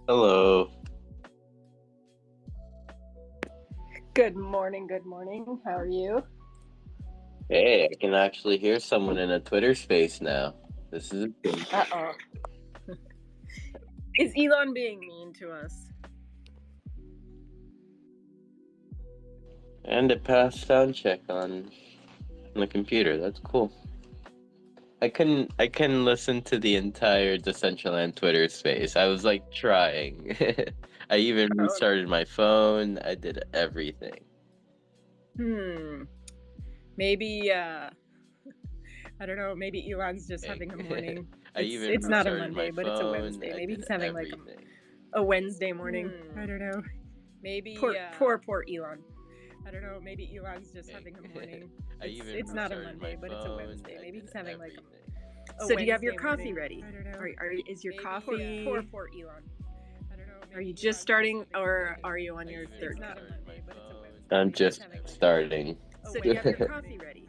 Hello. Good morning, good morning. How are you? Hey, I can actually hear someone in a Twitter space now. This is good. Uh-oh. Is Elon being mean to us? And it passed sound check on the computer. That's cool. I couldn't listen to the entire Decentraland Twitter space. I was like trying. I even Oh, restarted my phone. I did everything. hmm. Maybe I don't know, maybe Elon's just having a morning. I It's even it's not a restarted Monday, my but it's a phone. Wednesday. I Maybe did he's having like everything. a Wednesday morning. I don't know. Maybe Poor Elon. I don't know, maybe Elon's just having a morning. I even It's not a restarted Monday, my but it's a phone. Wednesday. I Maybe did he's having like everything. a So do you have your Wednesday coffee morning. ready? I don't know. Is your Maybe coffee? poor Elon. I don't know. Are you maybe just Elon's starting, having a or morning. are you on your even third It's not cup? a Monday, but it's a Wednesday. I'm Maybe he's just having like starting. So do you have your coffee ready?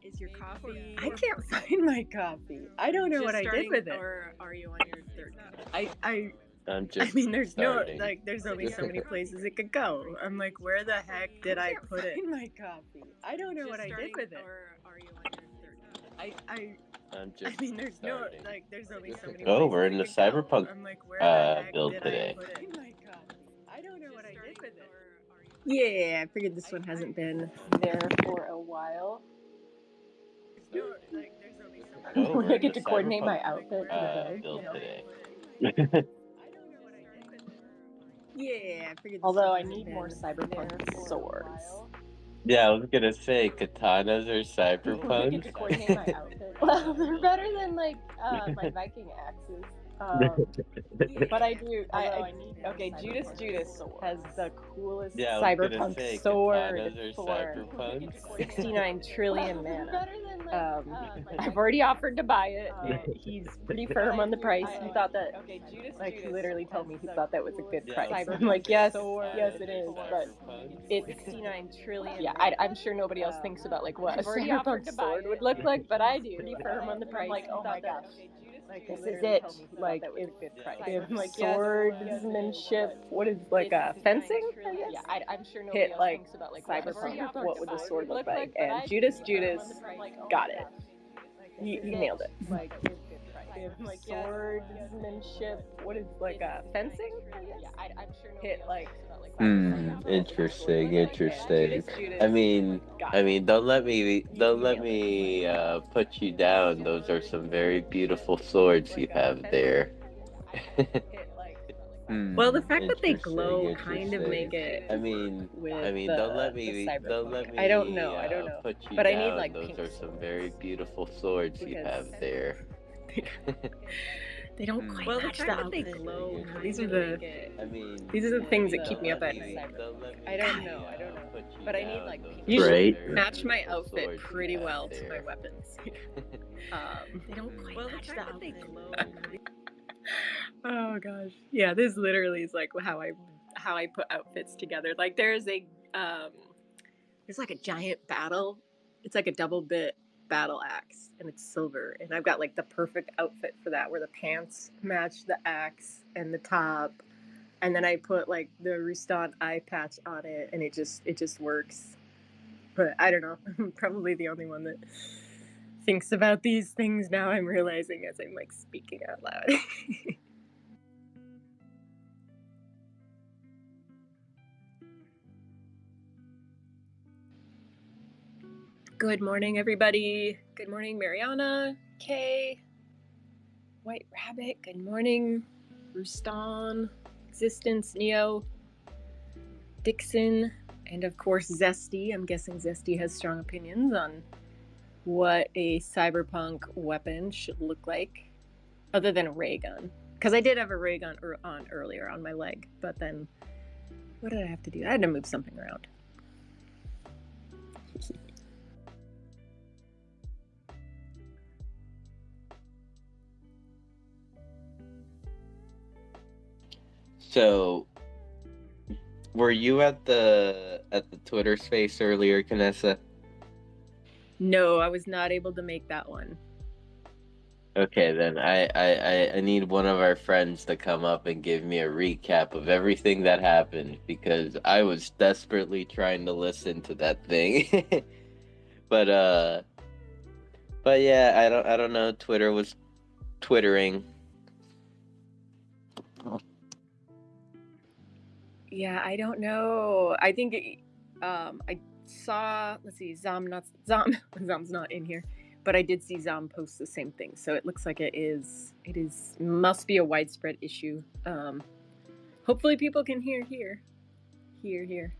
Is your coffee? I can't find my coffee. I don't know what I did with it. Or are you on your third cup? I'm I just mean, there's starting. there's only so many places it could go. I'm like, where the heck did I put it? Find my coffee. I don't know what I did with it. Or are you on your third cup? I'm I just mean, starting. there's only so many Oh, places we're in it the could go. cyberpunk I'm like, where the heck build did today. I put it? Find my coffee. I don't know what I did with it. Yeah, I figured this one hasn't been There for a while. there's only so many Oh, When we're I in the get to coordinate my cyberpunk outfit for the day. build You know. today. Yeah, I figured this Although one I hasn't need more been cyberpunk swords. Yeah, I was gonna say katanas are When I get cyberpunk. to coordinate my outfit. Well, they're better than like my Viking axes. But I do. I need okay. Judas has the coolest Yeah, I was gonna cyberpunk say sword katanas are for cyberpunk. 69 trillion mana. better than I've already offered to buy it. He's pretty firm on the price. He thought that, like, he literally told me he thought that was a good Yeah, I was price. gonna I'm like, say yes, katanas it are is, but cyberpunk. it's 69 trillion. yeah. I'm sure nobody else thinks about like what a I've already offered cyberpunk to buy sword it. would look like, but I do. Pretty firm on the I'm price. like, oh He my thought that- gosh, Like, this he is literally it. told me he thought Like, that was a good price. if Like, swordsmanship, what is like a fencing? I guess. Yeah, I'm sure nobody Hit else like thinks about like cyberpunk. What would the sword look buy like? it. And Judas got it. He nailed it. Like, it was good price. Like swordsmanship, what is like a fencing? I guess. Yeah, I'm sure nobody Hit else like thinks about like cyberpunk. Interesting. Judas I mean, got I it. mean, don't let me put you down. Those are some very beautiful swords you have there. Well, the fact that they Interesting. glow kind of make it I mean, with don't let the me cyberpunk. I don't know. put you But I down. need like Those pink are some swords very beautiful swords you because have there. they don't quite Well, the match fact the that they outfit. glow You know, kind these of are make it. I mean, these are the things that keep don't me up let at me, night. don't let me. I don't know. Put you But I down. need like Those pink. are Usually very match my beautiful outfit swords you pretty have well to there. my weapons. They don't quite Well, the match the fact that they outfit. glow. Oh gosh, yeah. This literally is like how I put outfits together. Like there's like a giant battle. It's like a double bit battle axe, and it's silver. And I've got like the perfect outfit for that, where the pants match the axe and the top, and then I put like the Rustan eye patch on it, and it just works. But I don't know. I'm probably the only one that thinks about these things now. I'm realizing as I'm like speaking out loud. Good morning, everybody. Good morning, Mariana, Kay, White Rabbit. Good morning, Rustan, Existence, Neo, Dixon, and of course Zesty. I'm guessing Zesty has strong opinions on what a cyberpunk weapon should look like, other than a ray gun. Because I did have a ray gun on earlier on my leg, but then what did I have to do? I had to move something around. So, were you at the Twitter space earlier, Kanessa? No, I was not able to make that one. Okay, then I need one of our friends to come up and give me a recap of everything that happened because I was desperately trying to listen to that thing. But but yeah, I don't know. Twitter was twittering. Yeah, I don't know. I think I saw. Let's see, Zom's not in here, but I did see Zom post the same thing. So it looks like it is. It is must be a widespread issue. Hopefully, people can hear in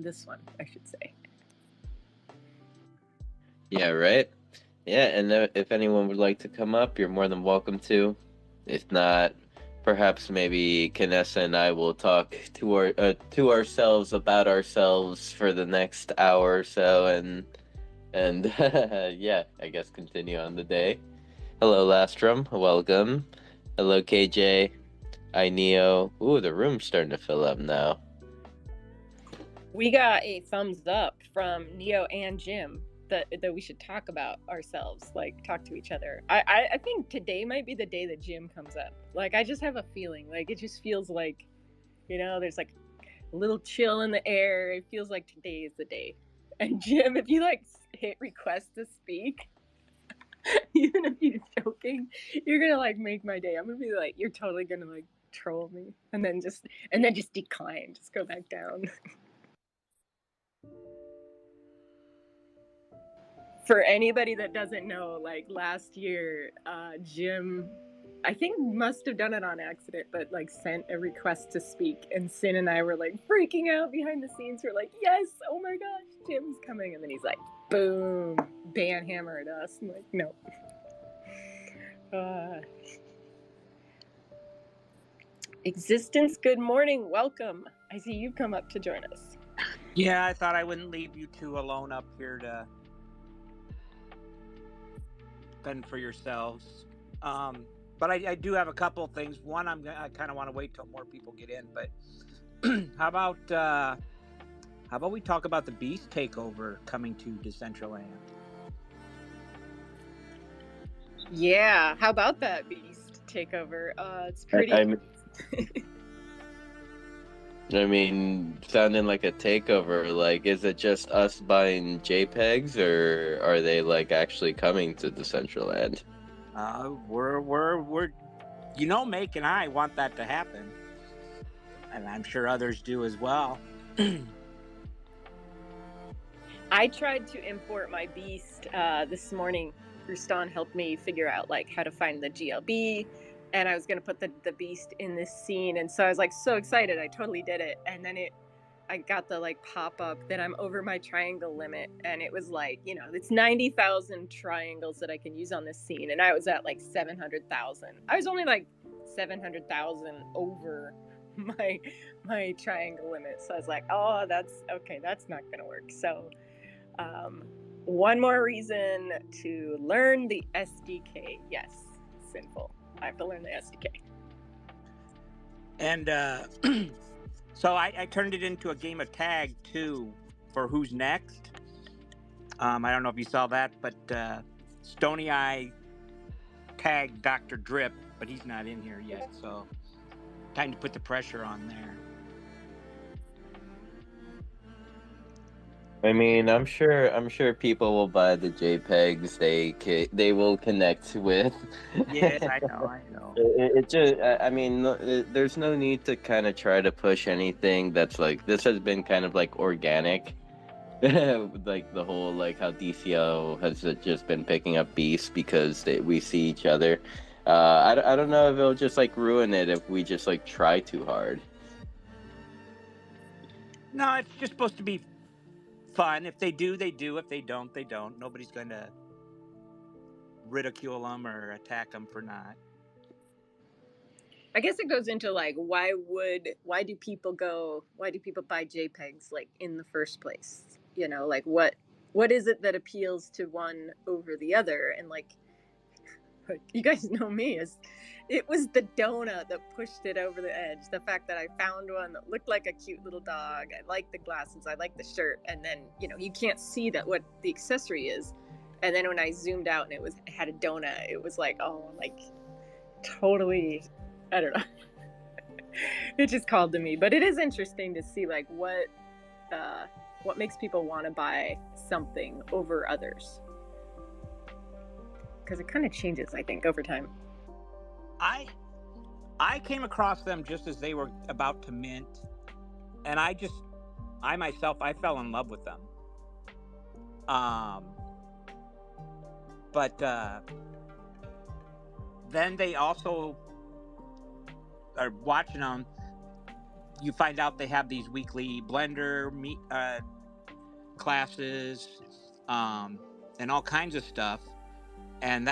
this one, I should say. Yeah, right. Yeah, and if anyone would like to come up, you're more than welcome to. If not, perhaps maybe Kanessa and I will talk to ourselves about ourselves for the next hour or so, and yeah, I guess continue on the day. Hello, Lastrum. Welcome. Hello, KJ. I Neo. Ooh, the room's starting to fill up now. We got a thumbs up from Neo and Jim that we should talk about ourselves, like talk to each other. I think today might be the day that Jim comes up. Like I just have a feeling, like it just feels like, there's like a little chill in the air. It feels like today is the day. And Jim, if you like hit request to speak, even if you're joking, you're gonna like make my day. I'm gonna be like, you're totally gonna like troll me, and then just decline, just go back down. For anybody that doesn't know, like last year, Jim, I think must have done it on accident, but like sent a request to speak, and Sin and I were like freaking out behind the scenes. We're like, yes, oh my gosh, Jim's coming, and then he's like, boom, ban hammered us. I'm like, no. Existence, good morning, welcome. I see you've come up to join us. Yeah, I thought I wouldn't leave you two alone up here to fend for yourselves. But I do have a couple of things. One, I kind of want to wait till more people get in. But how about we talk about the Beast takeover coming to Decentraland? Yeah, how about that Beast takeover? It's pretty. I mean, sounding like a takeover. Like, is it just us buying JPEGs, or are they like actually coming to Decentraland? We're Make and I want that to happen, and I'm sure others do as well. I tried to import my Beast this morning. Rustan helped me figure out like how to find the GLB, and I was gonna put the Beast in this scene, and so I was like so excited. I totally did it, and then I got the like pop up that I'm over my triangle limit, and it was like, it's 90,000 triangles that I can use on this scene, and I was at like 700,000. I was only like 700,000 over my triangle limit, so I was like, oh, that's okay, that's not gonna work. So one more reason to learn the SDK. Yes, sinful. I have to learn the SDK. And so I turned it into a game of tag too for who's next. I don't know if you saw that, but Stony Eye tagged Dr. Drip, but he's not in here yet, so time to put the pressure on there. I mean, I'm sure people will buy the JPEGs they will connect with. Yeah, I know. It just, I mean, there's no need to kind of try to push anything that's like, this has been kind of like organic. Like the whole, like how DCO has just been picking up Beast because we see each other. I don't know if it'll just like ruin it if we just like try too hard. No, it's just supposed to be fun. If they do, they do. If they don't, they don't. Nobody's going to ridicule them or attack them for not. I guess it goes into like why do people buy JPEGs like in the first place? Like what is it that appeals to one over the other? And like you guys know me, it was the donut that pushed it over the edge. The fact that I found one that looked like a cute little dog. I like the glasses, I like the shirt, and then you can't see that what the accessory is. And then when I zoomed out and it had a donut, it was like, oh, like totally, I don't know. It just called to me. But it is interesting to see like what makes people want to buy something over others, because it kind of changes, I think, over time. I came across them just as they were about to mint, and I myself fell in love with them. But then they also are watching them. You find out they have these weekly blender classes, and all kinds of stuff, and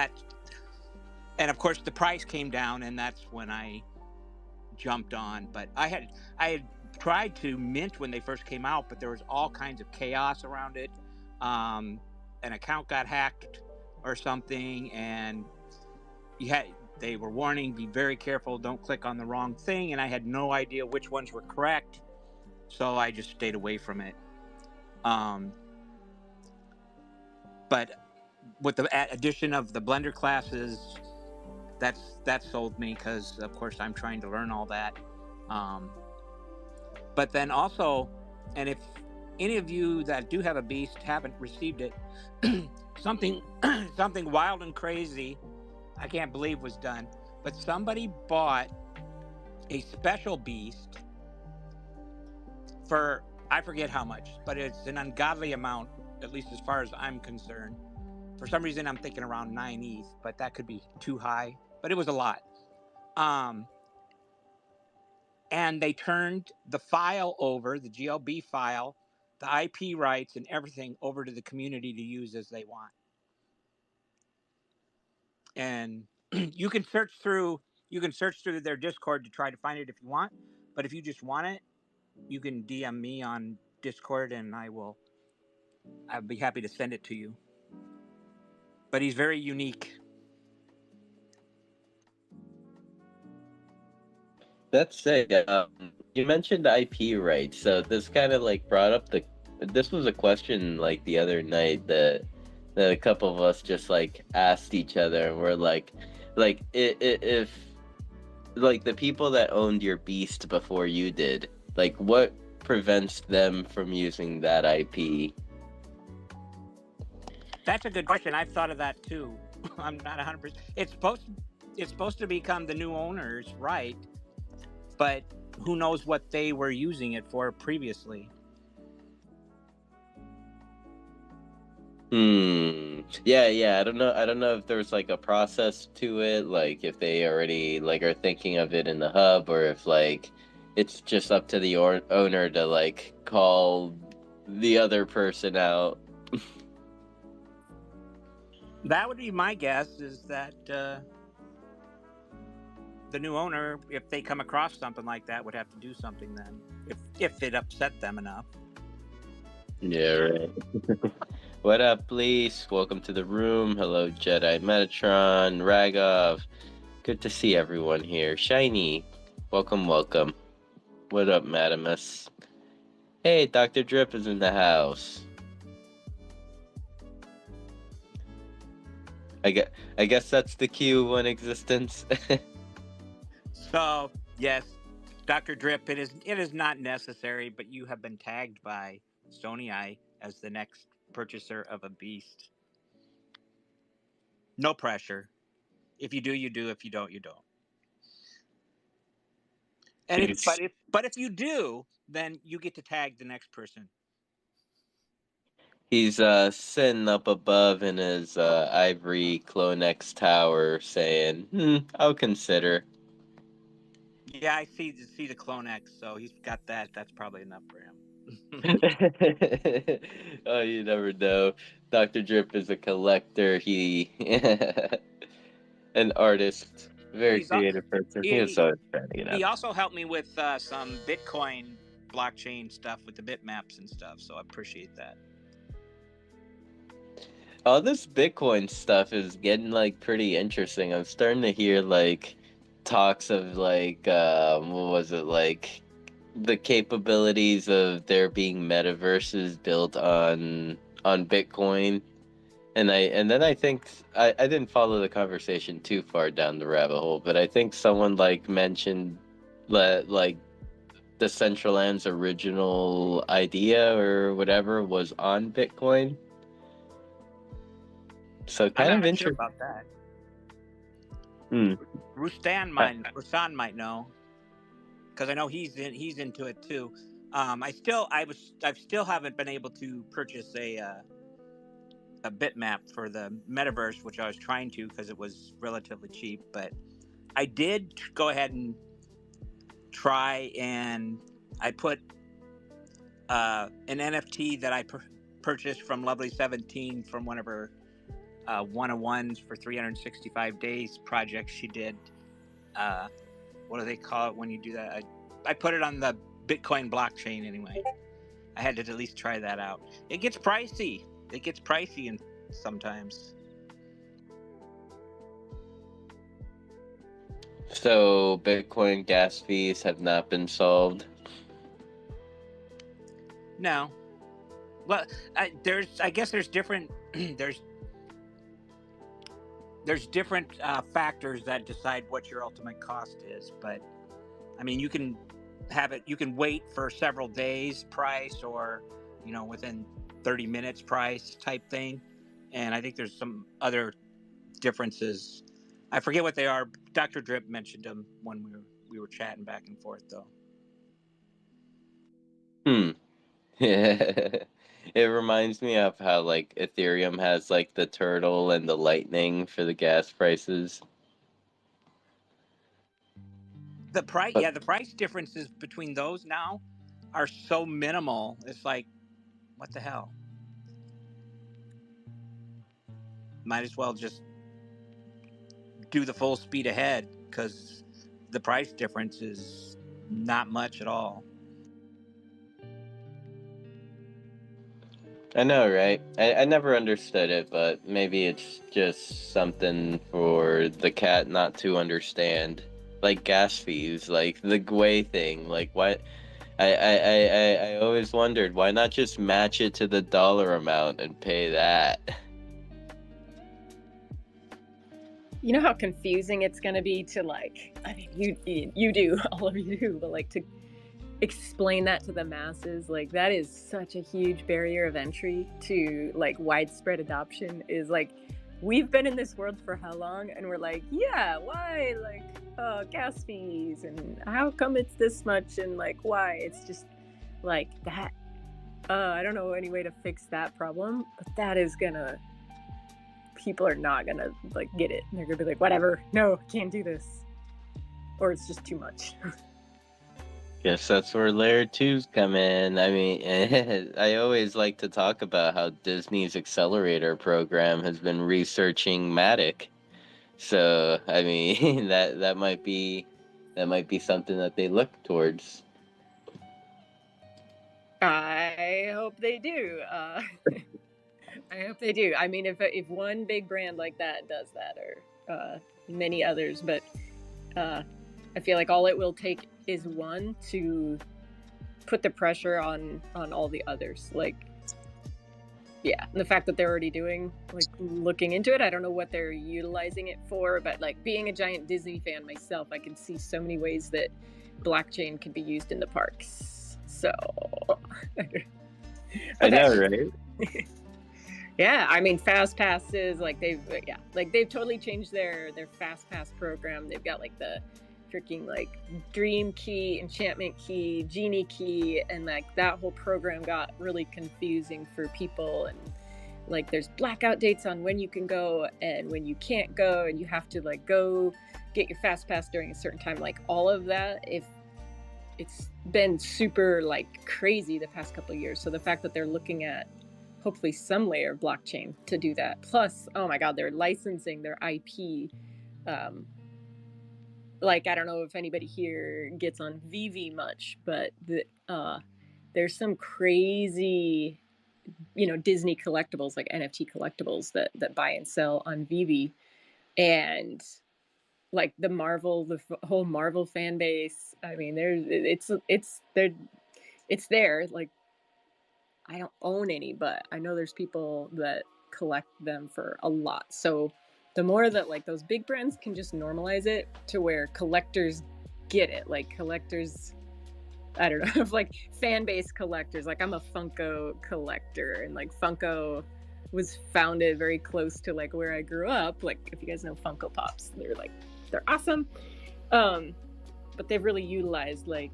of course the price came down, and that's when I jumped on. But I had tried to mint when they first came out, but there was all kinds of chaos around it. An account got hacked or something, and they were warning, be very careful, don't click on the wrong thing, and I had no idea which ones were correct, so I just stayed away from it. But with the addition of the blender classes, that sold me, because of course I'm trying to learn all that. But then also, and if any of you that do have a beast haven't received it, something wild and crazy, I can't believe was done, but somebody bought a special beast for, I forget how much, but it's an ungodly amount, at least as far as I'm concerned. For some reason, I'm thinking around 9 ETH, but that could be too high, but it was a lot. And they turned the file over, the GLB file, the IP rights and everything over to the community to use as they want. And you can search through their Discord to try to find it if you want. But if you just want it, you can DM me on Discord, and I'll be happy to send it to you. But he's very unique. That's sick. You mentioned IP rights, so this kind of like brought up this was a question like the other night that a couple of us just like asked each other, and we're like if like the people that owned your beast before you did, like what prevents them from using that IP? That's a good question. I've thought of that too. I'm not 100%. It's supposed to become the new owner's right, but who knows what they were using it for previously. Yeah. I don't know if there's like a process to it, like if they already like are thinking of it in the hub, or if like it's just up to the owner to like call the other person out. That would be my guess, is that the new owner, if they come across something like that, would have to do something then, if it upset them enough. Yeah, right. What up, please? Welcome to the room. Hello, Jedi Metatron, Ragov. Good to see everyone here. Shiny, welcome. What up, Madamus? Hey, Dr. Drip is in the house. I guess that's the Q in existence. So, yes, Dr. Drip, it is not necessary, but you have been tagged by Stony Eye as the next purchaser of a beast. No pressure. If you do, you do. If you don't, you don't. And if you do, then you get to tag the next person. He's sitting up above in his ivory Clonex tower saying, I'll consider. Yeah, I see the Clonex, so he's got that. That's probably enough for him. Oh, you never know. Dr. Drip is a collector. He an artist, very creative person. He also helped me with some Bitcoin blockchain stuff with the bitmaps and stuff, so I appreciate that. All this Bitcoin stuff is getting like pretty interesting. I'm starting to hear like talks of like what was it, like the capabilities of there being metaverses built on Bitcoin, And then I think I didn't follow the conversation too far down the rabbit hole, but I think someone like mentioned like Decentraland's original idea or whatever was on Bitcoin. So I'm kind of not sure interesting. about that. Hmm. Rustan might know, because I know he's into it too. I still haven't been able to purchase a bitmap for the metaverse, which I was trying to because it was relatively cheap. But I did go ahead and try, and I put an NFT that I purchased from Lovely 17 from one of her 101s for 365 days projects she did. What do they call it when you do that? I put it on the Bitcoin blockchain anyway. I had to at least try that out. It gets pricey. And sometimes. So Bitcoin gas fees have not been solved. No. Well, I guess there's different there's different factors that decide what your ultimate cost is. But I mean, you can wait for several days price, or within 30 minutes price type thing. And I think there's some other differences. I forget what they are. Dr. Drip mentioned them when we were chatting back and forth, though. Yeah. It reminds me of how like Ethereum has like the turtle and the lightning for the gas prices. The price differences between those now are so minimal. It's like, what the hell? Might as well just do the full speed ahead, because the price difference is not much at all. I know, right? I never understood it, but maybe it's just something for the cat not to understand. Like gas fees, like the Gwei thing. Like what I always wondered, why not just match it to the dollar amount and pay that? You know how confusing it's going to be to you do, all of you do, but like to explain that to the masses, like that is such a huge barrier of entry to like widespread adoption. Is like, we've been in this world for how long, and we're like, yeah, why, like gas fees, and how come it's this much, and like why it's just like that. I don't know any way to fix that problem, but that is gonna, people are not gonna like get it. They're gonna be like, whatever, no, can't do this, or it's just too much. Guess that's where Layer 2's come in. I mean, I always like to talk about how Disney's accelerator program has been researching Matic. So, I mean, that might be something that they look towards. I hope they do. I hope they do. I mean, if one big brand like that does that, or many others, but I feel like all it will take is one to put the pressure on all the others. Like, yeah, and the fact that they're already doing, like, looking into it, I don't know what they're utilizing it for, but like being a giant Disney fan myself, I can see so many ways that blockchain could be used in the parks. So I know, right? Yeah, I mean, fast passes, like they've totally changed their fast pass program. They've got like the freaking like dream key, enchantment key, genie key, and like that whole program got really confusing for people. And like there's blackout dates on when you can go and when you can't go, and you have to like go get your fast pass during a certain time. Like all of that, if it's been super like crazy the past couple of years. So the fact that they're looking at hopefully some layer of blockchain to do that. Plus, oh my God, they're licensing their IP. Like, I don't know if anybody here gets on Vivi much, but there's some crazy, Disney collectibles, like NFT collectibles that buy and sell on Vivi. And like the whole Marvel fan base. I mean, it's there. Like, I don't own any, but I know there's people that collect them for a lot. So the more that like those big brands can just normalize it to where collectors get it, like collectors, I don't know, of like fan base collectors. Like I'm a Funko collector, and like Funko was founded very close to like where I grew up. Like if you guys know Funko Pops, they're awesome. But they've really utilized like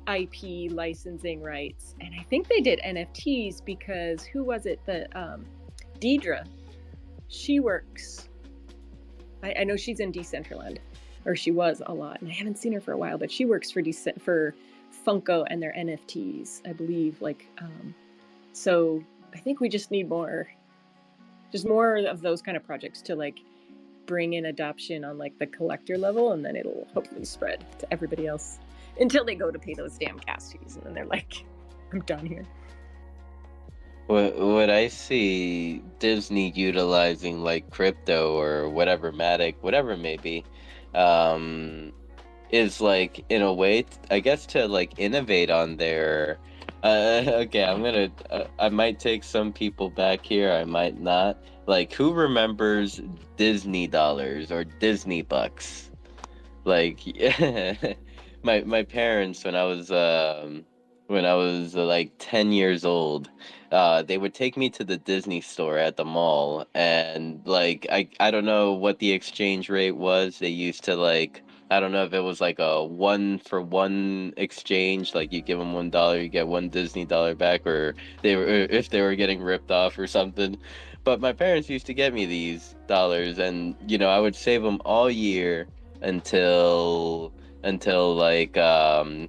IP licensing rights, and I think they did NFTs because who was it that Deidre, she works, I know she's in Decentraland, or she was a lot, and I haven't seen her for a while, but she works for Funko and their NFTs, I believe. Like so I think we just need more of those kind of projects to like bring in adoption on like the collector level, and then it'll hopefully spread to everybody else until they go to pay those damn gas fees, and then they're like, I'm done here. What I see Disney utilizing like crypto or whatever Matic, whatever it may be, is like in a way, I guess, to like innovate on their. Okay, I might take some people back here. I might not. Like, who remembers Disney dollars or Disney bucks? Like, my parents, when I was like 10 years old, they would take me to the Disney store at the mall, and like I don't know what the exchange rate was. They used to like, I don't know if it was like a 1-for-1 exchange, like you give them $1, you get one Disney dollar back, or if they were getting ripped off or something. But my parents used to get me these dollars, and I would save them all year until like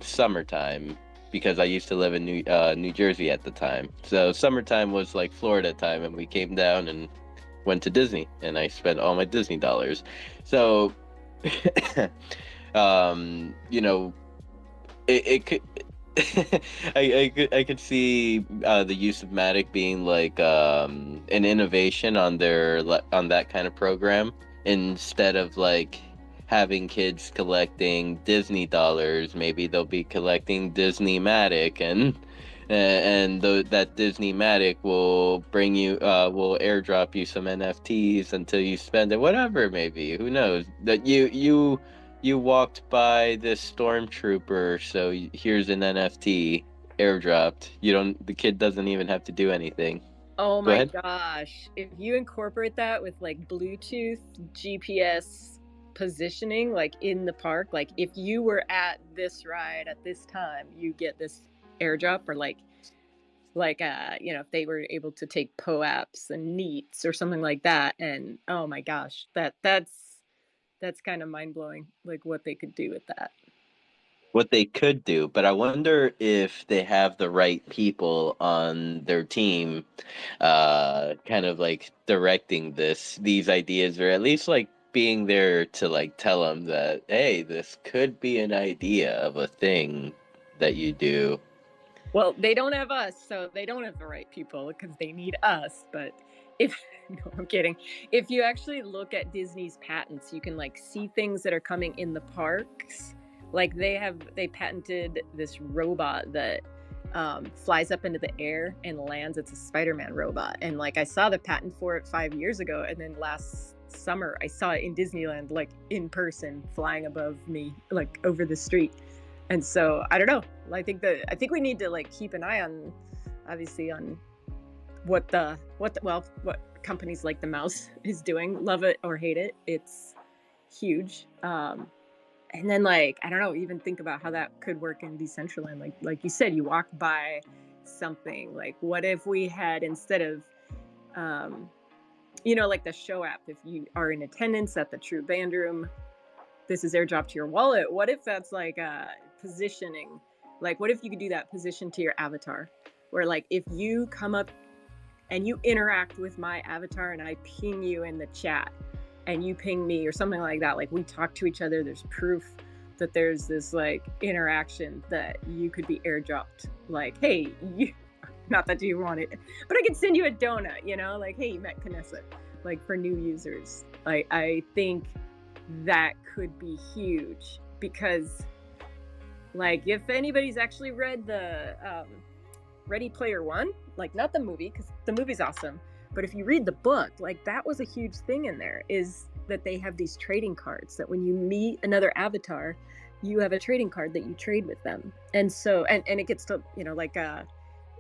summertime, because I used to live in New Jersey at the time. So summertime was like Florida time, and we came down and went to Disney, and I spent all my Disney dollars. So it could I could see the use of Matic being like an innovation on that kind of program, instead of like having kids collecting Disney dollars. Maybe they'll be collecting Disney Matic, and that Disney Matic will will airdrop you some NFTs until you spend it, whatever it may be. Who knows? That you walked by this stormtrooper, so here's an NFT airdropped. The kid doesn't even have to do anything. Oh Go my ahead. gosh. If you incorporate that with like Bluetooth GPS positioning, like in the park, like if you were at this ride at this time, you get this airdrop, or like if they were able to take POAPs and NEETs or something like that. And oh my gosh, that's kind of mind-blowing, like what they could do with that. What they could do, but I wonder if they have the right people on their team, kind of like directing these ideas, or at least like being there to like tell them that, hey, this could be an idea of a thing that you do. Well, they don't have us, so they don't have the right people because they need us. But no, I'm kidding. If you actually look at Disney's patents, you can like see things that are coming in the parks. Like they patented this robot that flies up into the air and lands. It's a Spider-Man robot. And like I saw the patent for it 5 years ago, and then last summer I saw it in Disneyland, like in person, flying above me, like over the street. And so I don't know. I think we need to like keep an eye on, obviously, on what companies like the Mouse is doing. Love it or hate it, it's huge. And then like I don't know, even think about how that could work in Decentraland. Like you said, you walk by something. Like what if we had, instead of like the show app, if you are in attendance at the True Band Room, this is airdropped to your wallet. What if that's like positioning? Like what if you could do that position to your avatar, where like if you come up and you interact with my avatar and I ping you in the chat and you ping me or something like that, like we talk to each other, there's proof that there's this like interaction, that you could be airdropped. Like, hey, not that you want it, but I could send you a donut, like, hey, you met Canessa, like for new users. Like I think that could be huge, because like if anybody's actually read the Ready Player One, like not the movie, because the movie's awesome, but if you read the book, like that was a huge thing in there, is that they have these trading cards that when you meet another avatar, you have a trading card that you trade with them. And so, and it gets to, you know, like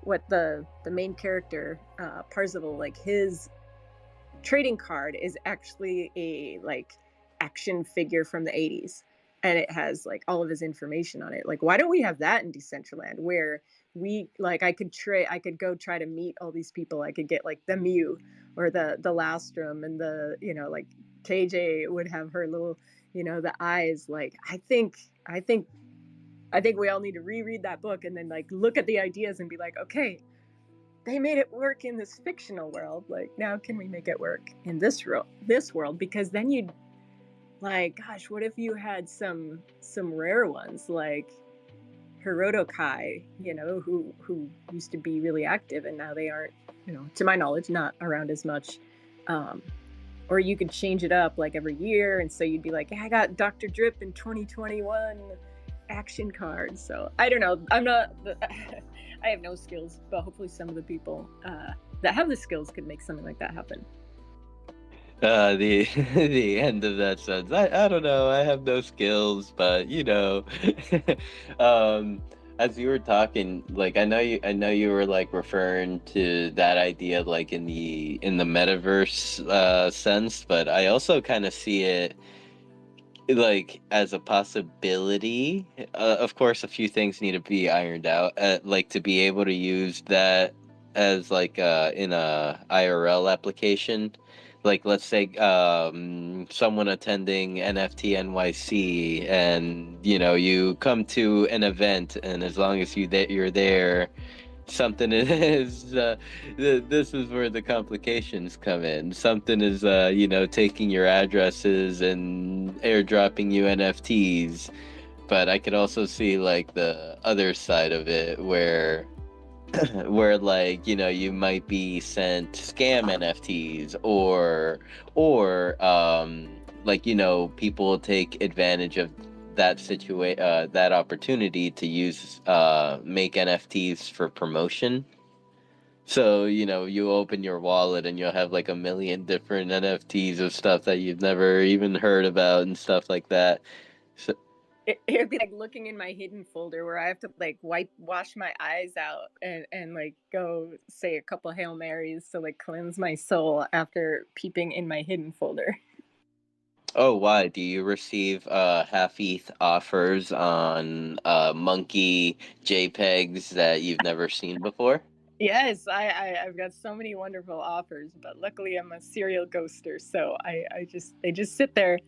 what the main character, Parzival, like his trading card is actually a like action figure from the 80s, and it has like all of his information on it. Like, why don't we have that in Decentraland, where we like I could go try to meet all these people. I could get like the Mew or the Lastrum, and the, you know, like KJ would have her little, you know, the eyes. Like I think we all need to reread that book and then like look at the ideas and be like, okay, they made it work in this fictional world. Like, now can we make it work in this world? Because then you'd like, gosh, what if you had some rare ones like Hiroto Kai, you know, who used to be really active and now they aren't, you know, to my knowledge, not around as much. Or you could change it up like every year, and so you'd be like, yeah, I got Dr. Drip in 2021 action card. So I don't know. I'm not. I have no skills, but hopefully some of the people that have the skills could make something like that happen. The the end of that sentence. I don't know. I have no skills, but you know, as you were talking, like I know you were like referring to that idea like in the metaverse sense, but I also kind of see it like as a possibility. Of course, a few things need to be ironed out, like to be able to use that as like in a IRL application. Like, let's say someone attending NFT NYC, and you know you come to an event, and as long as you're there, something is this is where the complications come in. Something is you know, taking your addresses and airdropping you NFTs. But I could also see like the other side of it, where where like, you know, you might be sent scam NFTs, or like, you know, people take advantage of that that opportunity to use make NFTs for promotion. So, you know, you open your wallet and you'll have like a million different NFTs of stuff that you've never even heard about and stuff like that. So, It'd be like looking in my hidden folder where I have to like wash my eyes out and like go say a couple Hail Marys to like cleanse my soul after peeping in my hidden folder. oh, why? Do you receive half ETH offers on monkey JPEGs that you've never seen before? Yes, I've got so many wonderful offers, but luckily I'm a serial ghoster, so they just sit there.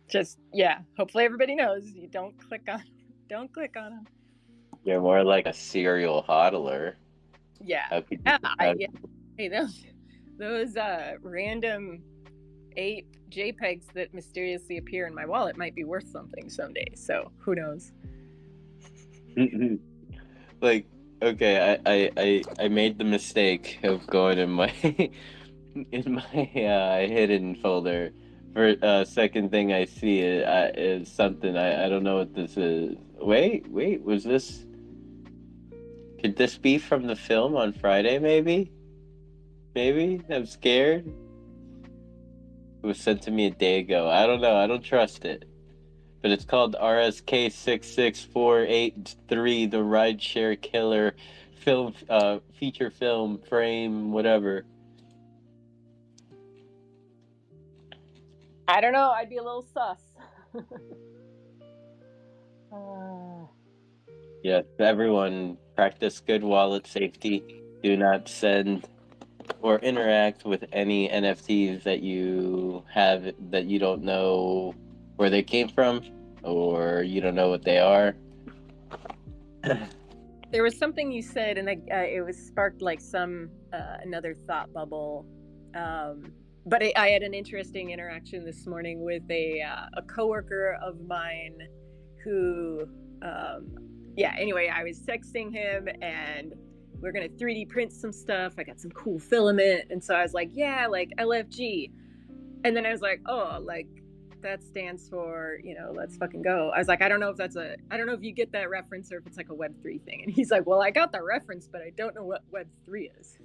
Just, yeah, hopefully everybody knows you don't click on them. You're more like a serial hodler. Yeah. Yeah. Hey, those random ape JPEGs that mysteriously appear in my wallet might be worth something someday. So who knows? Like, okay, I made the mistake of going in my in my hidden folder. For second thing I see is something I don't know what this is. Wait, was this? Could this be from the film on Friday? Maybe. I'm scared. It was sent to me a day ago. I don't know. I don't trust it. But it's called RSK 66483, the Rideshare Killer film, feature film frame, whatever. I don't know. I'd be a little sus. Yes, everyone practice good wallet safety. Do not send or interact with any NFTs that you have that you don't know where they came from, or you don't know what they are. There was something you said, and it was sparked like some another thought bubble. But I had an interesting interaction this morning with a coworker of mine who, anyway, I was texting him and we're going to 3D print some stuff. I got some cool filament. And so I was like, yeah, like LFG. And then I was like, oh, like that stands for, let's fucking go. I was like, I don't know if you get that reference or if it's like a Web3 thing. And he's like, well, I got the reference, but I don't know what Web3 is.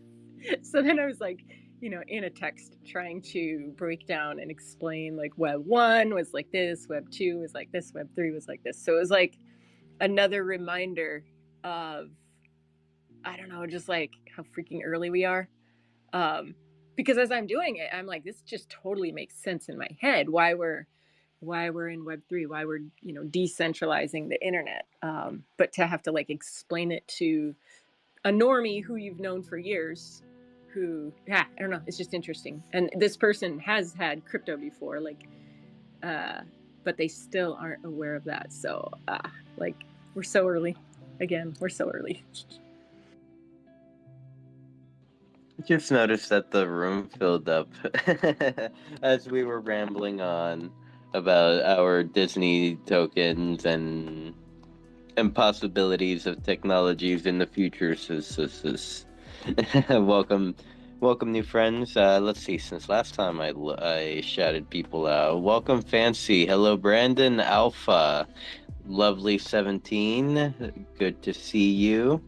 So then I was like, in a text trying to break down and explain like Web 1 was like this, Web 2 was like this, Web 3 was like this. So it was like another reminder of, I don't know, just like how freaking early we are. Because as I'm doing it, I'm like, this just totally makes sense in my head. Why we're in Web3, why we're decentralizing the internet. But to have to like explain it to a normie who you've known for years, I don't know, it's just interesting. And this person has had crypto before, like, but they still aren't aware of that. So, like, we're so early. Again, we're so early. Just noticed that the room filled up as we were rambling on about our Disney tokens and possibilities of technologies in the future. Welcome, new friends. Let's see. Since last time I shouted people out. Welcome, Fancy. Hello, Brandon Alpha. Lovely 17. Good to see you.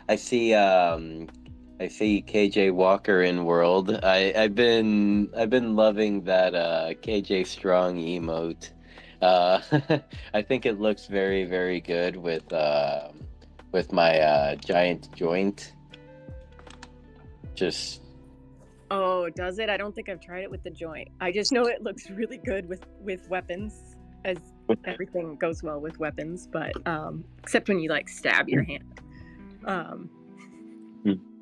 I see KJ Walker in World. I've been loving that KJ Strong emote. I think it looks very, very good with my giant joint. Just. Oh, does it? I don't think I've tried it with the joint. I just know it looks really good with weapons, as everything goes well with weapons, but except when you like stab your hand.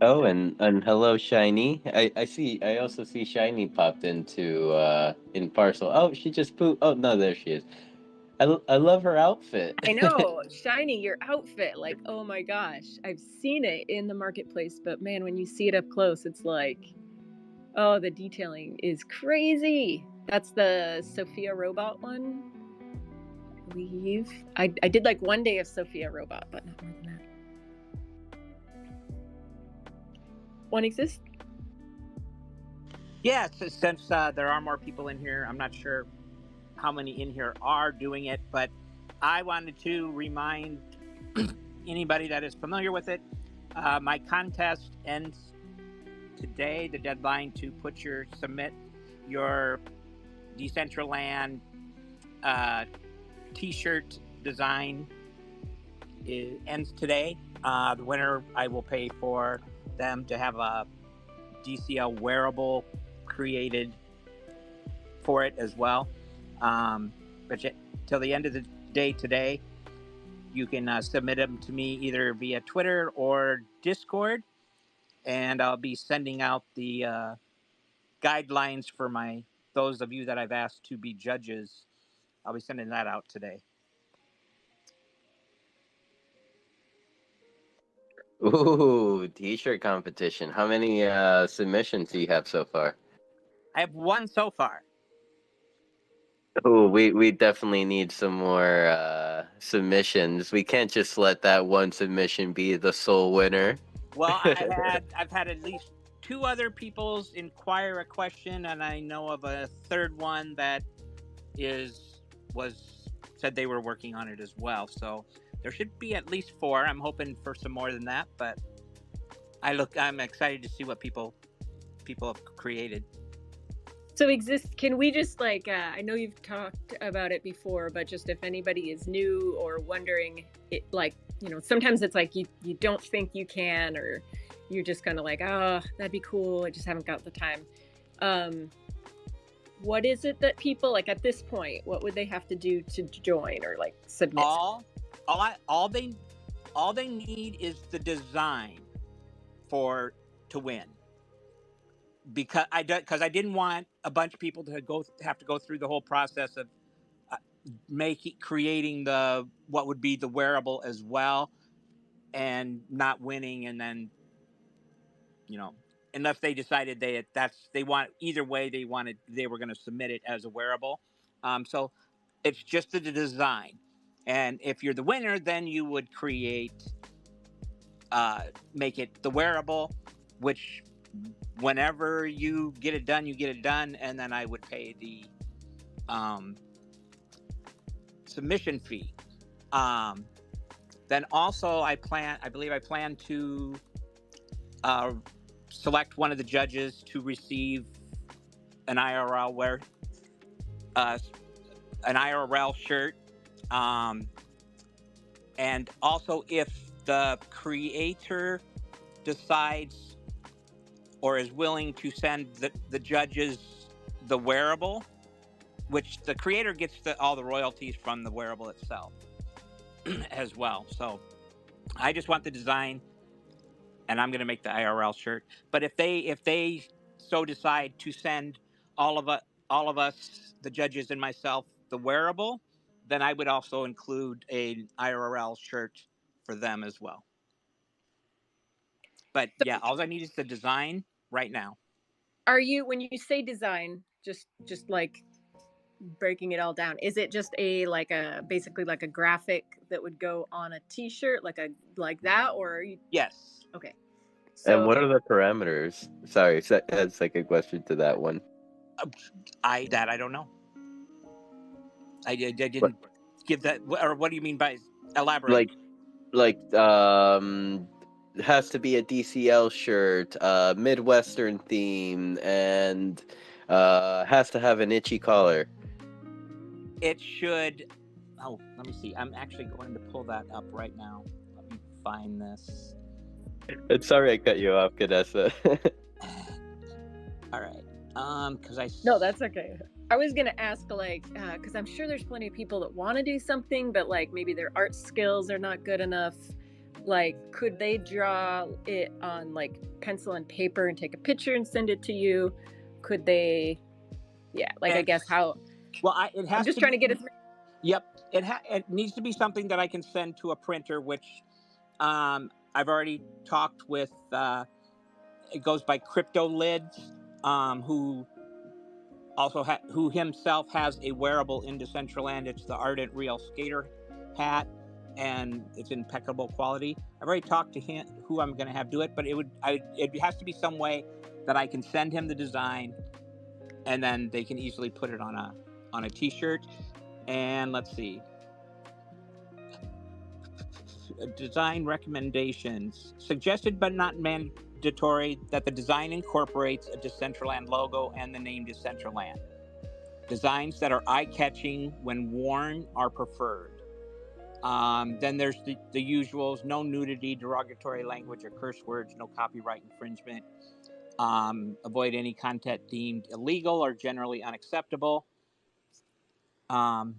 Oh, and hello, Shiny. I also see Shiny popped into in parcel. Oh, she just pooped. Oh no, there she is. I love her outfit. I know, Shiny, your outfit, like, oh my gosh, I've seen it in the marketplace, but man, when you see it up close, it's like, oh, the detailing is crazy. That's the Sophia Robot one, I believe. I did like one day of Sophia Robot, but not more than that. One exists? Yeah, since there are more people in here, I'm not sure how many in here are doing it, but I wanted to remind anybody that is familiar with it, my contest ends today. The deadline to submit your Decentraland t-shirt design ends today. The winner, I will pay for them to have a DCL wearable created for it as well. But till the end of the day today, you can submit them to me either via Twitter or Discord, and I'll be sending out the guidelines for those of you that I've asked to be judges. I'll be sending that out today. Ooh, t-shirt competition. How many submissions do you have so far? I have one so far. Oh, we definitely need some more submissions. We can't just let that one submission be the sole winner. Well, I've had at least 2 other people inquire a question, and I know of a third one that said they were working on it as well. So there should be at least 4. I'm hoping for some more than that, but I'm excited to see what people have created. So can we just like, I know you've talked about it before, but just if anybody is new or wondering, it, like, sometimes it's like you don't think you can, or you're just kind of like, oh, that'd be cool, I just haven't got the time. What is it that people, like, at this point, what would they have to do to join or like submit? All they need is the design to win. Because I didn't want a bunch of people to have to go through the whole process of creating what would be the wearable as well, and not winning, and then unless they decided they were going to submit it as a wearable. So it's just the design, and if you're the winner, then you would make it the wearable, which whenever you get it done, and then I would pay the submission fee. Then also I believe I plan to select one of the judges to receive an IRL shirt. And also, if the creator decides or is willing to send the judges the wearable, which the creator gets all the royalties from the wearable itself as well. So I just want the design, and I'm going to make the IRL shirt. But if they so decide to send all of us, the judges and myself, the wearable, then I would also include an IRL shirt for them as well. But yeah, all I need is the design right now. Are you, when you say design, just like breaking it all down, is it just basically like a graphic that would go on a t-shirt, like that, or are you? Yes. Okay. And So what are the parameters? Sorry, that's like a question to that one. I don't know. I didn't give that. Or what do you mean by elaborate? Like has to be a DCL shirt, Midwestern theme, and has to have an itchy collar. It should. Oh, let me see. I'm actually going to pull that up right now. Let me find this. And sorry I cut you off, Vanessa. All right. No, that's okay. I was gonna ask, because I'm sure there's plenty of people that want to do something, but like maybe their art skills are not good enough. Like, could they draw it on like pencil and paper and take a picture and send it to you? Could they? Yeah, I guess how. Well, it has. I'm just trying to get it. Yep, it needs to be something that I can send to a printer, which I've already talked with. It goes by Crypto Lids, who also who himself has a wearable in Decentraland. It's the Ardent Real Skater hat, and it's impeccable quality. I've already talked to him, who I'm going to have do it, but it has to be some way that I can send him the design, and then they can easily put it on a t-shirt. And let's see. Design recommendations. Suggested but not mandatory that the design incorporates a Decentraland logo and the name Decentraland. Designs that are eye-catching when worn are preferred. Then there's the usuals: no nudity, derogatory language or curse words, no copyright infringement. Avoid any content deemed illegal or generally unacceptable. I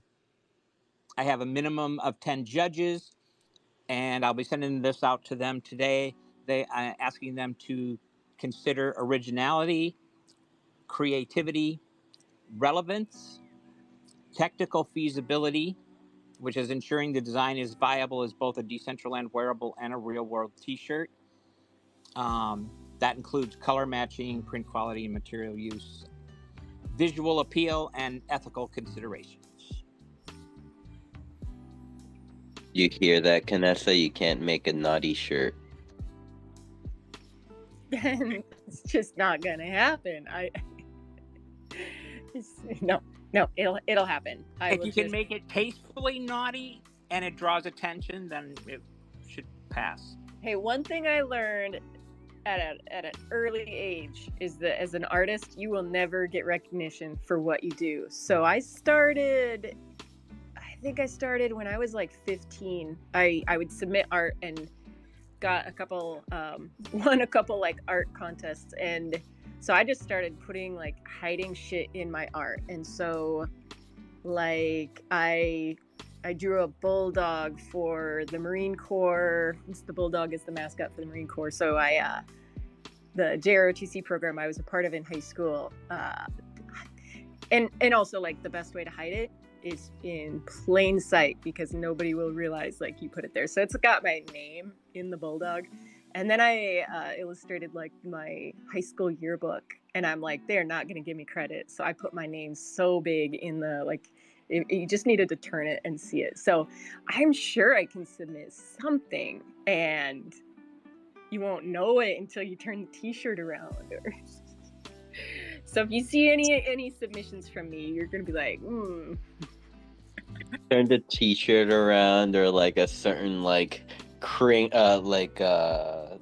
have a minimum of 10 judges, and I'll be sending this out to them today. Asking them to consider originality, creativity, relevance, technical feasibility, which is ensuring the design is viable as both a Decentraland wearable and a real-world T-shirt. That includes color matching, print quality, and material use, visual appeal, and ethical considerations. You hear that, Canessa? You can't make a naughty shirt. It's just not gonna happen. No, it'll happen. If you can make it tastefully naughty and it draws attention, then it should pass. Hey, one thing I learned at an early age is that as an artist, you will never get recognition for what you do. So I think I started when I was like 15. I would submit art and got won a couple like art contests, and so I just started hiding shit in my art. And so like I drew a bulldog for the Marine Corps. The bulldog is the mascot for the Marine Corps. So the JROTC program I was a part of in high school, and also like the best way to hide it is in plain sight, because nobody will realize like you put it there. So it's got my name in the bulldog. And then I illustrated like my high school yearbook, and I'm like, they're not going to give me credit. So I put my name so big in the you just needed to turn it and see it. So I'm sure I can submit something, and you won't know it until you turn the t-shirt around. So if you see any submissions from me, you're going to be like, turn the t-shirt around, or like a certain like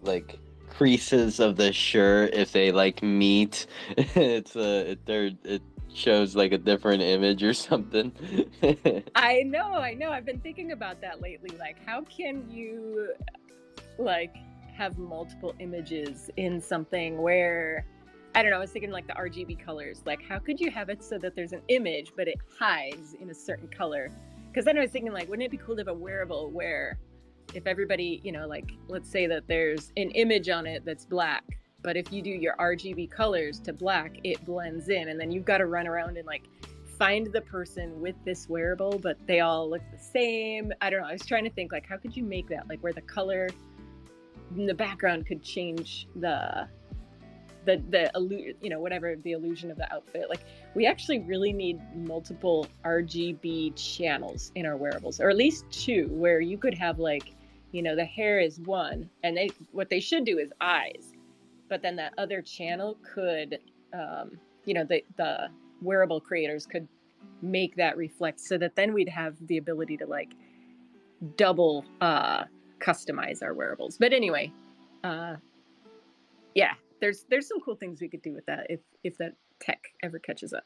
like creases of the shirt, if they like meet, it shows like a different image or something. I know. I've been thinking about that lately. Like, how can you like have multiple images in something where, I don't know, I was thinking like the RGB colors. Like, how could you have it so that there's an image, but it hides in a certain color? Because then I was thinking, like, wouldn't it be cool to have a wearable where if everybody, you know, like, let's say that there's an image on it that's black, but if you do your RGB colors to black, it blends in, and then you've got to run around and like find the person with this wearable, but they all look the same. I don't know. I was trying to think, like, how could you make that, like, where the color in the background could change the you know, whatever the illusion of the outfit. Like, we actually really need multiple RGB channels in our wearables, or at least two, where you could have, like, you know, the hair is one, and what they should do is eyes, but then that other channel could, you know, the wearable creators could make that reflect, so that then we'd have the ability to like double customize our wearables. But anyway, yeah, there's some cool things we could do with that if that tech ever catches up.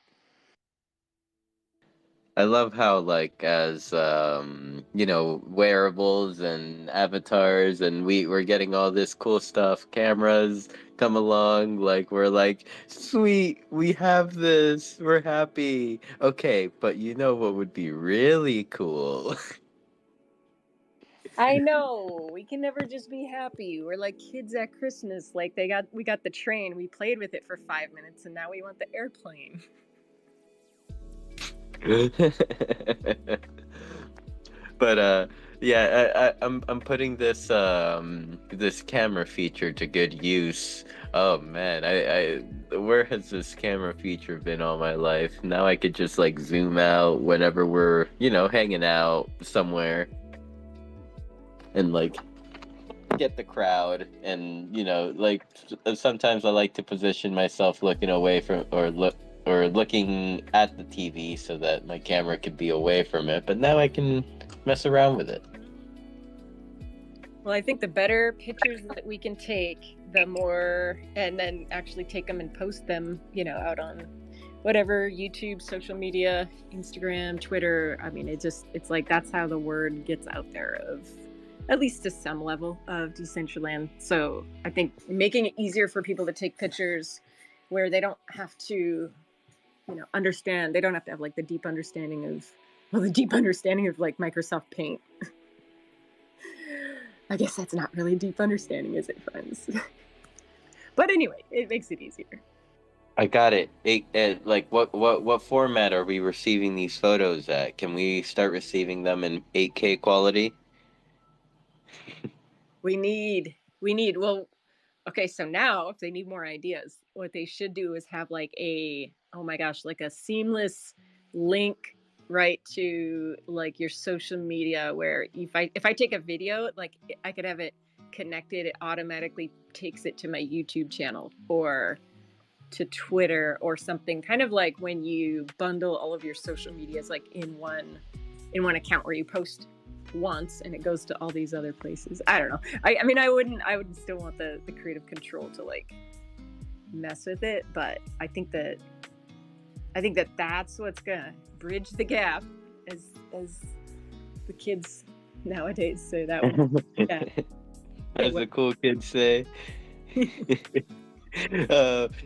I love how, like, as you know, wearables and avatars, and we're getting all this cool stuff, cameras come along, like, we're like, sweet, we have this, we're happy. Okay, but you know what would be really cool? I know, we can never just be happy. We're like kids at Christmas. Like, we got the train, we played with it for 5 minutes, and now we want the airplane. But yeah, I'm putting this this camera feature to good use. Oh man, I where has this camera feature been all my life? Now I could just like zoom out whenever we're, you know, hanging out somewhere, and like get the crowd, and you know, like sometimes I like to position myself looking away from, or looking at the TV, so that my camera could be away from it, but now I can mess around with it. Well, I think the better pictures that we can take, the more, and then actually take them and post them, you know, out on whatever, YouTube, social media, Instagram, Twitter. I mean, it's like, that's how the word gets out there of, at least to some level, of Decentraland. So I think making it easier for people to take pictures where they don't have to, you know, understand, they don't have to have like the deep understanding of like Microsoft Paint. I guess that's not really deep understanding, is it, friends? But anyway, it makes it easier. I got it. Like, what format are we receiving these photos at? Can we start receiving them in 8K quality? We need, well, okay, so now if they need more ideas, what they should do is have like oh my gosh, like a seamless link right to like your social media, where if I take a video, like I could have it connected, it automatically takes it to my YouTube channel or to Twitter or something, kind of like when you bundle all of your social medias like in one account, where you post once and it goes to all these other places. I don't know. I mean, I wouldn't still want the creative control to like mess with it, but I think that that's what's gonna bridge the gap, as the kids nowadays say that one. Yeah. As the cool kids say.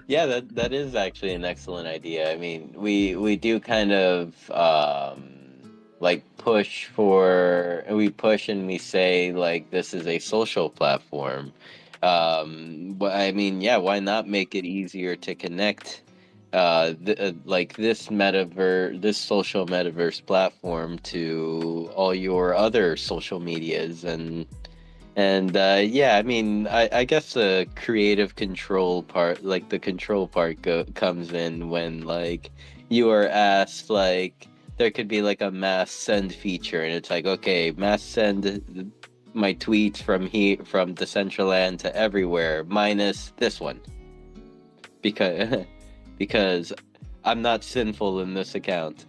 Yeah, that is actually an excellent idea. I mean, we do kind of like we push and we say like this is a social platform. But I mean, yeah, why not make it easier to connect like this social metaverse platform to all your other social medias, and yeah, I mean, I guess the creative control part, like the control part, comes in when like you are asked, like there could be like a mass send feature, and it's like, okay, mass send my tweets from Decentraland to everywhere, minus this one, because because I'm not sinful in this account.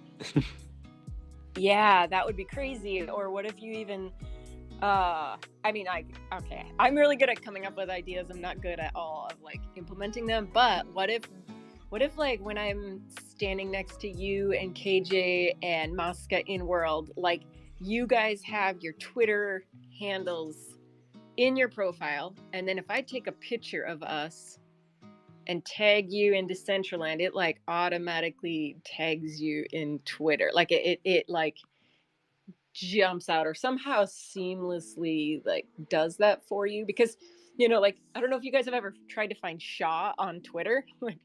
Yeah, that would be crazy. Or what if you even I'm really good at coming up with ideas. I'm not good at all of like implementing them. But what if like when I'm standing next to you and KJ and Masca in World, like you guys have your Twitter handles in your profile, and then if I take a picture of us and tag you in Decentraland, it like automatically tags you in Twitter. Like it like jumps out or somehow seamlessly like does that for you, because like I don't know if you guys have ever tried to find Shaw on Twitter. Like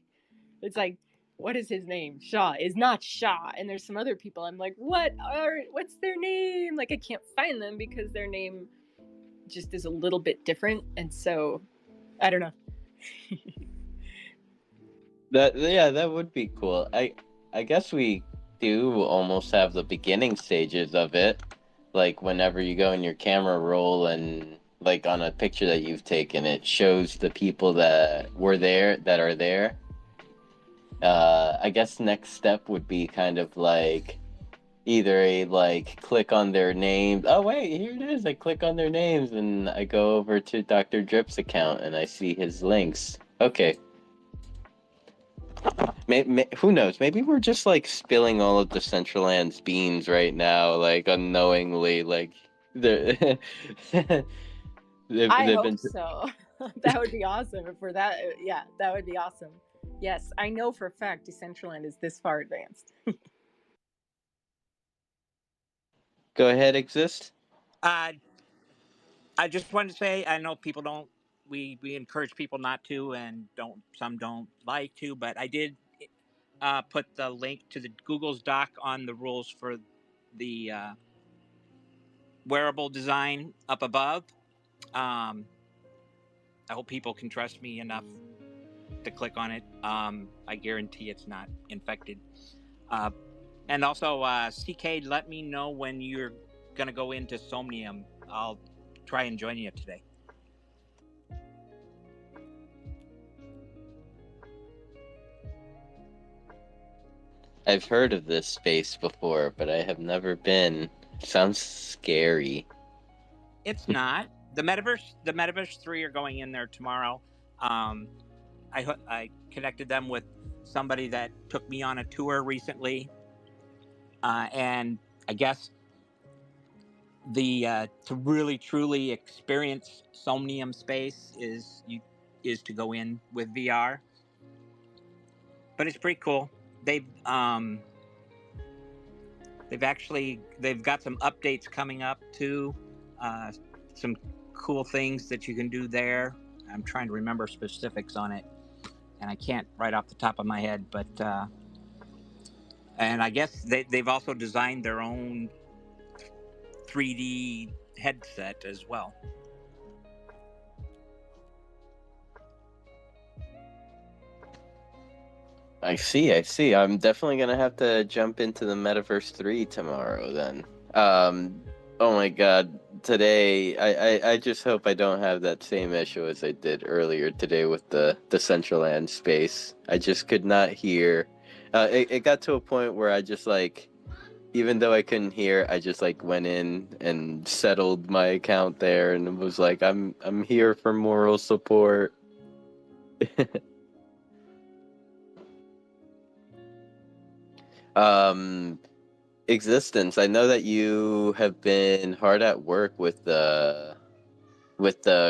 it's like, what is his name? Shaw is not Shaw, and there's some other people I'm like, what's their name? Like I can't find them because their name just is a little bit different, and so I don't know. That would be cool. I guess we do almost have the beginning stages of it, like whenever you go in your camera roll and like on a picture that you've taken, it shows the people that were there that are there. I guess next step would be kind of like either a like click on their names. Oh wait, here it is. I click on their names and I go over to Dr. Drip's account and I see his links. Okay. Who knows? Maybe we're just like spilling all of the Decentraland's beans right now, like unknowingly. Like they're I they've hope been. so. That would be awesome if we're that. Yeah, that would be awesome. Yes, I know for a fact Decentraland is this far advanced. Go ahead, exist. I just wanted to say, I know people don't. We encourage people not to, and some don't like to, but I did put the link to the Google's doc on the rules for the wearable design up above. I hope people can trust me enough to click on it. I guarantee it's not infected. And also, CK, let me know when you're going to go into Somnium. I'll try and join you today. I've heard of this space before, but I have never been. Sounds scary. It's not. The Metaverse 3 are going in there tomorrow. I connected them with somebody that took me on a tour recently, and I guess the to really truly experience Somnium space is to go in with VR. But it's pretty cool. They've got some updates coming up too. Some cool things that you can do there. I'm trying to remember specifics on it, and I can't right off the top of my head. But and I guess they've also designed their own 3D headset as well. I see. I'm definitely gonna have to jump into the Metaverse 3 tomorrow then. Oh my god, today I just hope I don't have that same issue as I did earlier today with the Decentraland space. I just could not hear. It got to a point where I just like, even though I couldn't hear, I just like went in and settled my account there and was like, I'm here for moral support. Um, Existence. I know that you have been hard at work with the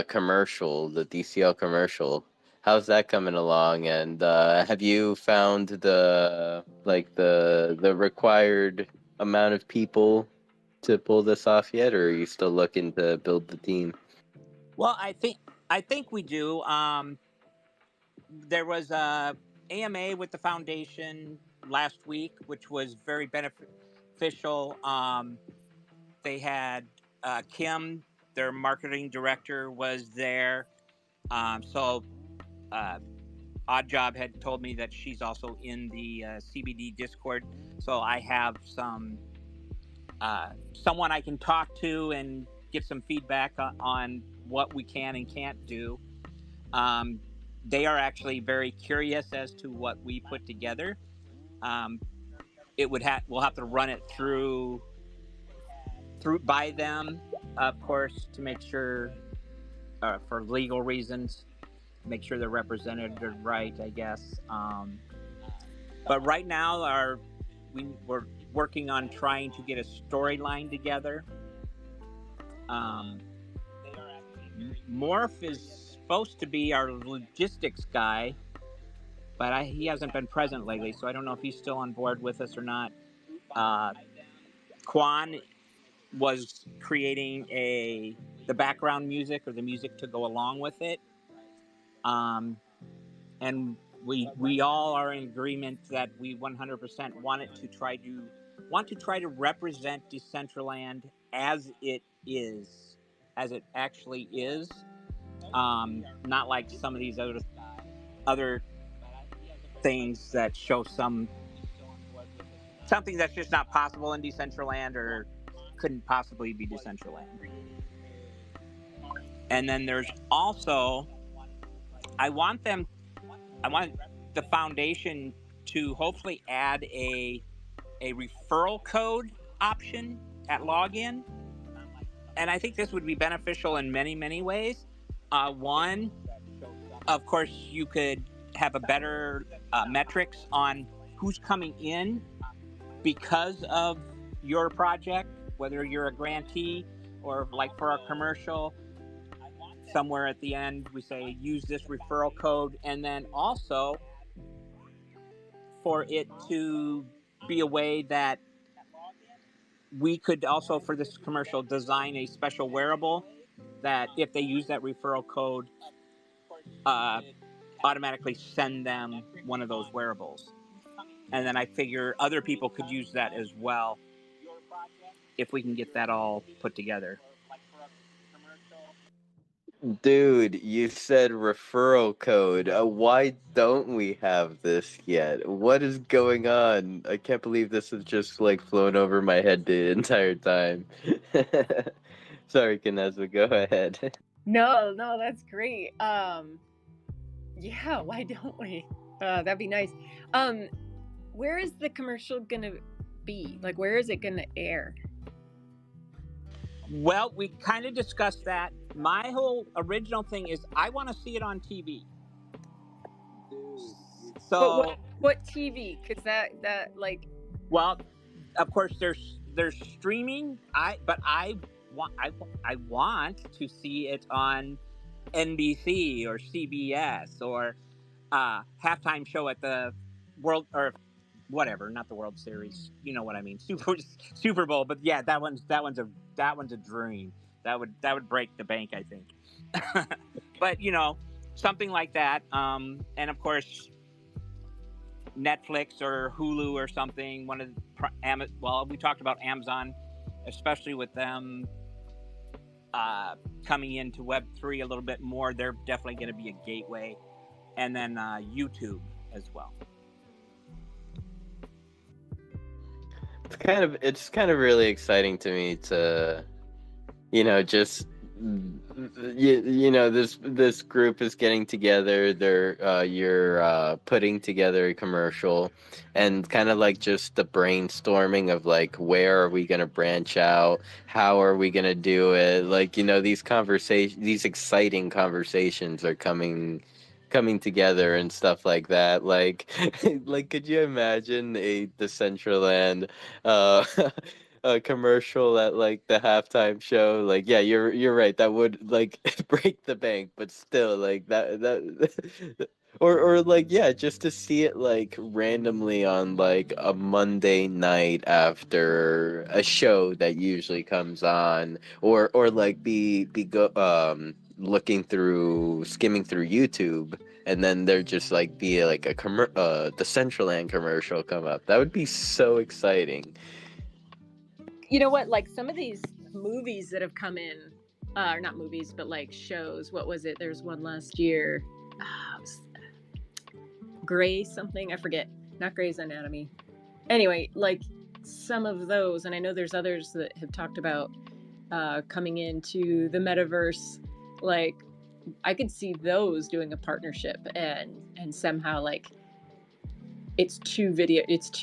commercial, the DCL commercial. How's that coming along? And have you found the required amount of people to pull this off yet, or are you still looking to build the team? Well, I think we do. There was a AMA with the foundation last week, which was very beneficial. They had Kim, their marketing director, was there. So Odd Job had told me that she's also in the CBD Discord. So I have someone I can talk to and get some feedback on what we can and can't do. They are actually very curious as to what we put together. We'll have to run it through through by them, of course, to make sure, for legal reasons, make sure they're represented right, I guess. But right now, we're working on trying to get a storyline together. Morph is supposed to be our logistics guy, but he hasn't been present lately, so I don't know if he's still on board with us or not. Quan was creating the background music or the music to go along with it, and we all are in agreement that we 100% want to try to represent Decentraland as it is, as it actually is, not like some of these other things that show something that's just not possible in Decentraland or couldn't possibly be Decentraland. And then there's also, I want the foundation to hopefully add a referral code option at login. And I think this would be beneficial in many, many ways. One, of course, you could have a better metrics on who's coming in because of your project, whether you're a grantee or like for our commercial, somewhere at the end we say use this referral code, and then also for it to be a way that we could also for this commercial design a special wearable that if they use that referral code automatically send them one of those wearables. And then I figure other people could use that as well if we can get that all put together. Dude, you said referral code. Why don't we have this yet? What is going on? I can't believe this has just like flown over my head the entire time. Sorry, Kinezma, go ahead. No, that's great. Yeah, why don't we? That'd be nice. Where is the commercial gonna be? Like, where is it gonna air? Well, we kind of discussed that. My whole original thing is I want to see it on TV. So, but what TV? Because that like. Well, of course there's streaming. I want to see it on NBC or CBS or halftime show at the World or whatever, not the World Series. You know what I mean, Super Bowl. But yeah, that one's a dream. That would break the bank, I think. But something like that. And of course, Netflix or Hulu or something. One of the we talked about Amazon, especially with them coming into Web3 a little bit more. They're definitely going to be a gateway, and then YouTube as well. It's kind of really exciting to me to, just this group is getting together. You're putting together a commercial, and kind of like just the brainstorming of like where are we gonna branch out, how are we gonna do it, like these exciting conversations are coming together and stuff like that. Like like could you imagine a Decentraland a commercial at like the halftime show? Like, yeah, you're right, that would like break the bank, but still like that or like, yeah, just to see it like randomly on like a Monday night after a show that usually comes on, or like be skimming through YouTube, and then there just like be like a Decentraland commercial come up. That would be so exciting. You know what? Like some of these movies that have come in, or not movies, but like shows. What was it? There's one last year. Grey something, I forget. Not Grey's Anatomy. Anyway, like some of those, and I know there's others that have talked about coming into the metaverse. Like I could see those doing a partnership, and somehow like it's two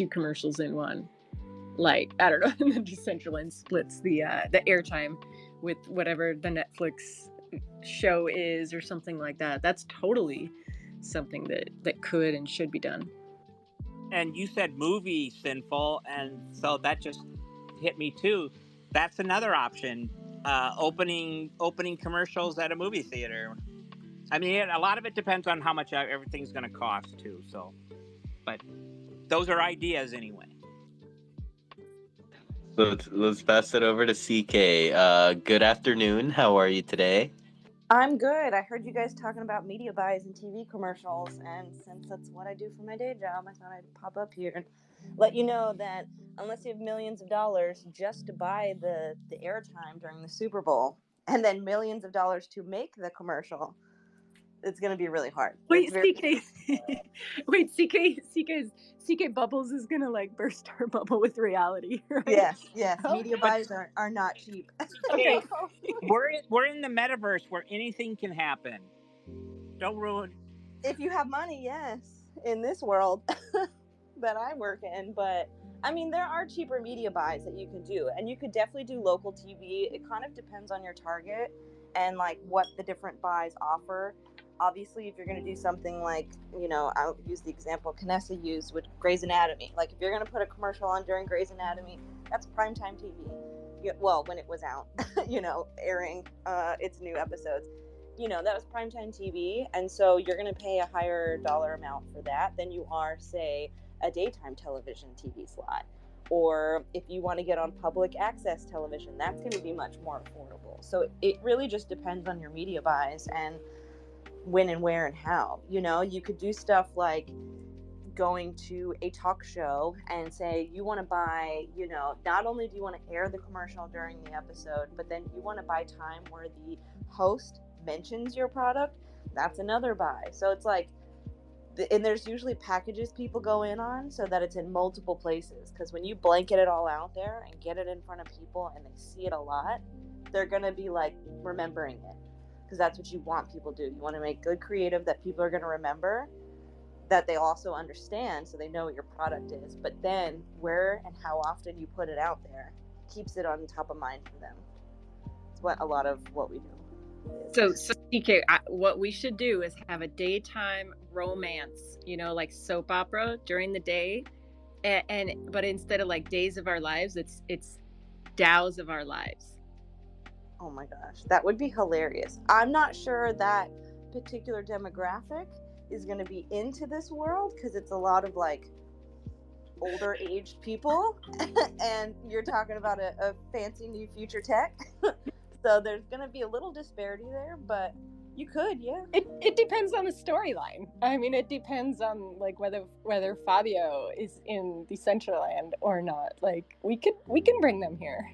commercials in one. like, I don't know, and then Decentraland splits the airtime with whatever the Netflix show is or something like that. That's totally something that could and should be done. And you said movie Sinful, and so that just hit me too. That's another option. Opening commercials at a movie theater. I mean, a lot of it depends on how much everything's going to cost too. So, but those are ideas anyway. Let's pass it over to CK. Good afternoon. How are you today? I'm good. I heard you guys talking about media buys and TV commercials, and since that's what I do for my day job, I thought I'd pop up here and let you know that unless you have millions of dollars just to buy the airtime during the Super Bowl, and then millions of dollars to make the commercial, it's going to be really hard. Wait, CK Bubbles is gonna like burst our bubble with reality, right? Yes. Media buys are not cheap. Okay, we're in the metaverse where anything can happen. Don't ruin. If you have money, yes, in this world that I work in, but I mean, there are cheaper media buys that you can do, and you could definitely do local TV. It kind of depends on your target and like what the different buys offer. Obviously, if you're going to do something like, I'll use the example Canessa used with Grey's Anatomy. Like, if you're going to put a commercial on during Grey's Anatomy, that's primetime TV. Well, when it was out, airing its new episodes. That was primetime TV, and so you're going to pay a higher dollar amount for that than you are, say, a daytime television TV slot. Or if you want to get on public access television, that's going to be much more affordable. So it really just depends on your media buys and when and where and how. You could do stuff like going to a talk show and say you want to buy, not only do you want to air the commercial during the episode, but then you want to buy time where the host mentions your product. That's another buy. So it's like, and there's usually packages people go in on so that it's in multiple places, because when you blanket it all out there and get it in front of people and they see it a lot, they're going to be like remembering it, because that's what you want people to do. You want to make good creative that people are going to remember, that they also understand, so they know what your product is. But then where and how often you put it out there keeps it on top of mind for them. It's what a lot of what we do. So CK, what we should do is have a daytime romance, like soap opera during the day, but instead of like Days of Our Lives, it's Dows of Our Lives. Oh my gosh, that would be hilarious. I'm not sure that particular demographic is going to be into this world, because it's a lot of like older aged people and you're talking about a fancy new future tech. So there's going to be a little disparity there, but you could, yeah. It depends on the storyline. I mean, it depends on like whether Fabio is in Decentraland or not. Like we can bring them here.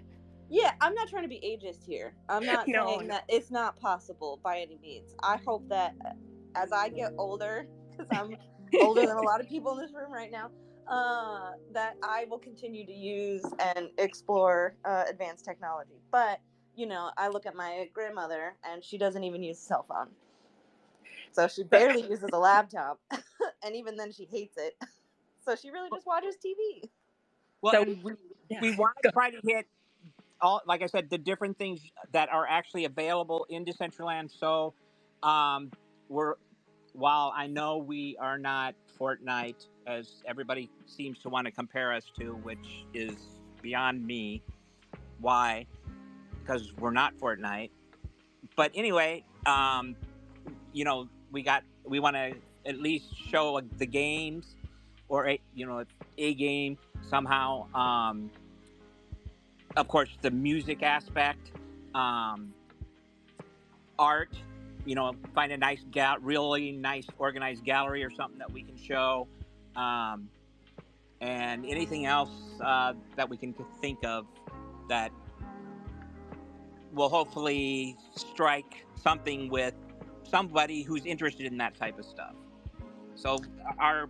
Yeah, I'm not trying to be ageist here. I'm not saying that it's not possible by any means. I hope that as I get older, because I'm older than a lot of people in this room right now, that I will continue to use and explore advanced technology. But I look at my grandmother, and she doesn't even use a cell phone. So she barely uses a laptop, and even then she hates it. So she really just watches TV. Well, So, and we want to try to hit all, like I said, the different things that are actually available in Decentraland. So while I know we are not Fortnite, as everybody seems to want to compare us to, which is beyond me. Why? Because we're not Fortnite. But anyway, we want to at least show the games, or a game somehow. Of course, the music aspect, art. Find a nice really nice organized gallery or something that we can show, and anything else that we can think of that will hopefully strike something with somebody who's interested in that type of stuff. So our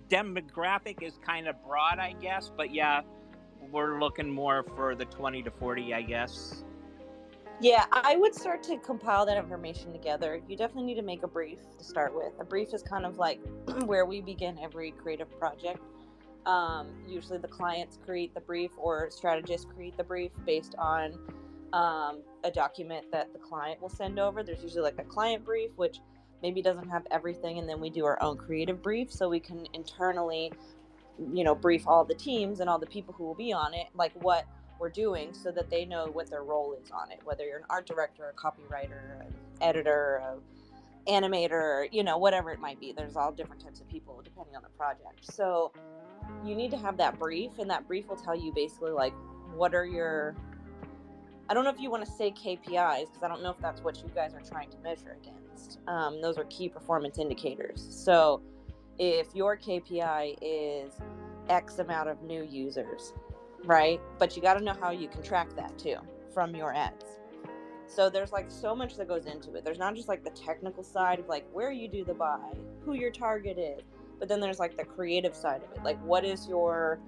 demographic is kind of broad, I guess, but yeah, we're looking more for the 20 to 40, I guess. Yeah, I would start to compile that information together. You definitely need to make a brief to start with. A brief is kind of like where we begin every creative project. Usually the clients create the brief or strategists create the brief based on a document that the client will send over. There's usually like a client brief, which maybe doesn't have everything, and then we do our own creative brief so we can internally, brief all the teams and all the people who will be on it, like what we're doing, so that they know what their role is on it, whether you're an art director, a copywriter, an editor, animator, whatever it might be. There's all different types of people depending on the project. So you need to have that brief, and that brief will tell you basically like what are your, I don't know if you want to say KPIs, because I don't know if that's what you guys are trying to measure against. Those are key performance indicators. So if your KPI is X amount of new users, right? But you got to know how you can track that too from your ads. So there's like so much that goes into it. There's not just like the technical side of like where you do the buy, who your target is, but then there's like the creative side of it. Like what is your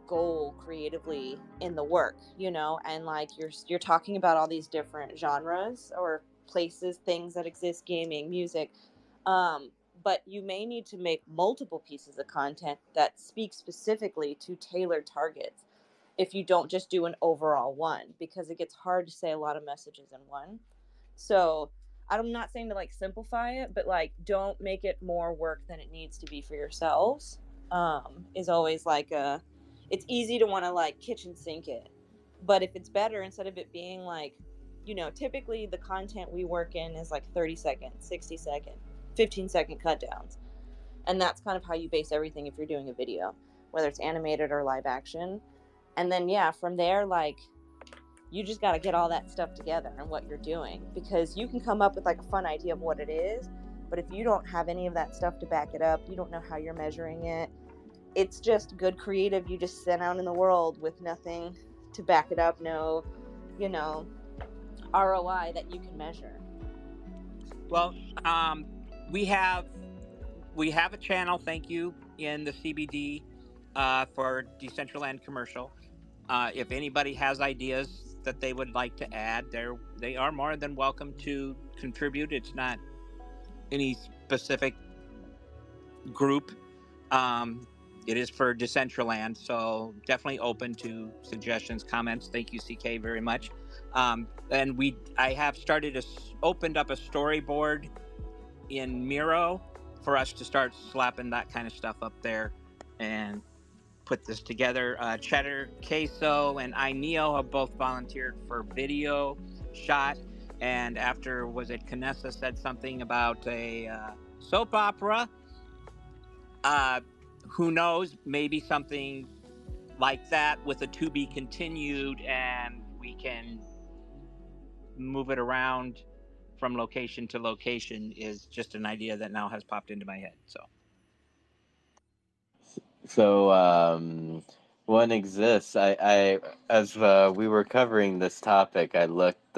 goal creatively in the work, and like you're talking about all these different genres or places, things that exist, gaming, music, but you may need to make multiple pieces of content that speak specifically to tailored targets if you don't just do an overall one, because it gets hard to say a lot of messages in one. So I'm not saying to like simplify it, but like don't make it more work than it needs to be for yourselves. Is always like it's easy to want to like kitchen sink it, but if it's better, instead of it being like, typically the content we work in is like 30 second, 60 second, 15-second cut downs, and that's kind of how you base everything if you're doing a video, whether it's animated or live action. And then from there, like you just got to get all that stuff together and what you're doing, because you can come up with like a fun idea of what it is, but if you don't have any of that stuff to back it up, you don't know how you're measuring it, it's just good creative you just sent out in the world with nothing to back it up, no ROI that you can measure. Well, we have a channel, thank you, in the CBD for Decentraland commercial. If anybody has ideas that they would like to add, they are more than welcome to contribute. It's not any specific group. It is for Decentraland, so definitely open to suggestions, comments. Thank you, CK, very much. And I have opened up a storyboard in Miro for us to start slapping that kind of stuff up there and put this together. Cheddar, Queso, and Neo have both volunteered for video shot. And after, was it Canessa said something about a soap opera? Who knows? Maybe something like that with a to be continued, and we can move it around from location to location, is just an idea that now has popped into my head. So one exists. I as we were covering this topic, I looked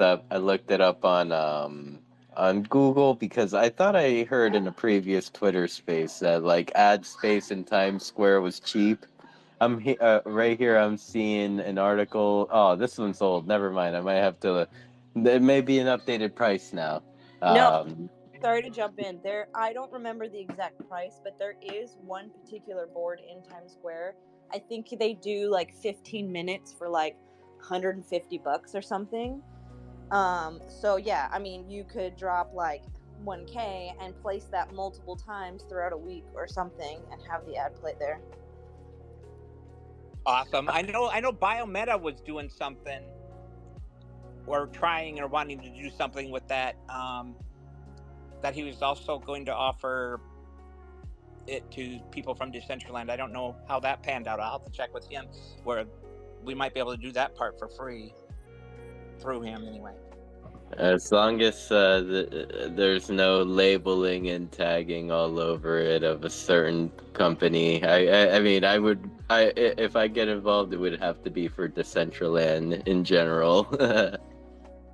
it up on Google, because I thought I heard in a previous Twitter space that like ad space in Times Square was cheap. Right here. I'm seeing an article. Oh, this one's old. Never mind. I might have to. It may be an updated price now. No, sorry to jump in there. I don't remember the exact price, but there is one particular board in Times Square. I think they do like 15 minutes for like $150 or something. So yeah, I mean, you could drop like 1K and place that multiple times throughout a week or something and have the ad play there. Awesome. I know Biometa was doing something, or trying or wanting to do something with that, that he was also going to offer it to people from Decentraland. I don't know how that panned out. I'll have to check with him, where we might be able to do that part for free through him anyway. As long as there's no labeling and tagging all over it of a certain company. I mean, if I get involved, it would have to be for Decentraland in general.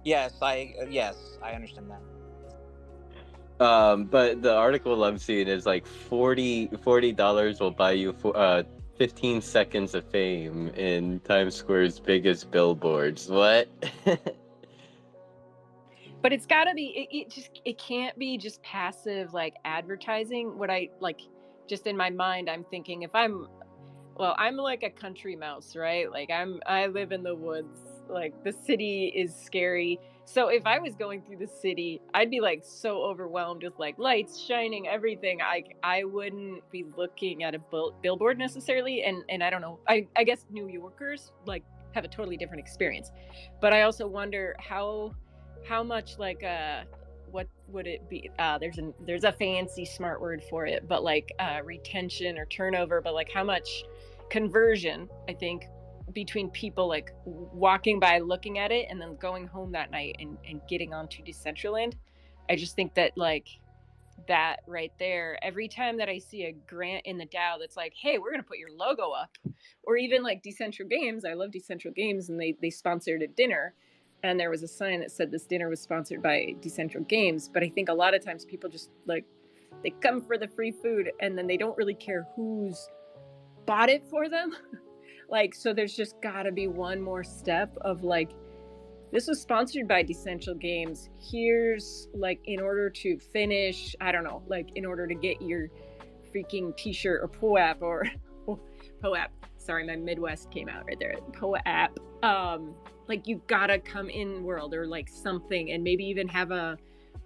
Yes, I understand that. But the article I'm seeing is like $40 will buy you 15 seconds of fame in Times Square's biggest billboards. What? But it's got to be, it can't be just passive like advertising. What I like, just in my mind, I'm thinking I'm like a country mouse, right? Like I live in the woods. Like the city is scary. So if I was going through the city, I'd be like so overwhelmed with like lights shining, everything. I wouldn't be looking at a billboard necessarily. And I don't know. I guess New Yorkers like have a totally different experience. But I also wonder how much like what would it be? There's a fancy smart word for it, but like retention or turnover, but like how much conversion, I think, between people like walking by, looking at it, and then going home that night and getting onto Decentraland. I just think that like that right there, every time that I see a grant in the DAO that's like, hey, we're going to put your logo up, or even like Decentral Games. I love Decentral Games, and they sponsored a dinner. And there was a sign that said this dinner was sponsored by Decentral Games. But I think a lot of times people just like, they come for the free food and then they don't really care who's bought it for them. Like, so there's just got to be one more step of like, this was sponsored by Decentral Games. Here's like, in order to finish, I don't know, like in order to get your freaking t-shirt or POAP or POAP. Sorry, my Midwest came out right there. POAP. Like you gotta come in world or like something, and maybe even have a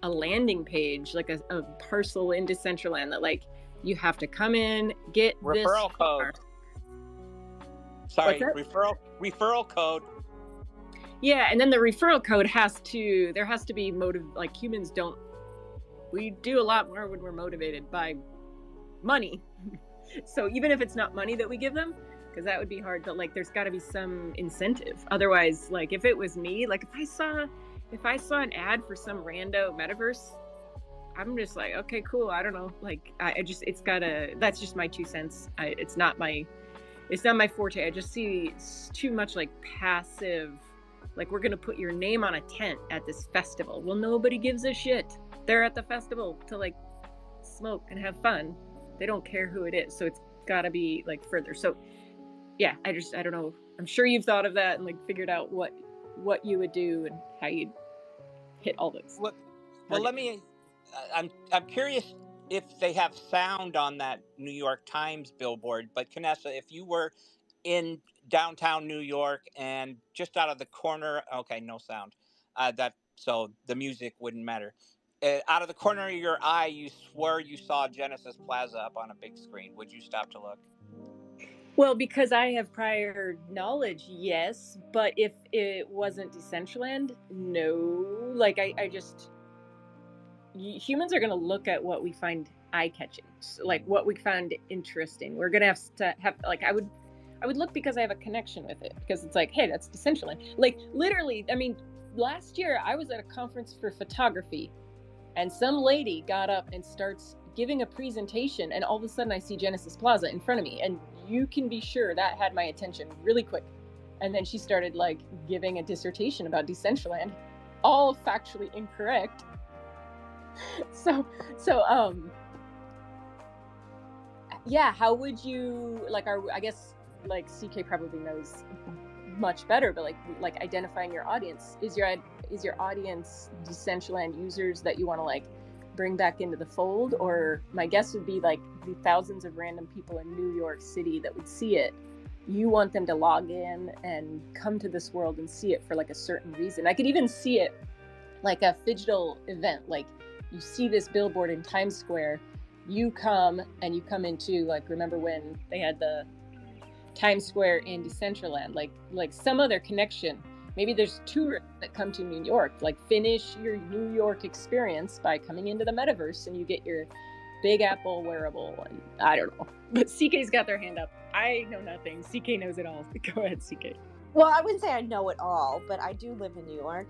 landing page, like a parcel in Decentraland that like you have to come in, get referral this code. Sorry, referral code. Yeah, and then the referral code there has to be like humans we do a lot more when we're motivated by money. So even if it's not money that we give them, because that would be hard, but like there's got to be some incentive. Otherwise, like if it was me, like if I saw an ad for some rando metaverse, I'm just like, okay, cool. I don't know. Like that's just my 2 cents. It's not my forte. I just see too much like passive, like we're going to put your name on a tent at this festival. Well, nobody gives a shit. They're at the festival to like smoke and have fun. They don't care who it is. So it's got to be like further. So yeah, I don't know. I'm sure you've thought of that and like figured out what you would do and how you'd hit all those. Well, I'm curious if they have sound on that New York Times billboard. But Canessa, if you were in downtown New York and just out of the corner, okay, no sound. So the music wouldn't matter. Out of the corner of your eye, you swore you saw Genesis Plaza up on a big screen. Would you stop to look? Well, because I have prior knowledge, yes. But if it wasn't Decentraland, no. Like I just, humans are going to look at what we find eye-catching, like what we find interesting. We're going to have like, I would look because I have a connection with it, because it's like, hey, that's Decentraland. Like literally, I mean, last year I was at a conference for photography, and some lady got up and starts giving a presentation, and all of a sudden I see Genesis Plaza in front of me, and you can be sure that had my attention really quick. And then she started like giving a dissertation about Decentraland, all factually incorrect. So yeah, how would you like I guess like CK probably knows much better, but like identifying your audience. Is your audience Decentraland users that you want to like bring back into the fold? Or my guess would be like the thousands of random people in New York City that would see it. You want them to log in and come to this world and see it for like a certain reason. I could even see it like a phygital event. Like you see this billboard in Times Square, you come into like, remember when they had the Times Square in Decentraland, like some other connection. Maybe there's tourists that come to New York, like finish your New York experience by coming into the metaverse, and you get your Big Apple wearable. And I don't know, but CK's got their hand up. I know nothing. CK knows it all. Go ahead, CK. Well, I wouldn't say I know it all, but I do live in New York.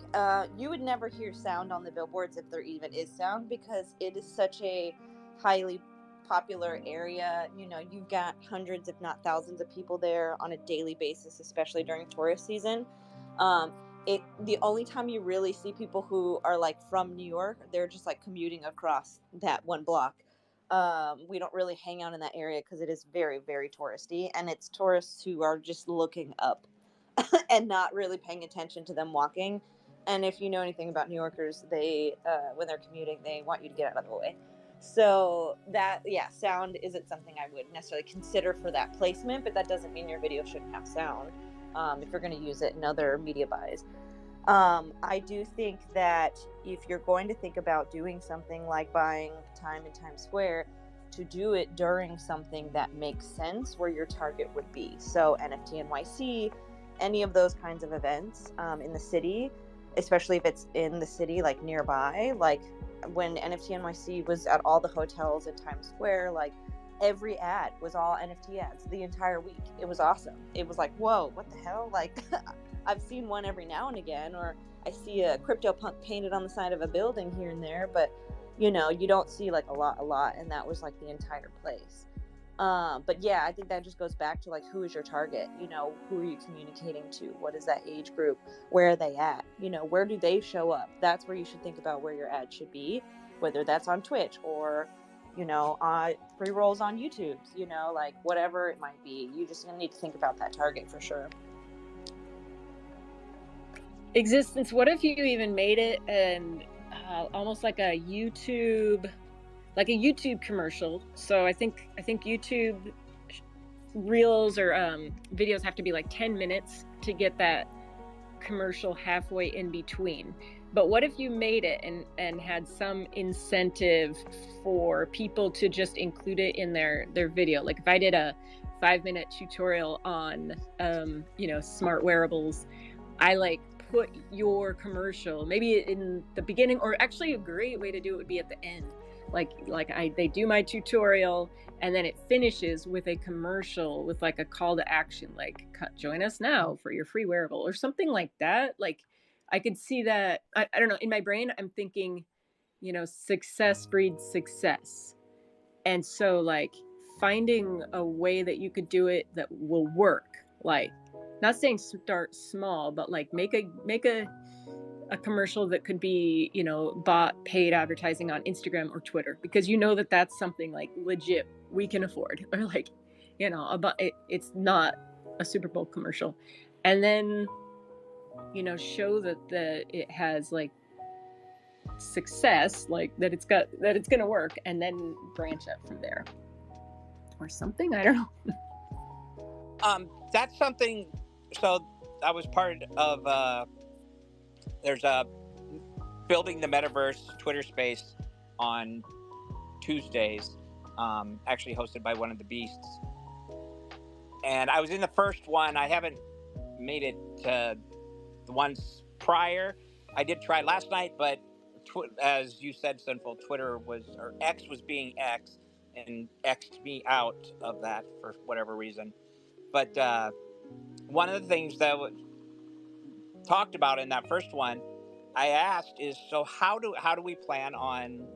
You would never hear sound on the billboards if there even is sound, because it is such a highly popular area. You know, you've got hundreds, if not thousands, of people there on a daily basis, especially during tourist season. The only time you really see people who are like from New York, they're just like commuting across that one block. We don't really hang out in that area because it is very, very touristy, and it's tourists who are just looking up and not really paying attention to them walking. And if you know anything about New Yorkers, they when they're commuting, they want you to get out of the way. So that, yeah, sound isn't something I would necessarily consider for that placement, but that doesn't mean your video shouldn't have sound if you're going to use it in other media buys. I do think that if you're going to think about doing something like buying time in Times Square, to do it during something that makes sense where your target would be. So NFT NYC, any of those kinds of events in the city, especially if it's in the city like nearby, like when NFT NYC was at all the hotels in Times Square, like every ad was all NFT ads the entire week. It was awesome. It was like, whoa, what the hell? Like I've seen one every now and again, or I see a CryptoPunk painted on the side of a building here and there, but you know, you don't see like a lot, and that was like the entire place. But yeah, I think that just goes back to like, who is your target? You know, who are you communicating to? What is that age group? Where are they at? You know, where do they show up? That's where you should think about where your ad should be, whether that's on Twitch or, you know, pre-rolls on YouTube, you know, like whatever it might be. You just need to think about that target for sure. Existence, what if you even made it and almost like a YouTube commercial? So I think YouTube reels or videos have to be like 10 minutes to get that commercial halfway in between. But what if you made it and had some incentive for people to just include it in their video? Like if I did a 5-minute tutorial on you know, smart wearables, I like put your commercial maybe in the beginning, or actually a great way to do it would be at the end. They do my tutorial and then it finishes with a commercial with like a call to action, like join us now for your free wearable or something like that. Like I could see that. I don't know, in my brain I'm thinking, you know, success breeds success. And so like finding a way that you could do it that will work, like not saying start small, but like make a commercial that could be, you know, bought paid advertising on Instagram or Twitter, because you know that that's something like legit we can afford, or like, you know, it's not a Super Bowl commercial. And then, you know, show that it has like success, like that it's going to work, and then branch up from there or something. I don't know. That's something. So I was part of there's a building the metaverse Twitter space on Tuesdays, actually hosted by one of the beasts, and I was in the first one. I haven't made it to the ones prior. I did try last night, but as you said, Sinful, X was being X and X'd me out of that for whatever reason. But one of the things that talked about in that first one, I asked is, so how do we plan on,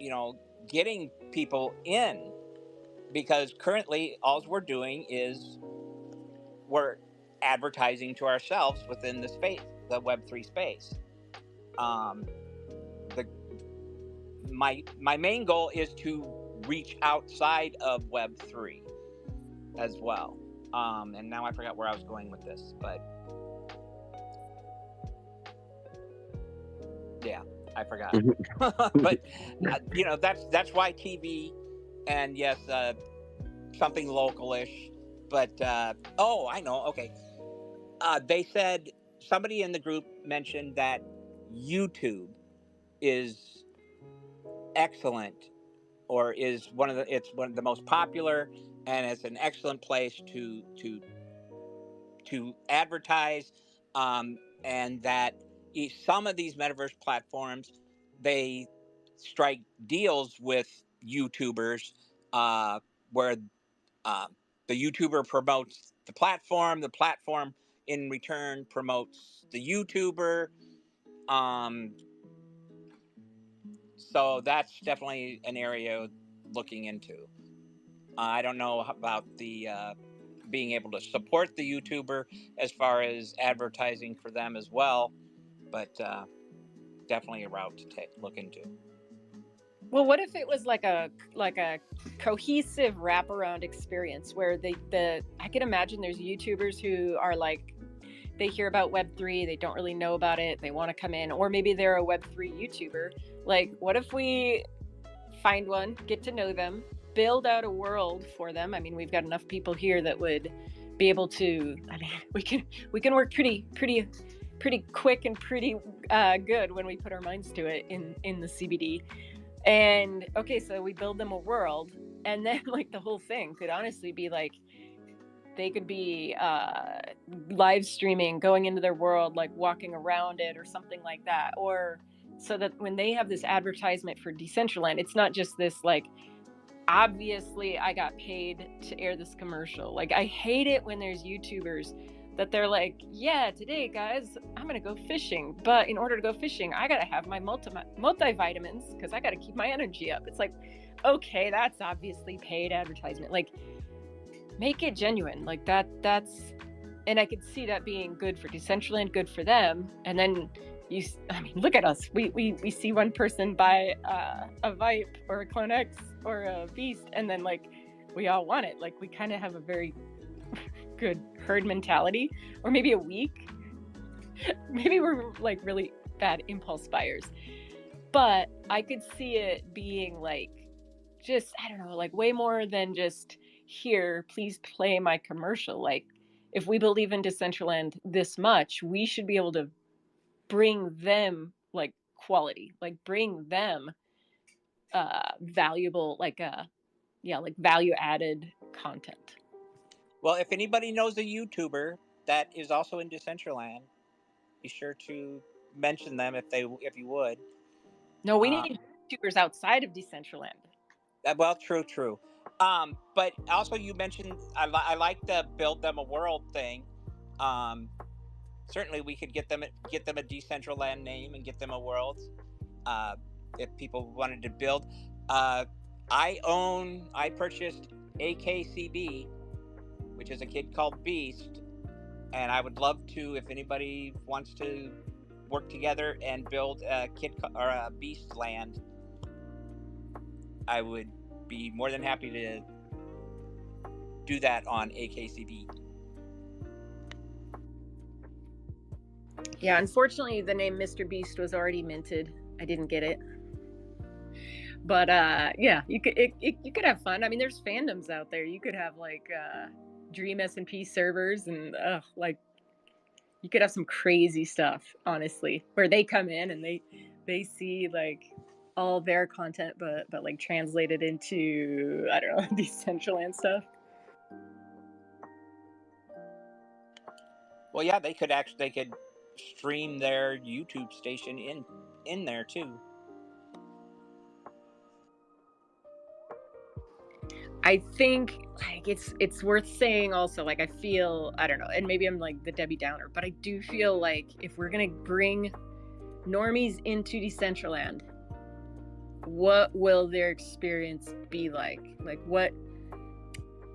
you know, getting people in? Because currently all we're doing is we're advertising to ourselves within the space, the Web3 space. My main goal is to reach outside of Web3 as well. And now I forgot where I was going with this, but yeah, I forgot. But you know, that's why TV, and yes, something localish. But oh, I know. Okay, they said, somebody in the group mentioned that YouTube is excellent, or is it's one of the most popular, and it's an excellent place to advertise, and that some of these metaverse platforms, they strike deals with YouTubers, where the YouTuber promotes the platform in return promotes the YouTuber. So that's definitely an area looking into. I don't know about the being able to support the YouTuber as far as advertising for them as well, but definitely a route to look into. Well, what if it was like a cohesive wraparound experience where I could imagine there's YouTubers who are like, they hear about Web3, they don't really know about it, they want to come in, or maybe they're a Web3 YouTuber. Like, what if we find one, get to know them, build out a world for them. I mean, we've got enough people here that would be able to. I mean, we can work pretty quick and pretty good when we put our minds to it in the CBD. And okay, so we build them a world, and then like the whole thing could honestly be like they could be live streaming, going into their world, like walking around it or something like that. Or so that when they have this advertisement for Decentraland, it's not just this like, obviously I got paid to air this commercial. Like, I hate it when there's YouTubers that they're like, yeah, today guys, I'm gonna go fishing, but in order to go fishing, I gotta have my multivitamins because I gotta keep my energy up. It's like, okay, that's obviously paid advertisement. Like, make it genuine. Like that's, and I could see that being good for Decentraland, good for them. And then I mean, look at us. We see one person buy a Vipe or a Clone X or a Beast, and then like we all want it. Like, we kind of have a very good herd mentality, or maybe a weak. Maybe we're like really bad impulse buyers. But I could see it being like, just, I don't know, like way more than just, here, please play my commercial. Like, if we believe in Decentraland this much, we should be able to bring them like quality, like bring them valuable, like like value added content. Well, if anybody knows a YouTuber that is also in Decentraland, be sure to mention them if you would. No, we need YouTubers outside of Decentraland. Well, true. But also you mentioned I like the build them a world thing. Certainly we could get them a Decentraland name and get them a world. If people wanted to build, I purchased AKCB, which is a kid called Beast, and I would love to, if anybody wants to work together and build a kid or a Beast land, I would be more than happy to do that on AKCB. Yeah, unfortunately the name Mr. Beast was already minted. I didn't get it. But yeah, you could have fun. I mean, there's fandoms out there. You could have like Dream SMP servers, and like you could have some crazy stuff, honestly, where they come in and they see like all their content, but like translated into, I don't know, Decentraland stuff. Well, yeah, they could stream their YouTube station in there too. I think like it's worth saying also, like, I feel, I don't know, and maybe I'm like the Debbie Downer, but I do feel like if we're gonna bring normies into Decentraland, what will their experience be like? Like, what,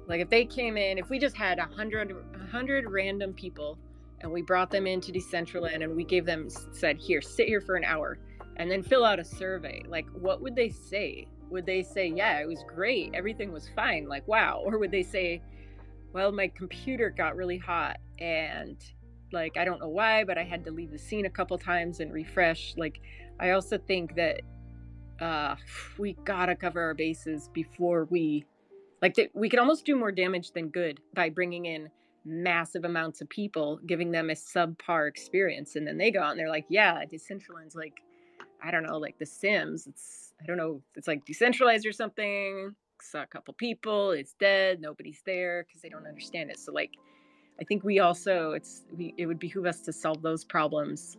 like if they came in, if we just had 100 random people and we brought them into Decentraland and we gave them, said, here, sit here for an hour and then fill out a survey, like what would they say? Would they say, yeah, it was great, everything was fine, like wow? Or would they say, well, my computer got really hot and like I don't know why, but I had to leave the scene a couple times and refresh? Like, I also think that we gotta cover our bases before we we could almost do more damage than good by bringing in massive amounts of people, giving them a subpar experience, and then they go out and they're like, yeah, Decentraland's like, I don't know, like The Sims. It's, I don't know, it's like decentralized or something. Saw a couple people, it's dead, nobody's there because they don't understand it. So like, I think we also, it would behoove us to solve those problems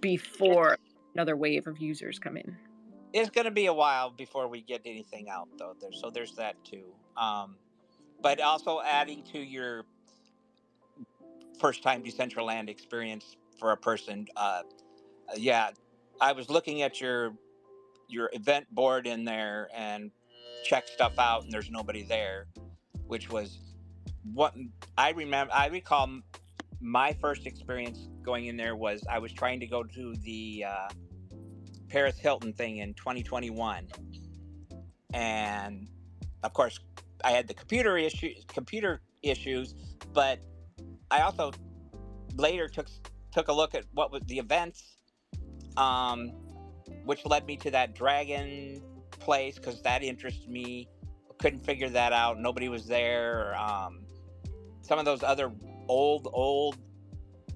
before another wave of users come in. It's going to be a while before we get anything out, though. So there's that too. But also adding to your first-time Decentraland experience for a person. Yeah, I was looking at your event board in there and checked stuff out, and there's nobody there, which was what I remember. I recall my first experience going in there was I was trying to go to the Paris Hilton thing in 2021, and of course I had the computer issues, but I also later took a look at what was the events, which led me to that dragon place because that interested me. Couldn't figure that out. Nobody was there. Some of those other old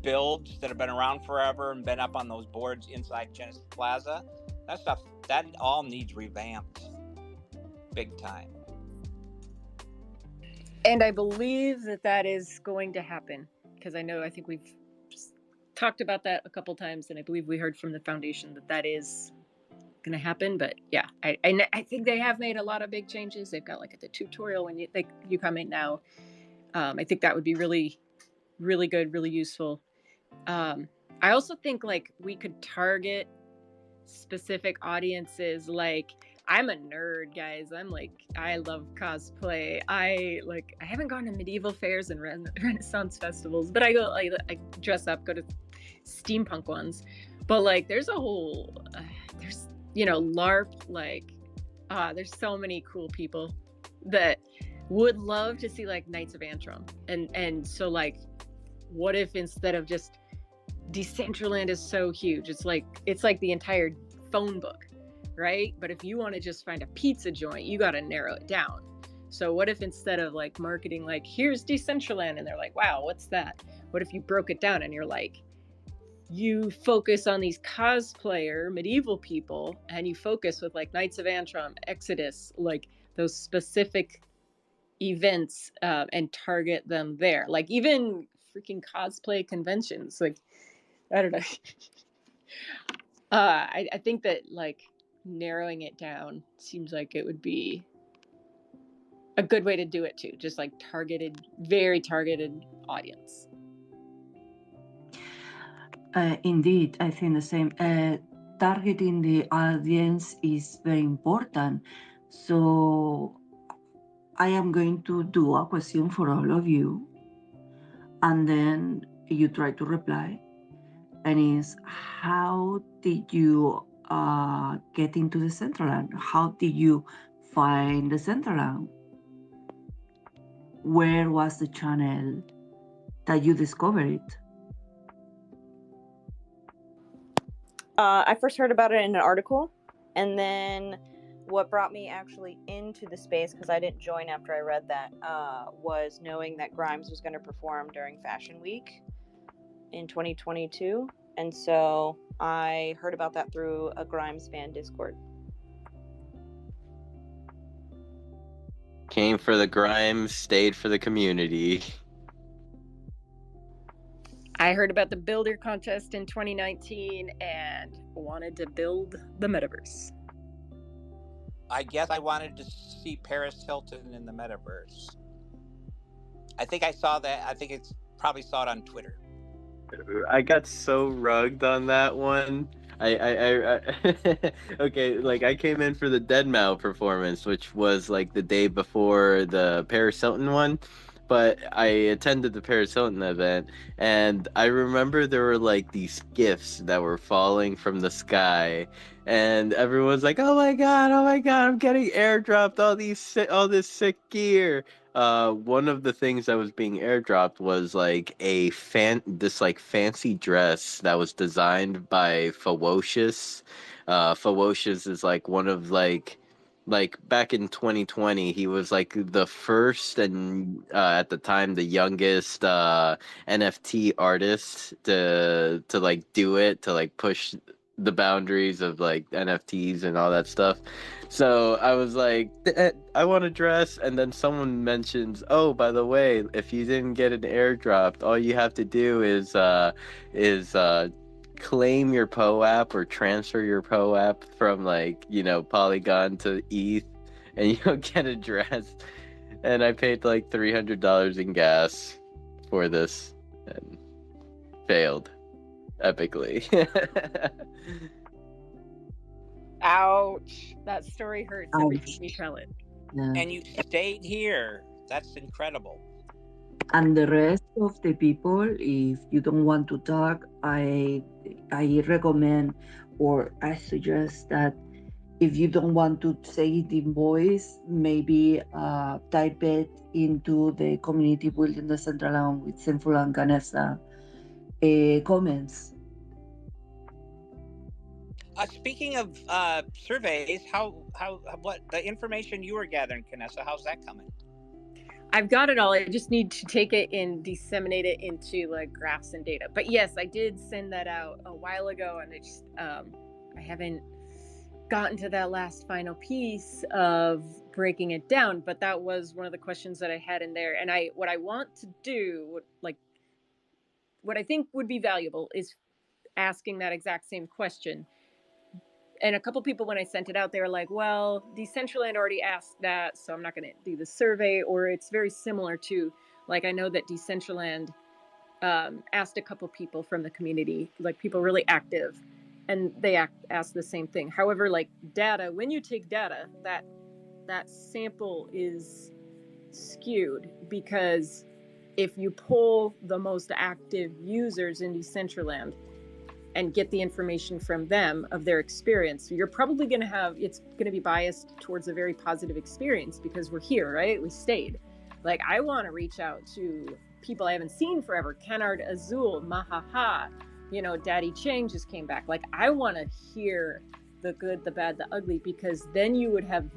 builds that have been around forever and been up on those boards inside Genesis Plaza, that stuff, that all needs revamped big time. And I believe that is going to happen, because I think we've just talked about that a couple times, and I believe we heard from the foundation that is going to happen. But yeah, I think they have made a lot of big changes. They've got like the tutorial when you come in now. I think that would be really, really good, really useful. I also think like we could target specific audiences. Like, I'm a nerd, guys. I love cosplay. I haven't gone to medieval fairs and Renaissance festivals, but I dress up, go to steampunk ones. But like, there's a whole, there's LARP, there's so many cool people that would love to see like Knights of Antrim, and so like, what if instead of just Decentraland is so huge, it's like the entire phone book, right? But if you want to just find a pizza joint, you got to narrow it down. So what if instead of like marketing like, here's Decentraland, and they're like, wow, what's that? What if you broke it down and you're like, you focus on these cosplayer medieval people, and you focus with like Knights of Antrim, Exodus, like those specific events, and target them there. Like even freaking cosplay conventions, like, I don't know. I think that like narrowing it down seems like it would be a good way to do it too. Just like very targeted audience. Indeed, I think the same. Targeting the audience is very important. So I am going to do a question for all of you, and then you try to reply. And is, how did you get into the Decentraland? How did you find the Decentraland? Where was the channel that you discovered it? I first heard about it in an article, and then what brought me actually into the space, because I didn't join after I read that, was knowing that Grimes was going to perform during Fashion Week in 2022, and so I heard about that through a Grimes fan Discord. Came for the Grimes, stayed for the community. I heard about the builder contest in 2019 and wanted to build the metaverse. I guess I wanted to see Paris Hilton in the metaverse. I think I saw that. I think it's probably saw it on Twitter. I got so rugged on that one. I okay, like I came in for the Deadmau performance, which was like the day before the Paris Hilton one, but I attended the Paris Hilton event, and I remember there were like these gifts that were falling from the sky, and everyone's like, oh my god, I'm getting airdropped all this sick gear. One of the things that was being airdropped was like this like fancy dress that was designed by Fawocious. Fawocious is like one of like back in 2020, he was like the first and at the time the youngest NFT artist to like do it, to like push the boundaries of like NFTs and all that stuff. So I was like, I want a dress, and then someone mentions, oh, by the way, if you didn't get an airdrop, all you have to do is claim your POAP or transfer your POAP from like, Polygon to ETH, and you'll get a dress. And I paid like $300 in gas for this and failed epically. Ouch. That story hurts every time you tell it. Yeah. And you stayed here. That's incredible. And the rest of the people, if you don't want to talk, I recommend, or I suggest that if you don't want to say it in voice, maybe type it into the community building the Decentraland with Sinful and Ganesa comments. Speaking of surveys, what the information you were gathering, Canessa, how's that coming? I've got it all. I just need to take it and disseminate it into like graphs and data. But yes, I did send that out a while ago, and I haven't gotten to that last final piece of breaking it down. But that was one of the questions that I had in there. And what I want to do, what I think would be valuable, is asking that exact same question. And a couple people, when I sent it out, they were like, well, Decentraland already asked that, so I'm not going to do the survey. Or it's very similar to, like, I know that Decentraland asked a couple people from the community, like people really active, and they asked the same thing. However, like data, when you take data, that sample is skewed, because if you pull the most active users in Decentraland and get the information from them of their experience, you're probably going to have, it's going to be biased towards a very positive experience, because we're here, right? We stayed. Like, I want to reach out to people I haven't seen forever. Kennard Azul, Mahaha, Daddy Chang just came back. Like, I want to hear the good, the bad, the ugly, because then you would have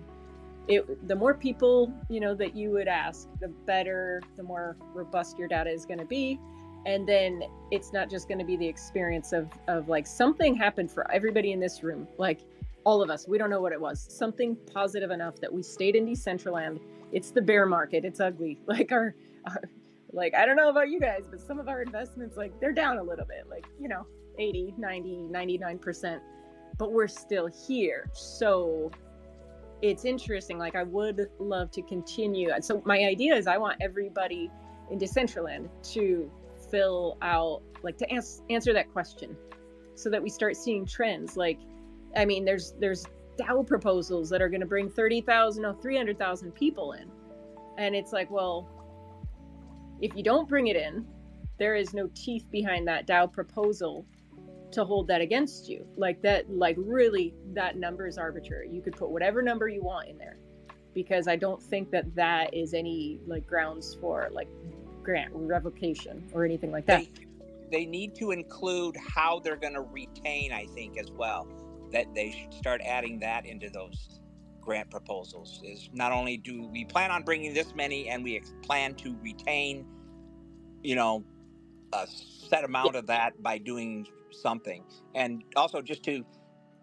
it. The more people, that you would ask, the better, the more robust your data is going to be. And then it's not just going to be the experience of like something happened for everybody in this room, like all of us. We don't know what it was. Something positive enough that we stayed in Decentraland. It's the bear market. It's ugly. Like like, I don't know about you guys, but some of our investments, like, they're down a little bit, like, 80, 90, 99%, but we're still here. So it's interesting. Like, I would love to continue. So my idea is I want everybody in Decentraland to fill out, like, to answer that question, so that we start seeing trends. Like, I mean, there's DAO proposals that are going to bring 30,000 or 300,000 people in, and it's like, well, if you don't bring it in, there is no teeth behind that DAO proposal to hold that against you. Like, that, like, really, that number is arbitrary. You could put whatever number you want in there, because I don't think that is any, like, grounds for, like, grant revocation or anything like that. They need to include how they're going to retain, I think, as well. That they should start adding that into those grant proposals. Is not only do we plan on bringing this many, and we plan to retain, a set amount of that by doing something. And also, just to,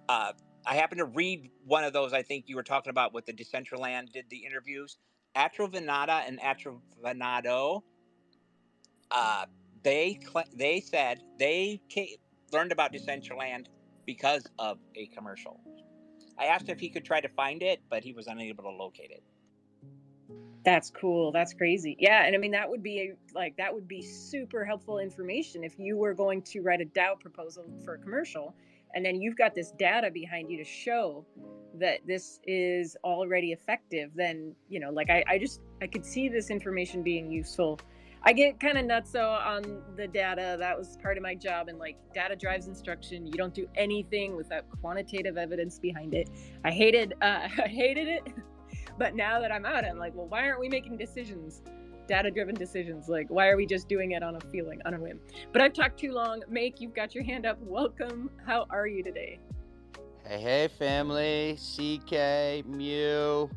I happened to read one of those. I think you were talking about with the Decentraland did the interviews. Atrovenata and Atrovenado. They said they learned about Decentraland because of a commercial. I asked if he could try to find it, but he was unable to locate it. That's cool. That's crazy. Yeah, and I mean, that would be super helpful information if you were going to write a DAO proposal for a commercial, and then you've got this data behind you to show that this is already effective. Then, like, I could see this information being useful. I get kind of nutso on the data. That was part of my job, and like, data drives instruction. You don't do anything without quantitative evidence behind it. I hated it. But now that I'm out, I'm like, well, why aren't we making decisions, data-driven decisions? Like, why are we just doing it on a feeling, on a whim? But I've talked too long. Make, you've got your hand up. Welcome. How are you today? Hey, family. CK, Mew,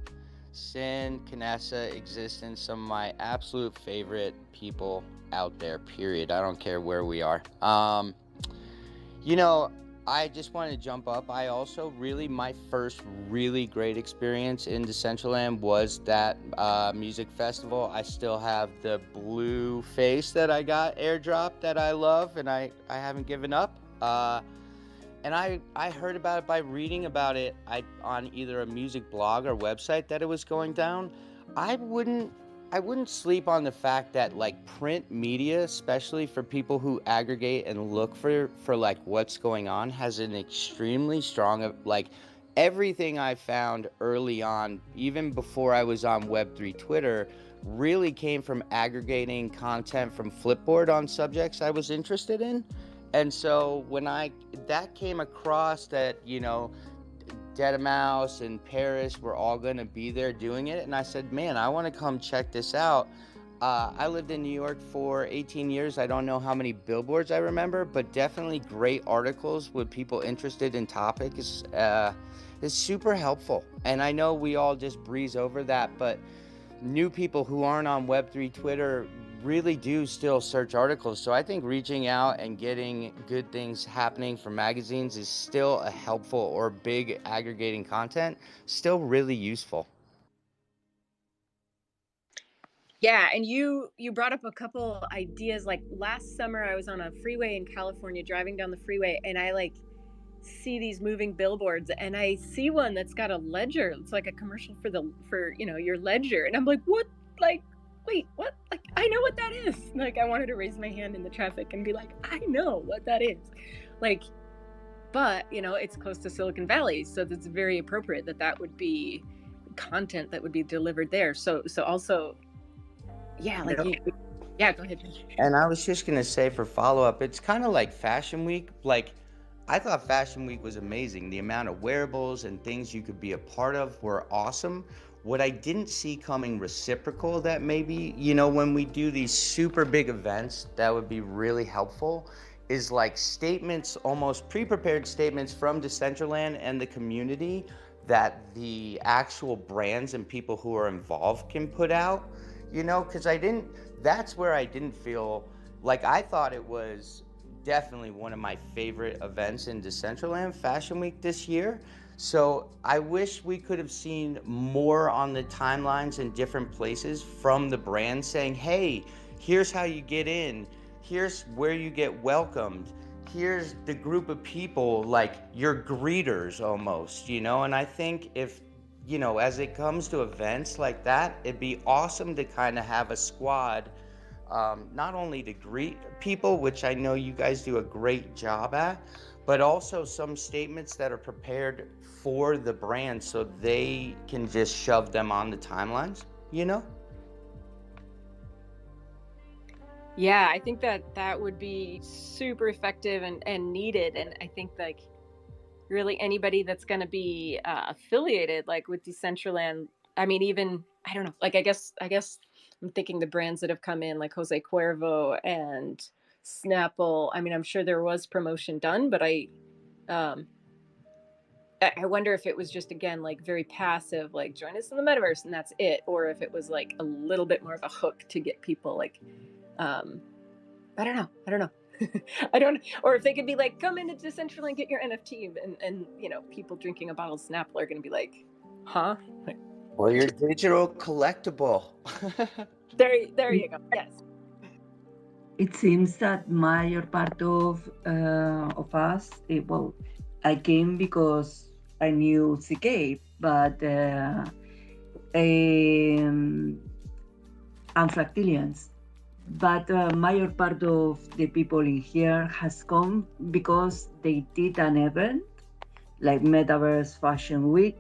Sin, Canessa, Existence, some of my absolute favorite people out there, period. I don't care where we are. I just wanted to jump up. I also my first really great experience in Decentraland was that music festival. I still have the blue face that I got airdropped that I love, and I haven't given up. And I heard about it by reading about it on either a music blog or website that it was going down. I wouldn't sleep on the fact that, like, print media, especially for people who aggregate and look for like what's going on, has an extremely strong, like, everything I found early on, even before I was on Web3 Twitter, really came from aggregating content from Flipboard on subjects I was interested in. And so when that came across that, Deadmau5 and Paris were all going to be there doing it, and I said, man, I want to come check this out. I lived in New York for 18 years. I don't know how many billboards I remember, but definitely great articles with people interested in topics is super helpful. And I know we all just breeze over that, but new people who aren't on Web3 Twitter really do still search articles. So I think reaching out and getting good things happening from magazines is still a helpful, or big aggregating content, still really useful. Yeah, and you brought up a couple ideas. Like last summer, I was on a freeway in California, driving down the freeway, and I like see these moving billboards, and I see one that's got a ledger. It's like a commercial for your ledger, and I'm like, what? Like, wait, what? Like, I know what that is. Like, I wanted to raise my hand in the traffic and be like, I know what that is. Like, but it's close to Silicon Valley, so that's very appropriate that would be content that would be delivered there. So also. Yeah, like yeah, go ahead. And I was just gonna say, for follow-up, it's kind of like Fashion Week. Like, I thought Fashion Week was amazing. The amount of wearables and things you could be a part of were awesome. What I didn't see coming reciprocal, that maybe, when we do these super big events, that would be really helpful, is like statements, almost pre-prepared statements from Decentraland and the community that the actual brands and people who are involved can put out. Because that's where I didn't feel like, I thought it was definitely one of my favorite events in Decentraland, Fashion Week this year. So I wish we could have seen more on the timelines in different places from the brand saying, hey, here's how you get in, here's where you get welcomed, here's the group of people, like your greeters almost, and I think if as it comes to events like that, it'd be awesome to kind of have a squad, not only to greet people, which I know you guys do a great job at, but also some statements that are prepared for the brand so they can just shove them on the timelines, Yeah, I think that would be super effective and needed. And I think like really anybody that's going to be affiliated like with Decentraland. I mean, even I don't know. Like I guess I'm thinking the brands that have come in, like Jose Cuervo and Snapple. I mean, I'm sure there was promotion done, but I wonder if it was just, again, like very passive, like join us in the metaverse and that's it, or if it was like a little bit more of a hook to get people like, I don't know. I don't, or if they could be like, come into Decentraland and get your NFT, and people drinking a bottle of Snapple are going to be like, huh? Or your digital collectible. There you go. Yes. It seems that major part of us, well, I came because I knew CK, but I'm Fractilians. But major part of the people in here has come because they did an event like Metaverse Fashion Week,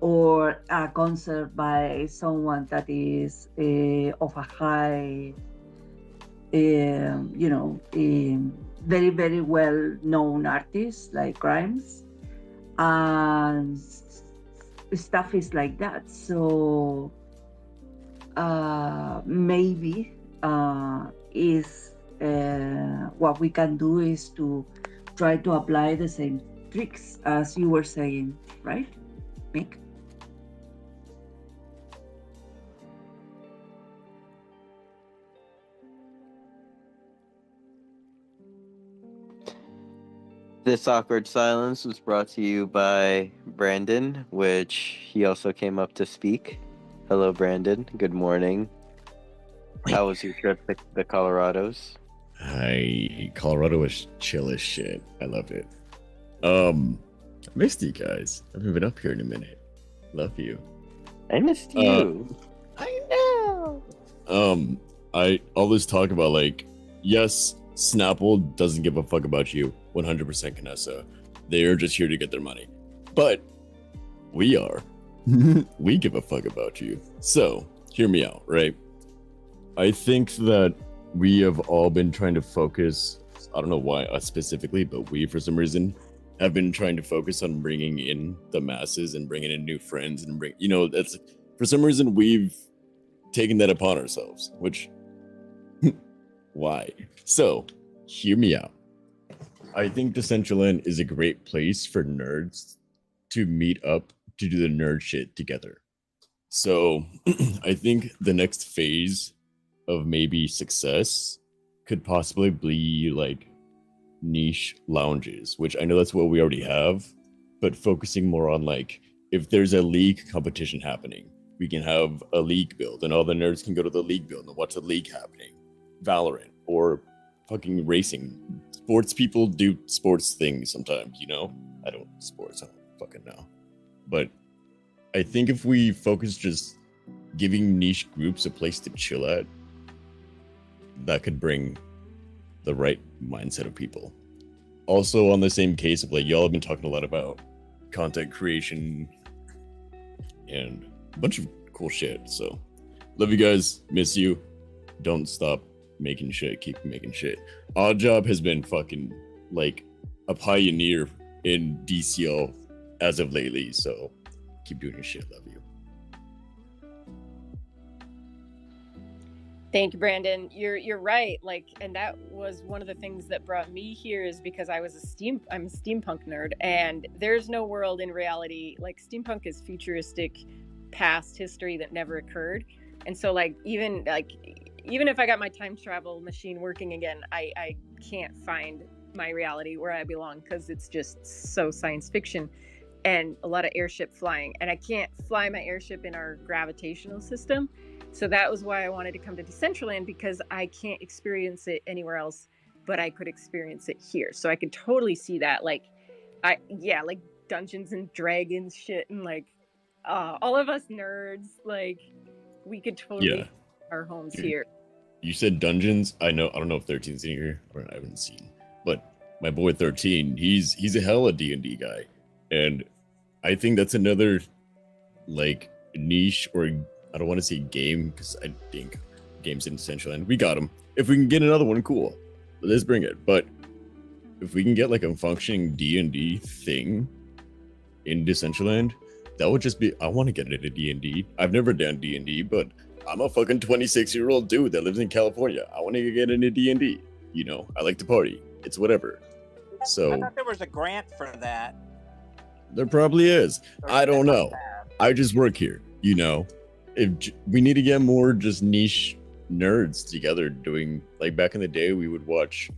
or a concert by someone that is of a high, very, very well known artist like Grimes, and stuff is like that. So maybe is what we can do is to try to apply the same tricks as you were saying, right, Mick? This awkward silence was brought to you by Brandon, which he also came up to speak. Hello, Brandon. Good morning. How was your trip to the Colorados? Hi, Colorado was chill as shit. I loved it. I missed you guys. I haven't been up here in a minute. Love you. I missed you. I know. All this talk about like, yes, Snapple doesn't give a fuck about you. 100% Canessa. They are just here to get their money. But we are. We give a fuck about you. So, hear me out, right? I think that we have all been trying to focus, I don't know why us specifically, but we, for some reason, have been trying to focus on bringing in the masses and bringing in new friends and that's, for some reason, we've taking that upon ourselves, which why? So, hear me out. I think Decentraland is a great place for nerds to meet up to do the nerd shit together. So, I think the next phase of maybe success could possibly be like niche lounges, which I know that's what we already have, but focusing more on like if there's a league competition happening, we can have a league build and all the nerds can go to the league build and watch the league happening. Valorant or fucking racing. Sports people do sports things sometimes, you know? I don't fucking know. But I think if we focus just giving niche groups a place to chill at, that could bring the right mindset of people. Also, on the same case of like, y'all have been talking a lot about content creation and a bunch of cool shit. So, love you guys. Miss you. Don't stop making shit. Keep making shit. Odd Job has been fucking like a pioneer in DCL as of lately. So, keep doing your shit. Love you. Thank you, Brandon. You're right. Like, and that was one of the things that brought me here is because I'm a steampunk nerd, and there's no world in reality. Like, steampunk is futuristic past history that never occurred. And so like even if I got my time travel machine working again, I can't find my reality where I belong because it's just so science fiction and a lot of airship flying, and I can't fly my airship in our gravitational system. So that was why I wanted to come to Decentraland, because I can't experience it anywhere else, but I could experience it here. So I could totally see that. Like Dungeons and Dragons shit, and like all of us nerds, like we could totally Yeah. our homes here. You said dungeons. I don't know if 13's in here. I haven't seen, but my boy 13, he's a hella D&D guy, and I think that's another like niche, or I don't want to say game because I think games in Decentraland we got them. If we can get another one, cool. Let's bring it. But if we can get like a functioning D&D thing in Decentraland, that would just be. I want to get into D&D. I've never done D&D, but I'm a fucking 26-year-old dude that lives in California. I want to get into D&D. You know, I like to party. It's whatever. So I thought there was a grant for that. There probably is. I don't know. I just work here. You know, if we need to get more just niche nerds together doing, like back in the day, we would watch.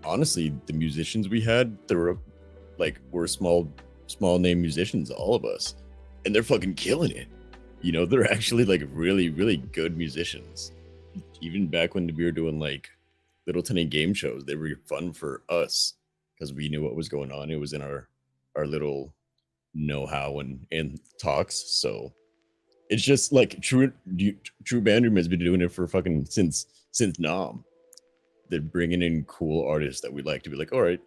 Honestly, the musicians we had, they were like, we're small name musicians, all of us, and they're fucking killing it. You know, they're actually like really, really good musicians. Even back when we were doing like little tiny game shows, they were fun for us because we knew what was going on. It was in our little know-how and talks. So it's just like True Bandroom has been doing it for fucking since Nom. They're bringing in cool artists that we like to be like, all right,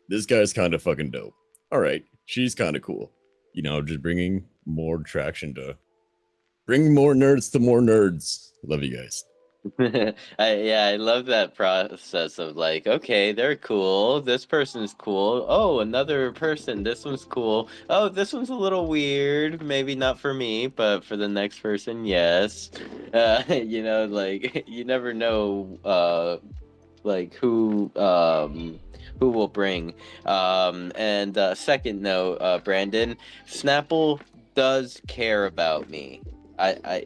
this guy's kind of fucking dope. All right, she's kind of cool. You know, just bringing more traction to bring more nerds to more nerds. Love you guys. I love that process of like, okay, they're cool. This person's cool. Oh, another person. This one's cool. Oh, this one's a little weird. Maybe not for me, but for the next person, yes. You know, like you never know. Like who will bring. And second note, Brandon, Snapple does care about me. I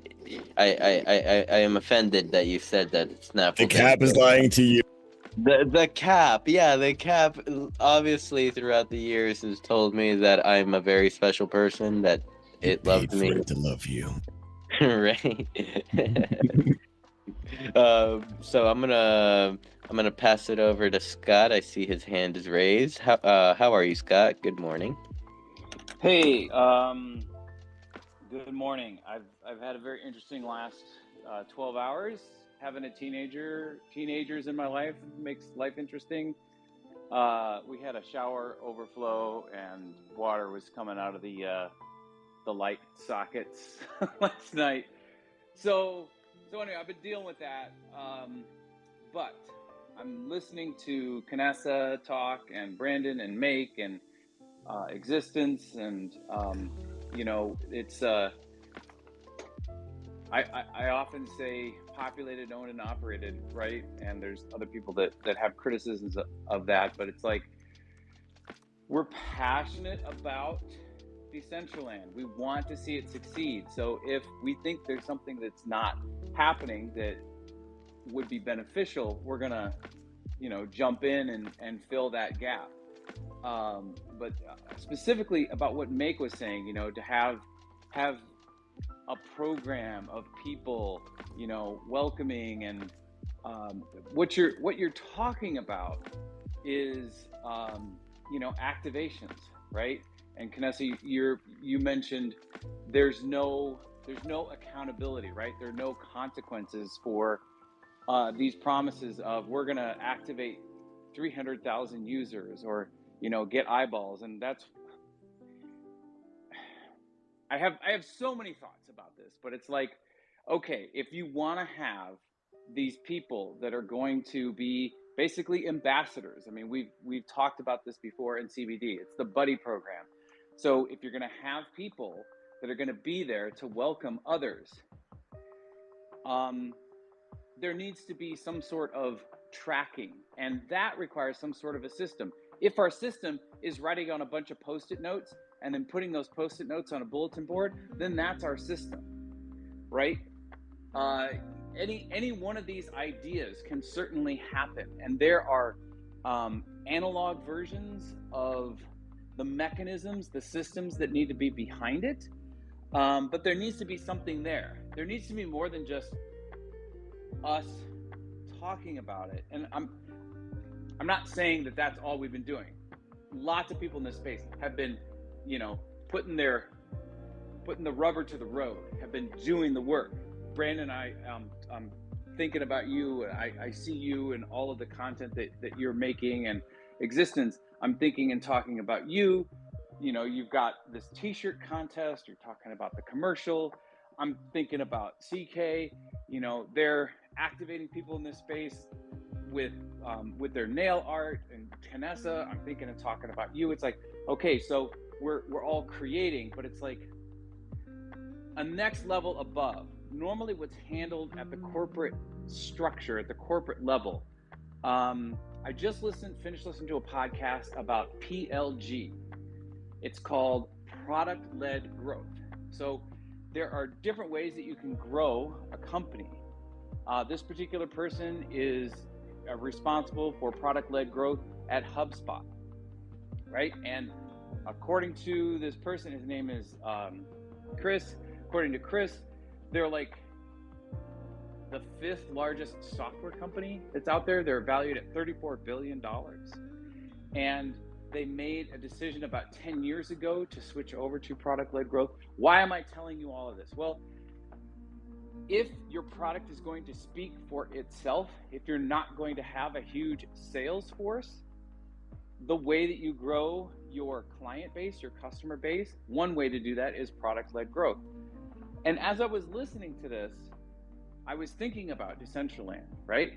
am offended that you said that Snapple. The cap is lying to you. The cap, yeah, the cap obviously throughout the years has told me that I'm a very special person, that it loved me. To love you. Right. So I'm gonna pass it over to Scott. I see his hand is raised. How are you, Scott? Good morning. Hey, good morning. I've had a very interesting last 12 hours. Having teenagers in my life makes life interesting. We had a shower overflow and water was coming out of the light sockets last night. So anyway, I've been dealing with that. But I'm listening to Canessa talk and Brandon and Make and Existence, and you know, it's I often say populated, owned, and operated, right? And there's other people that have criticisms of that, but it's like, we're passionate about Decentraland. We want to see it succeed. So if we think there's something that's not happening that would be beneficial, we're gonna, jump in and fill that gap. But specifically about what Make was saying, to have a program of people, welcoming, and what you're talking about is, activations, right? And Kanessa, you mentioned there's no accountability, right? There are no consequences for these promises of, we're going to activate 300,000 users, or get eyeballs. And that's, I have so many thoughts about this, but it's like, okay, if you want to have these people that are going to be basically ambassadors. I mean, we've talked about this before in CBD. It's the buddy program. So if you're going to have people that are going to be there to welcome others, there needs to be some sort of tracking, and that requires some sort of a system. If our system is writing on a bunch of Post-it notes and then putting those Post-it notes on a bulletin board, then that's our system, right? Any one of these ideas can certainly happen, and there are analog versions of the mechanisms, the systems that need to be behind it, but there needs to be something there. There needs to be more than just us talking about it. And I'm not saying that that's all we've been doing. Lots of people in this space have been, putting the rubber to the road, have been doing the work. Brandon, I'm thinking about you. I see you and all of the content that you're making and existence. I'm thinking and talking about you. You've got this t-shirt contest. You're talking about the commercial. I'm thinking about CK. They're activating people in this space with their nail art. And Kanessa, I'm thinking and talking about you. It's like, okay, so we're all creating, but it's like a next level above. Normally what's handled at the corporate structure, at the corporate level. I just finished listening to a podcast about PLG. It's called product-led growth. So there are different ways that you can grow a company. This particular person is responsible for product-led growth at HubSpot, right? And according to this person, his name is Chris. According to Chris, they're like the 5th largest software company that's out there. They're valued at $34 billion. And they made a decision about 10 years ago to switch over to product-led growth. Why am I telling you all of this? Well, if your product is going to speak for itself, if you're not going to have a huge sales force, the way that you grow your client base, your customer base, one way to do that is product-led growth. And as I was listening to this, I was thinking about Decentraland, right?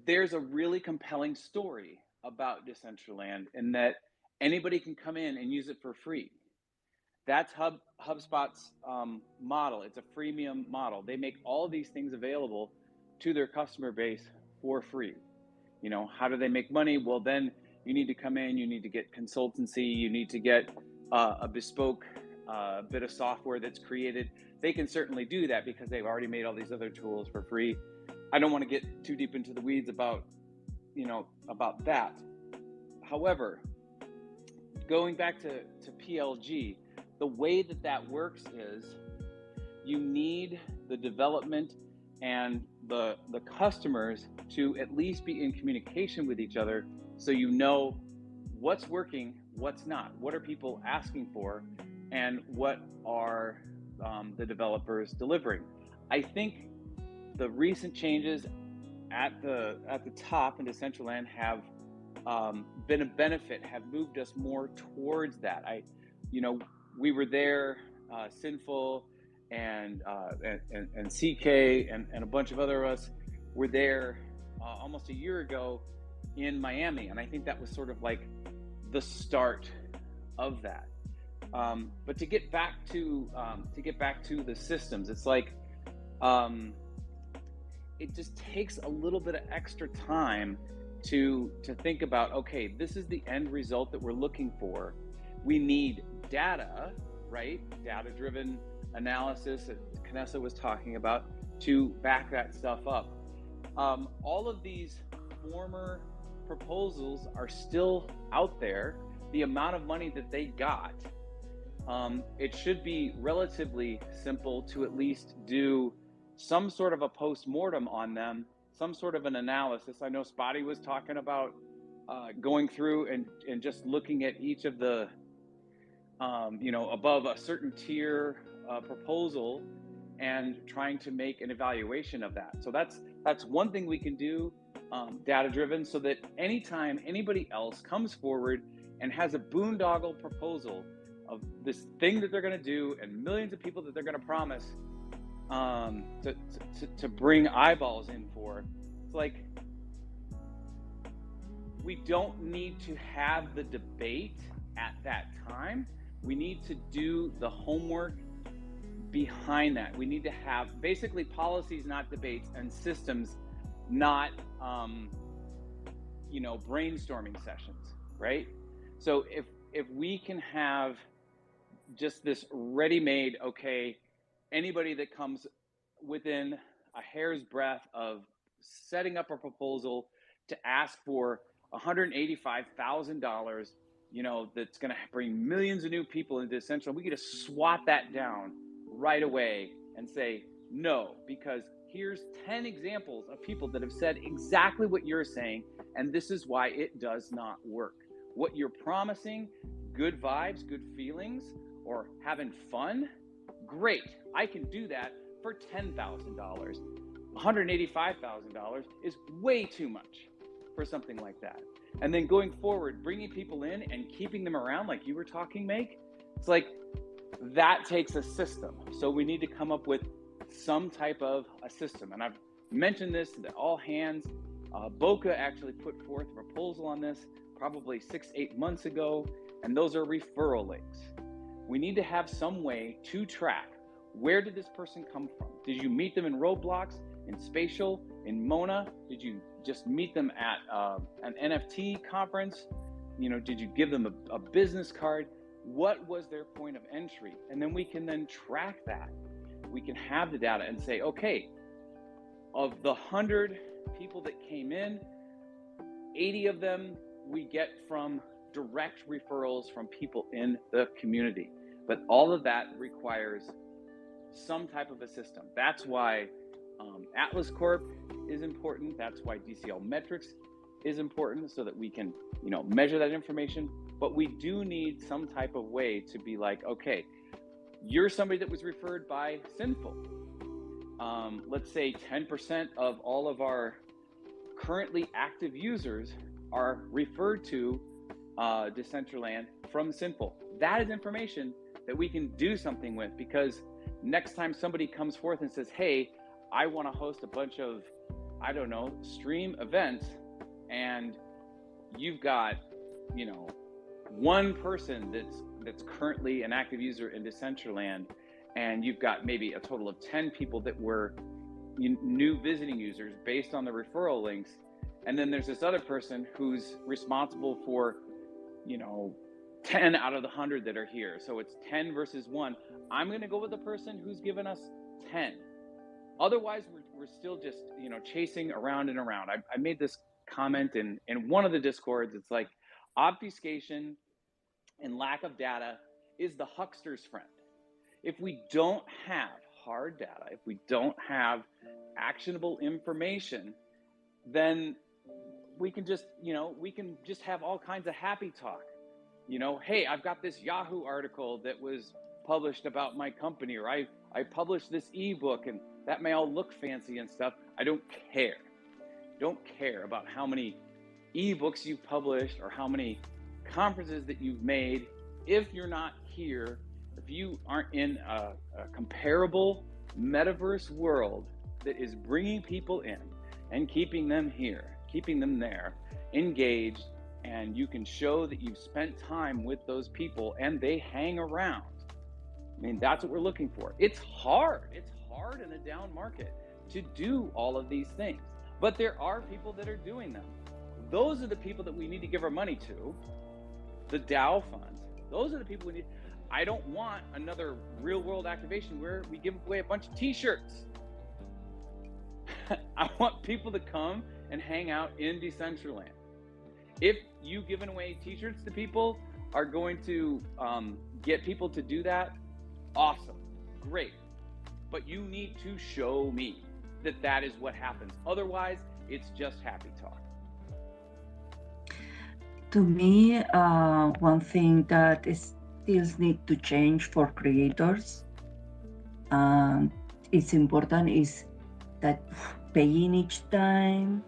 There's a really compelling story about Decentraland in that anybody can come in and use it for free. That's HubSpot's model. It's a freemium model. They make all these things available to their customer base for free. How do they make money? Well, then you need to come in, you need to get consultancy, you need to get a bespoke bit of software that's created. They can certainly do that because they've already made all these other tools for free. I don't want to get too deep into the weeds about that. However, going back to PLG, the way that works is you need the development and the customers to at least be in communication with each other, so you know what's working, what's not, what are people asking for, and what are the developers delivering. I think the recent changes at the top in Decentraland have been a benefit, have moved us more towards that. We were there, Sinful and CK and a bunch of other us were there almost a year ago in Miami, and I think that was sort of like the start of that. But to get back to the systems, it's like it just takes a little bit of extra time to think about, okay, this is the end result that we're looking for. We need data, right? Data-driven analysis that Canessa was talking about to back that stuff up. All of these former proposals are still out there. The amount of money that they got, it should be relatively simple to at least do some sort of a post-mortem on them, some sort of an analysis. I know Spotty was talking about going through and just looking at each of the, above a certain tier proposal and trying to make an evaluation of that. So that's one thing we can do, data-driven, so that anytime anybody else comes forward and has a boondoggle proposal of this thing that they're going to do and millions of people that they're going to promise to bring eyeballs in for, it's like, we don't need to have the debate at that time. We need to do the homework behind that. We need to have basically policies, not debates, and systems, not brainstorming sessions, right? So if we can have just this ready-made, okay, anybody that comes within a hair's breadth of setting up a proposal to ask for $185,000, that's going to bring millions of new people into Decentraland, we could just swat that down right away and say no, because here's 10 examples of people that have said exactly what you're saying, and this is why it does not work. What you're promising, good vibes, good feelings, or having fun, great, I can do that for $10,000. $185,000 is way too much for something like that. And then going forward, bringing people in and keeping them around, like you were talking, Meg, it's like that takes a system. So we need to come up with some type of a system. And I've mentioned this to all hands. Boca actually put forth a proposal on this probably 6-8 months ago, and those are referral links. We need to have some way to track, where did this person come from? Did you meet them in Roblox, in Spatial, in Mona? Did you just meet them at an NFT conference? Did you give them a business card? What was their point of entry? And then we can then track that. We can have the data and say, okay, of the 100 people that came in, 80 of them we get from direct referrals from people in the community. But all of that requires some type of a system. That's why Atlas Corp is important. That's why DCL Metrics is important, so that we can, measure that information. But we do need some type of way to be like, okay, you're somebody that was referred by Sinful. Let's say 10% of all of our currently active users are referred to Decentraland from Sinful. That is information that we can do something with, because next time somebody comes forth and says, hey, I want to host a bunch of, stream events, and you've got, one person that's currently an active user in Decentraland, and you've got maybe a total of 10 people that were new visiting users based on the referral links, and then there's this other person who's responsible for, 10 out of the 100 that are here. So it's 10 versus 1. I'm going to go with the person who's given us 10. Otherwise, we're still just, chasing around and around. I made this comment in one of the Discords. It's like, obfuscation and lack of data is the huckster's friend. If we don't have hard data, if we don't have actionable information, then we can just, have all kinds of happy talk. Hey, I've got this Yahoo article that was published about my company, or I published this ebook, and that may all look fancy and stuff. I don't care. Don't care about how many ebooks you've published or how many conferences that you've made. If you're not here, if you aren't in a comparable metaverse world that is bringing people in and keeping them here, keeping them there, engaged, and you can show that you've spent time with those people and they hang around, I mean, that's what we're looking for. It's hard in a down market to do all of these things, but there are people that are doing them. Those are the people that we need to give our money to, the Dow funds. Those are the people we need. I don't want another real world activation where we give away a bunch of t-shirts. I want people to come and hang out in Decentraland. If you giving away t-shirts to people are going to get people to do that, awesome, great. But you need to show me that that is what happens. Otherwise, it's just happy talk. To me, one thing that still need to change for creators, it's important, is that paying each time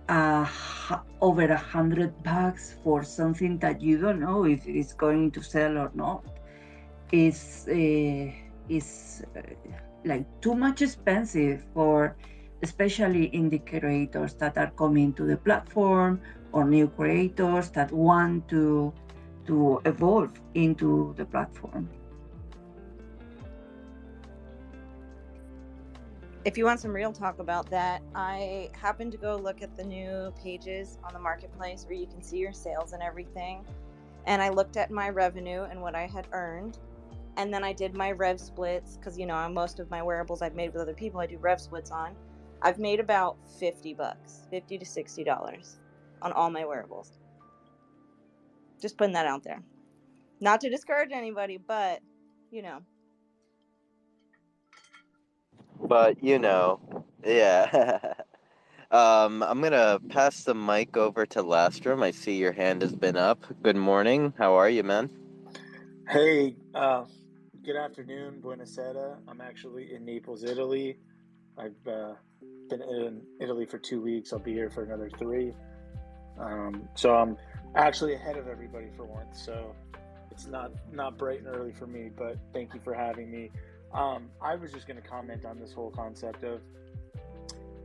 over $100 for something that you don't know if it's going to sell or not is like too much expensive for, especially indie creators that are coming to the platform, or new creators that want to evolve into the platform. If you want some real talk about that, I happened to go look at the new pages on the marketplace where you can see your sales and everything. And I looked at my revenue and what I had earned. And then I did my rev splits, because, you know, most of my wearables I've made with other people, I do rev splits on. I've made about $50, $50 to $60 on all my wearables. Just putting that out there. Not to discourage anybody, but, you know. But yeah. I'm gonna pass the mic over to Lastrom. I see your hand has been up. Good morning. How are you, man? Hey, good afternoon, Buonasera. I'm actually in Naples, Italy. I've been in Italy for 2 weeks. I'll be here for another 3. So I'm actually ahead of everybody for once. So it's not bright and early for me, but thank you for having me. I was just going to comment on this whole concept of,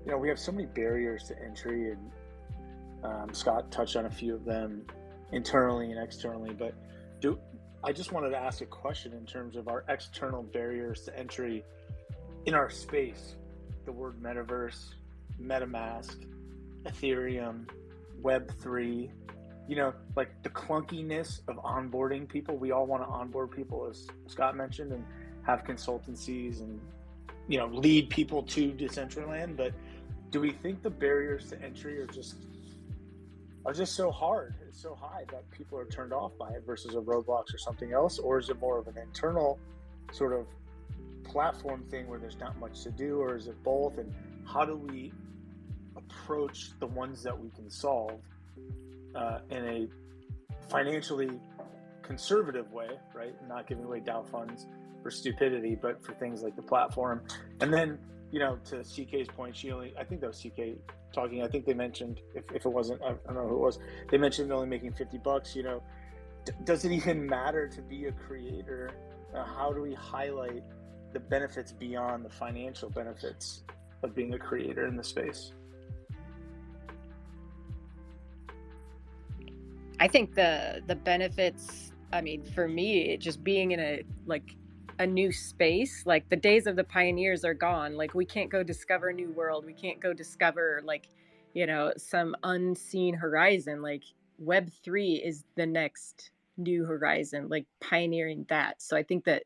you know, we have so many barriers to entry, and Scott touched on a few of them internally and externally, but I just wanted to ask a question in terms of our external barriers to entry in our space. The word metaverse, MetaMask, Ethereum, Web3, you know, like the clunkiness of onboarding people. We all want to onboard people, as Scott mentioned, and have consultancies and, you know, lead people to Decentraland. But do we think the barriers to entry are just so hard, it's so high that people are turned off by it versus a Roblox or something else? Or is it more of an internal sort of platform thing where there's not much to do, or is it both? And how do we approach the ones that we can solve in a financially conservative way, right? Not giving away DAO funds for stupidity, but for things like the platform. And then, you know, to CK's point, I think that was CK talking, I think they mentioned, if it wasn't, I don't know who it was, they mentioned only making $50. You know, does it even matter to be a creator? How do we highlight the benefits beyond the financial benefits of being a creator in the space? I think the benefits, I mean, for me, just being in a new space, like the days of the pioneers are gone. Like, we can't go discover a new world. We can't go discover, like, you know, some unseen horizon. Like, Web3 is the next new horizon, like pioneering that. So I think that,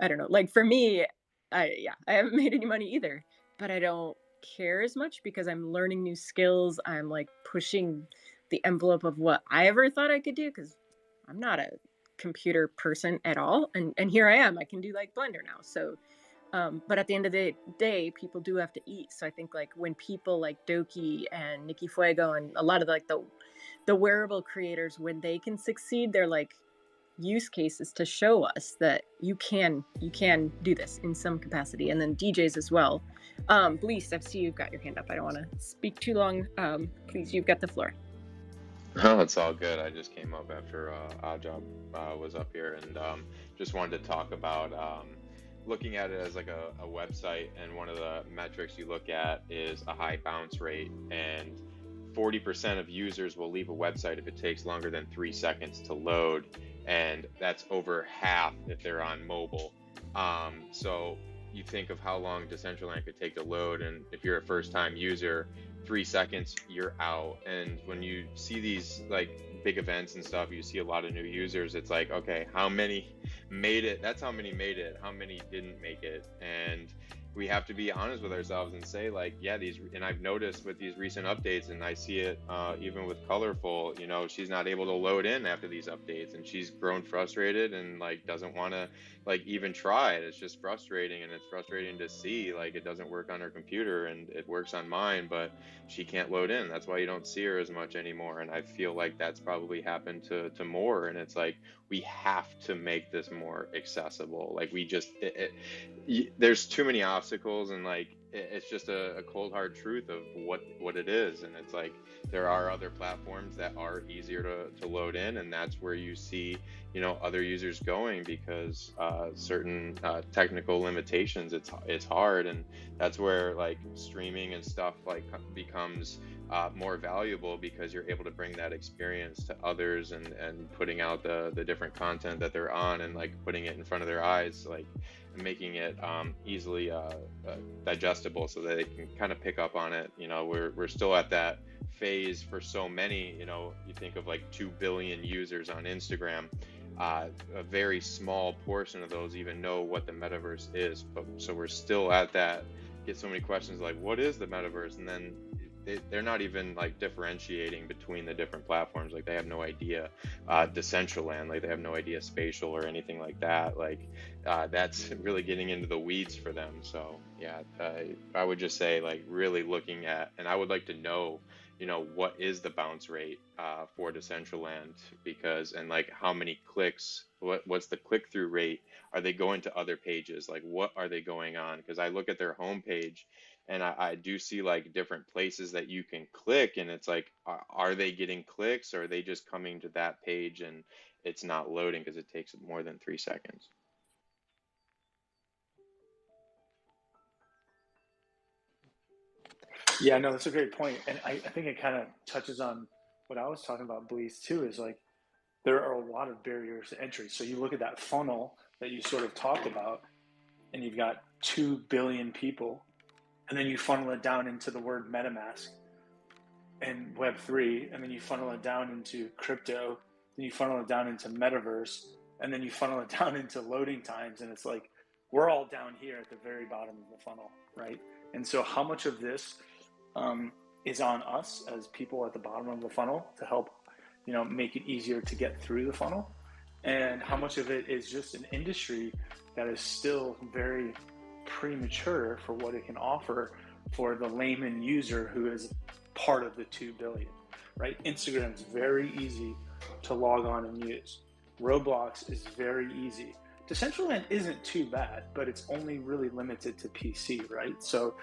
I don't know, like for me, I haven't made any money either, but I don't care as much because I'm learning new skills. I'm like pushing the envelope of what I ever thought I could do, because I'm not a computer person at all, and here I am. I can do like Blender now. So but at the end of the day, people do have to eat. So I think like when people like Doki and Nikki Fuego and a lot of like the wearable creators, when they can succeed, they're like use cases to show us that you can do this in some capacity. And then DJs as well. Blease, I see you've got your hand up. I don't want to speak too long. Please, you've got the floor. Oh, it's all good. I just came up after Oddjob was up here, and just wanted to talk about looking at it as like a website, and one of the metrics you look at is a high bounce rate. And 40% of users will leave a website if it takes longer than 3 seconds to load, and that's over half if they're on mobile. So you think of how long Decentraland could take to load, and if you're a first-time user, 3 seconds, you're out. And when you see these like big events and stuff, you see a lot of new users. It's like, okay, how many made it? That's how many made it. How many didn't make it? And we have to be honest with ourselves and say, like, yeah, and I've noticed with these recent updates, and I see it even with Colorful, you know, she's not able to load in after these updates, and she's grown frustrated and like doesn't want to like even try it. It's just frustrating, and it's frustrating to see like it doesn't work on her computer and it works on mine, but she can't load in. That's why you don't see her as much anymore. And I feel like that's probably happened to more. And it's like, we have to make this more accessible. Like we just, there's too many obstacles, and like it's just a cold hard truth of what it is. And it's like there are other platforms that are easier to load in, and that's where you see, you know, other users going because certain technical limitations. It's hard, and that's where like streaming and stuff like becomes more valuable, because you're able to bring that experience to others and putting out the different content that they're on, and like putting it in front of their eyes, like making it easily digestible so that they can kind of pick up on it. You know, we're still at that phase for so many. You know, you think of like 2 billion users on Instagram. A very small portion of those even know what the metaverse is. But so we're still at that. Get so many questions like, what is the metaverse? And then they're not even like differentiating between the different platforms. Like they have no idea Decentraland, like they have no idea spatial or anything like that. Like that's really getting into the weeds for them. So yeah, I would just say like really looking at, and I would like to know, you know, what is the bounce rate for Decentraland, because, and like how many clicks, what's the click-through rate? Are they going to other pages? Like what are they going on? Because I look at their homepage, and I do see like different places that you can click, and it's like, are they getting clicks, or are they just coming to that page and it's not loading because it takes more than 3 seconds? Yeah, no, that's a great point. And I think it kind of touches on what I was talking about, Blease, too, is like there are a lot of barriers to entry. So you look at that funnel that you sort of talked about, and you've got 2 billion people, and then you funnel it down into the word MetaMask and Web3, and then you funnel it down into crypto, then you funnel it down into metaverse, and then you funnel it down into loading times. And it's like, we're all down here at the very bottom of the funnel, right? And so how much of this is on us as people at the bottom of the funnel to help, you know, make it easier to get through the funnel? And how much of it is just an industry that is still very premature for what it can offer for the layman user who is part of the 2 billion, right? Instagram is very easy to log on and use. Roblox is very easy. Decentraland isn't too bad, but it's only really limited to PC, right? So,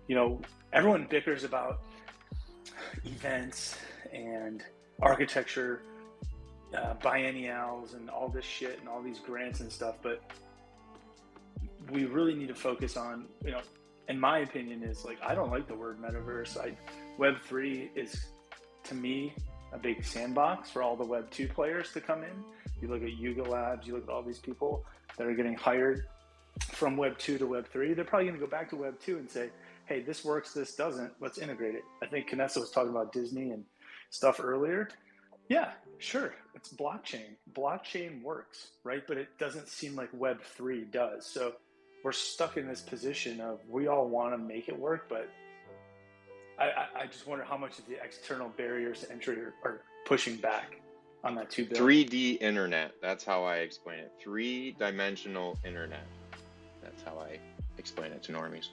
you know, everyone bickers about events and architecture, biennials and all this shit and all these grants and stuff, but we really need to focus on, you know, in my opinion, is like, I don't like the word metaverse. Web3 is, to me, a big sandbox for all the Web2 players to come in. You look at Yuga Labs, you look at all these people that are getting hired from Web2 to Web3. They're probably going to go back to Web2 and say, hey, this works, this doesn't, let's integrate it. I think Canessa was talking about Disney and stuff earlier. Yeah, sure, it's blockchain. Blockchain works, right? But it doesn't seem like Web3 does. So we're stuck in this position of, we all want to make it work, but I just wonder how much of the external barriers to entry are pushing back on that 2 billion. 3D internet. That's how I explain it. 3-dimensional internet. That's how I explain it to normies.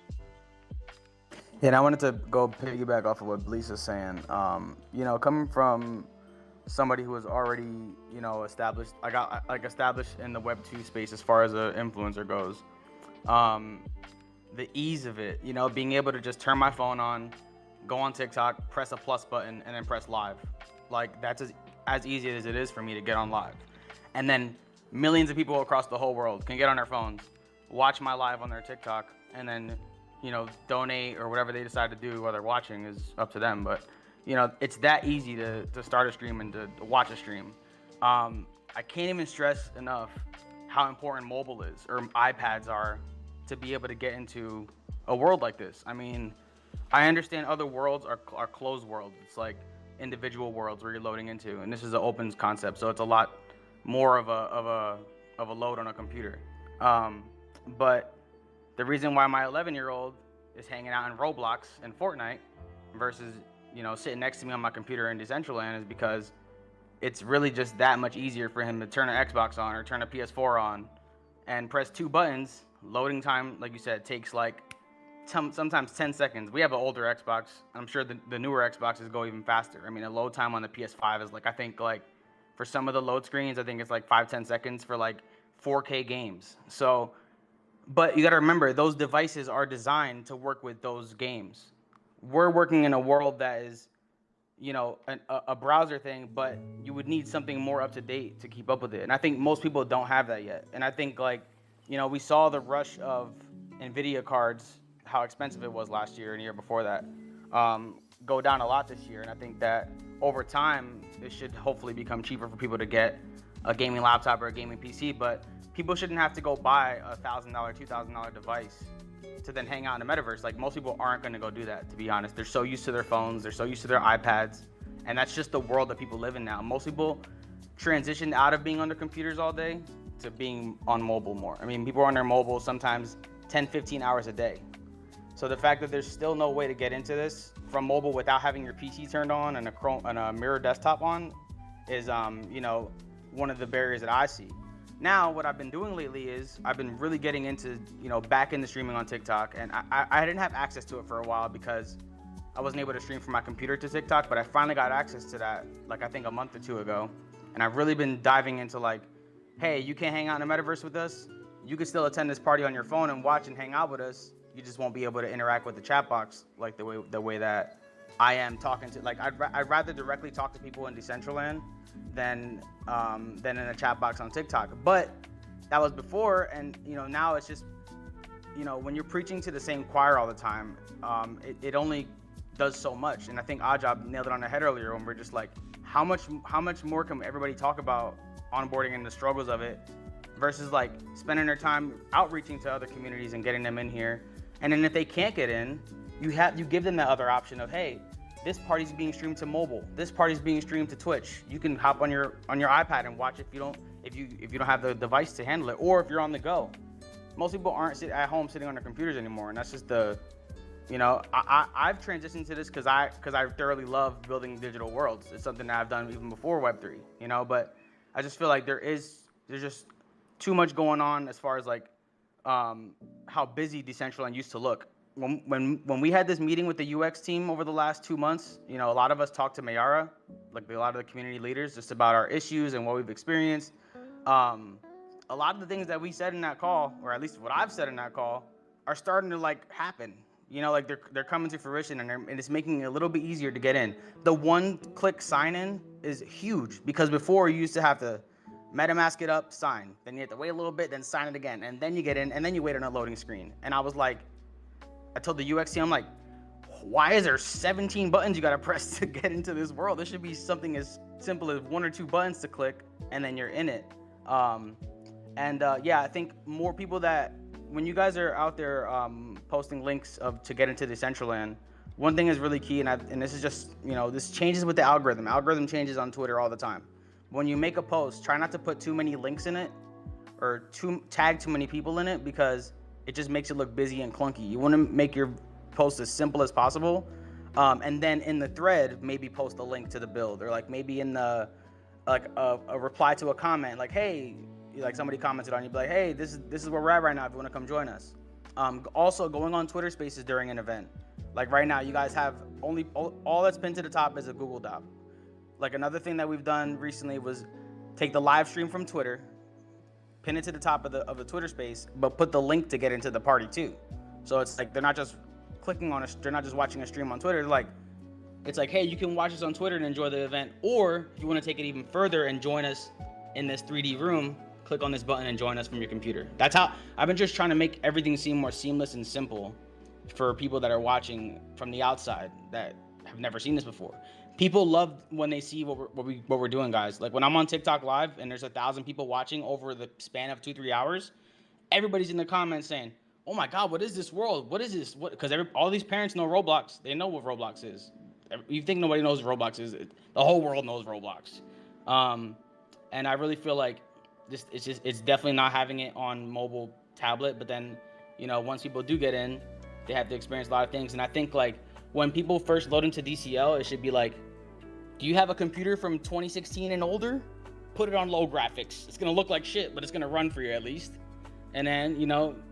Yeah, and I wanted to go piggyback off of what Blease is saying. You know, coming from somebody who was already, you know, established, I got like established in the Web2 space as far as an influencer goes. The ease of it, you know, being able to just turn my phone on, go on TikTok, press a plus button, and then press live. Like, that's as easy as it is for me to get on live. And then millions of people across the whole world can get on their phones, watch my live on their TikTok, and then, you know, donate or whatever they decide to do while they're watching is up to them. But, you know, it's that easy to start a stream and to watch a stream. I can't even stress enough how important mobile is, or iPads are, to be able to get into a world like this. I mean, I understand other worlds are closed worlds. It's like individual worlds where you're loading into, and this is an open concept, so it's a lot more of a load on a computer. But the reason why my 11-year-old is hanging out in Roblox and Fortnite versus, you know, sitting next to me on my computer in Decentraland is because it's really just that much easier for him to turn an Xbox on or turn a PS4 on and press 2 buttons. Loading time, like you said, takes like sometimes 10 seconds. We have an older Xbox. I'm sure the newer Xboxes go even faster. I mean, the load time on the PS5 is like, I think like for some of the load screens, I think it's like 5-10 seconds for like 4K games. So, but you got to remember, those devices are designed to work with those games. We're working in a world that is, you know, a browser thing, but you would need something more up to date to keep up with it. And I think most people don't have that yet. And I think, like, you know, we saw the rush of NVIDIA cards, how expensive it was last year and the year before that, go down a lot this year. And I think that over time, it should hopefully become cheaper for people to get a gaming laptop or a gaming PC. But people shouldn't have to go buy a $1,000, $2,000 device to then hang out in the metaverse. Like, most people aren't going to go do that, to be honest. They're so used to their phones, they're so used to their iPads, and that's just the world that people live in now. Most people transitioned out of being on their computers all day to being on mobile more. I mean, people are on their mobile sometimes 10-15 hours a day. So the fact that there's still no way to get into this from mobile without having your PC turned on and a mirror desktop on is you know, one of the barriers that I see. Now, what I've been doing lately is I've been really getting into, you know, back into streaming on TikTok. And I didn't have access to it for a while because I wasn't able to stream from my computer to TikTok, but I finally got access to that, like, I think a month or two ago. And I've really been diving into, like, hey, you can't hang out in the metaverse with us. You can still attend this party on your phone and watch and hang out with us. You just won't be able to interact with the chat box like the way that I am talking to. Like, I'd rather directly talk to people in Decentraland than in a chat box on TikTok. But that was before, and, you know, now it's just, you know, when you're preaching to the same choir all the time, it only does so much. And I think Ajab nailed it on the head earlier when we're just like, how much more can everybody talk about onboarding and the struggles of it versus like spending their time outreaching to other communities and getting them in here. And then if they can't get in, you give them that other option of, hey, this party's being streamed to mobile. This party's being streamed to Twitch. You can hop on your iPad and watch if you don't have the device to handle it, or if you're on the go. Most people aren't at home sitting on their computers anymore, and that's just the, you know, I've transitioned to this because I thoroughly love building digital worlds. It's something that I've done even before Web3, you know. But I just feel like there's just too much going on as far as like how busy Decentraland used to look. When we had this meeting with the UX team over the last 2 months, you know, a lot of us talked to Mayara, like a lot of the community leaders, just about our issues and what we've experienced. A lot of the things that we said in that call, or at least what I've said in that call, are starting to like happen. You know, like they're coming to fruition, and it's making it a little bit easier to get in. The one-click sign-in is huge because before you used to have to MetaMask it up, sign, then you have to wait a little bit, then sign it again, and then you get in, and then you wait on a loading screen. And I was like, I told the UX team, I'm like, why is there 17 buttons you gotta press to get into this world? There should be something as simple as 1 or 2 buttons to click, and then you're in it. Yeah, I think more people that, when you guys are out there posting links to get into Decentraland, one thing is really key, and this is just, you know, this changes with the algorithm. Algorithm changes on Twitter all the time. When you make a post, try not to put too many links in it or tag too many people in it, because it just makes it look busy and clunky. You want to make your post as simple as possible, and then in the thread, maybe post a link to the build, or like maybe in the like a reply to a comment, like, hey, like somebody commented on you, be like, hey, this is where we're at right now if you want to come join us. Also, going on Twitter Spaces during an event, like right now, you guys have all that's pinned to the top is a Google Doc. Like, another thing that we've done recently was take the live stream from Twitter, pin it to the top of the Twitter space, but put the link to get into the party too. So it's like they're not just clicking on they're not just watching a stream on Twitter. It's like, hey, you can watch us on Twitter and enjoy the event, or if you want to take it even further and join us in this 3D room, click on this button and join us from your computer. That's how I've been just trying to make everything seem more seamless and simple for people that are watching from the outside that have never seen this before. People love when they see what we're doing, guys. Like when I'm on TikTok live and there's 1,000 people watching over the span of 2-3 hours, everybody's in the comments saying, "Oh my God, what is this world? What is this?" What? Because all these parents know Roblox. They know what Roblox is. You think nobody knows what Roblox is? The whole world knows Roblox. And I really feel like it's definitely not having it on mobile tablet. But then, once people do get in, they have to experience a lot of things. And I think like when people first load into DCL, it should be like, do you have a computer from 2016 and older? Put it on low graphics. It's gonna look like shit, but it's gonna run for you at least. And then,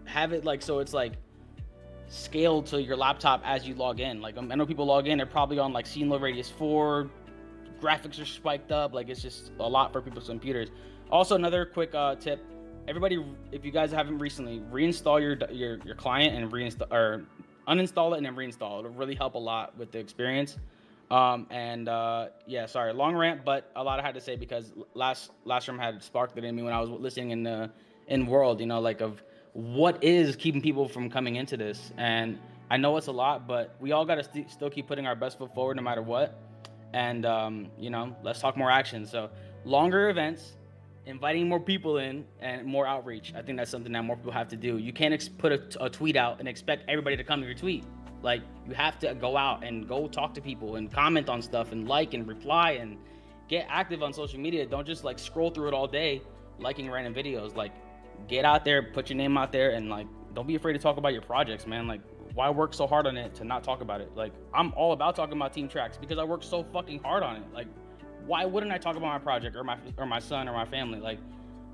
have it like so it's like scaled to your laptop as you log in. Like I know people log in, they're probably on like scene low radius 4, graphics are spiked up. Like it's just a lot for people's computers. Also, another quick tip: everybody, if you guys haven't recently, reinstall your client and uninstall it and then reinstall. It'll really help a lot with the experience. Yeah, sorry, long rant, but a lot I had to say because last room had sparked it in me when I was listening in World, like of what is keeping people from coming into this. And I know it's a lot, but we all got to still keep putting our best foot forward no matter what. And, let's talk more action. So longer events, inviting more people in, and more outreach. I think that's something that more people have to do. You can't put a tweet out and expect everybody to come to your tweet. Like, you have to go out and go talk to people and comment on stuff and like and reply and get active on social media. Don't just like scroll through it all day liking random videos. Like, get out there, put your name out there, and like, don't be afraid to talk about your projects, man. Like, why work so hard on it to not talk about it? Like, I'm all about talking about Team Tracks because I work so fucking hard on it. Like, why wouldn't I talk about my project or my son or my family? Like,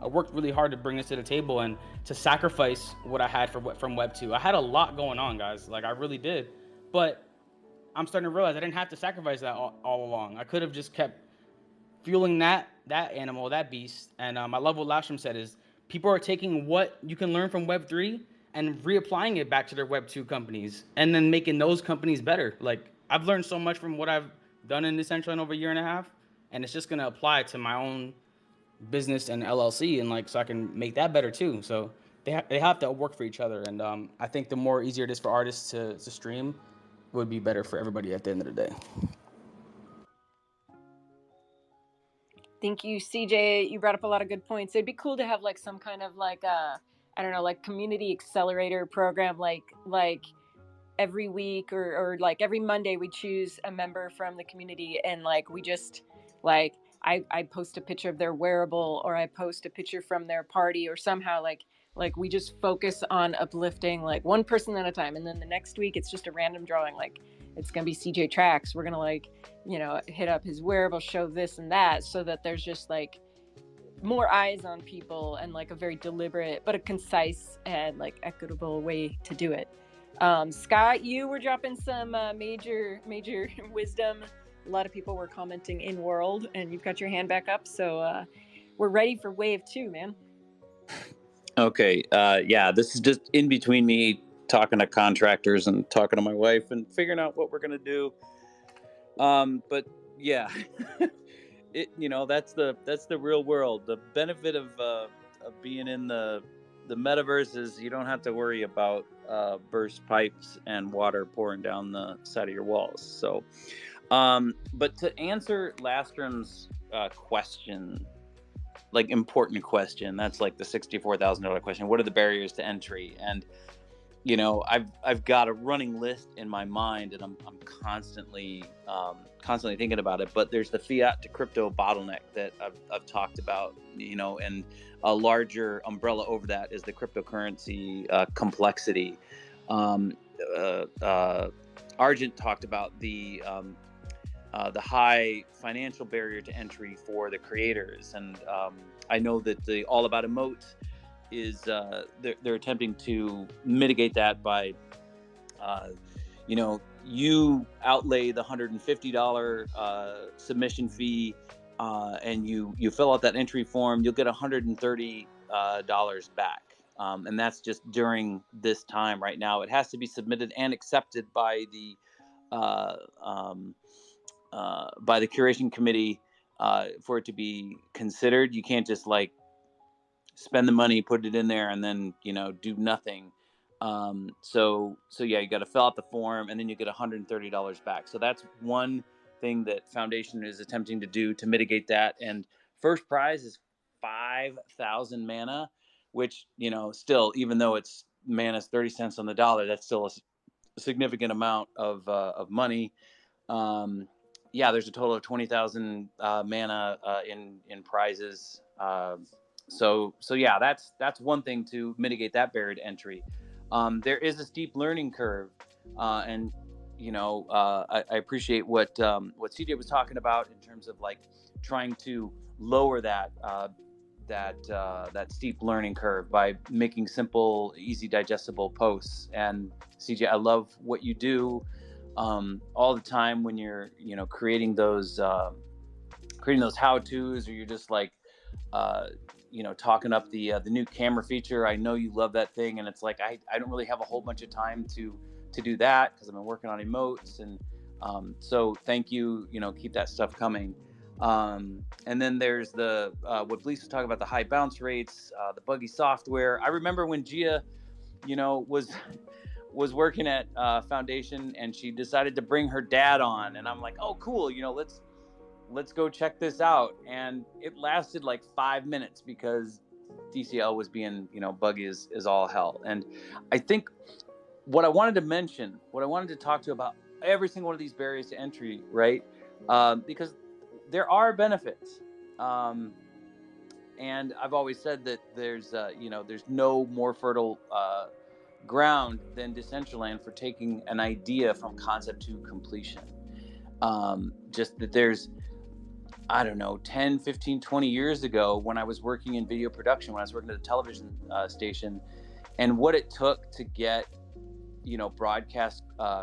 I worked really hard to bring this to the table and to sacrifice what I had from Web 2. I had a lot going on, guys. Like, I really did. But I'm starting to realize I didn't have to sacrifice that all along. I could have just kept fueling that animal, that beast. And I love what Lasham said is people are taking what you can learn from Web 3 and reapplying it back to their Web 2 companies and then making those companies better. Like, I've learned so much from what I've done in Decentraland over a year and a half, and it's just going to apply to my own business and LLC, and like so I can make that better too. So they have to work for each other, and I think the more easier it is for artists to stream would be better for everybody at the end of the day. Thank you, CJ. You brought up a lot of good points. It'd be cool to have like some kind of like I don't know, like community accelerator program, like every week or like every Monday we choose a member from the community, and like we just like I post a picture of their wearable, or I post a picture from their party, or somehow like we just focus on uplifting like one person at a time. And then the next week it's just a random drawing, like it's gonna be CJ Tracks. We're gonna like, hit up his wearable, show this and that, so that there's just like more eyes on people and like a very deliberate but a concise and like equitable way to do it. Scott, you were dropping some major wisdom. A lot of people were commenting in World, and you've got your hand back up, so we're ready for wave 2, man. Okay, yeah, this is just in between me talking to contractors and talking to my wife and figuring out what we're gonna do. But yeah, that's the real world. The benefit of being in the metaverse is you don't have to worry about burst pipes and water pouring down the side of your walls. So, but to answer Lastrom's question, like important question, that's like the $64,000 question. What are the barriers to entry? And I've got a running list in my mind, and I'm constantly thinking about it. But there's the fiat to crypto bottleneck that I've talked about, and a larger umbrella over that is the cryptocurrency complexity. Argent talked about the high financial barrier to entry for the creators, and I know that the All About Emotes is they're attempting to mitigate that by you outlay the $150 submission fee, and you fill out that entry form, you'll get $130 back, and that's just during this time. Right now it has to be submitted and accepted by the curation committee for it to be considered. You can't just like spend the money, put it in there, and then do nothing. So yeah, you got to fill out the form, and then you get $130 back. So that's one thing that Foundation is attempting to do to mitigate that. And first prize is 5,000 mana, which, you know, still, even though it's mana's 30 cents on the dollar, that's still a significant amount of money. Yeah, there's a total of 20,000 mana in prizes. So yeah, that's one thing to mitigate that barrier to entry. There is a steep learning curve, and you know, I appreciate what CJ was talking about in terms of like trying to lower that steep learning curve by making simple, easy, digestible posts. And CJ, I love what you do all the time when you're, you know, creating those how-tos, or you're just like, you know, talking up the new camera feature. I know you love that thing, and it's like I don't really have a whole bunch of time to do that because I've been working on emotes, and so thank you. You know, keep that stuff coming. And then there's the what Blease was talking about, the high bounce rates, the buggy software. I remember when Gia, you know, was working at Foundation, and she decided to bring her dad on, and I'm like, oh cool, you know, let's go check this out. And it lasted like 5 minutes because DCL was being, you know, buggy is all hell. And I think what I wanted to talk to about every single one of these barriers to entry, right? Because there are benefits. And I've always said that there's, you know, there's no more fertile ground than Decentraland for taking an idea from concept to completion. Just that there's, I don't know, 10, 15, 20 years ago when I was working in video production, when I was working at a television station, and what it took to get, you know, broadcast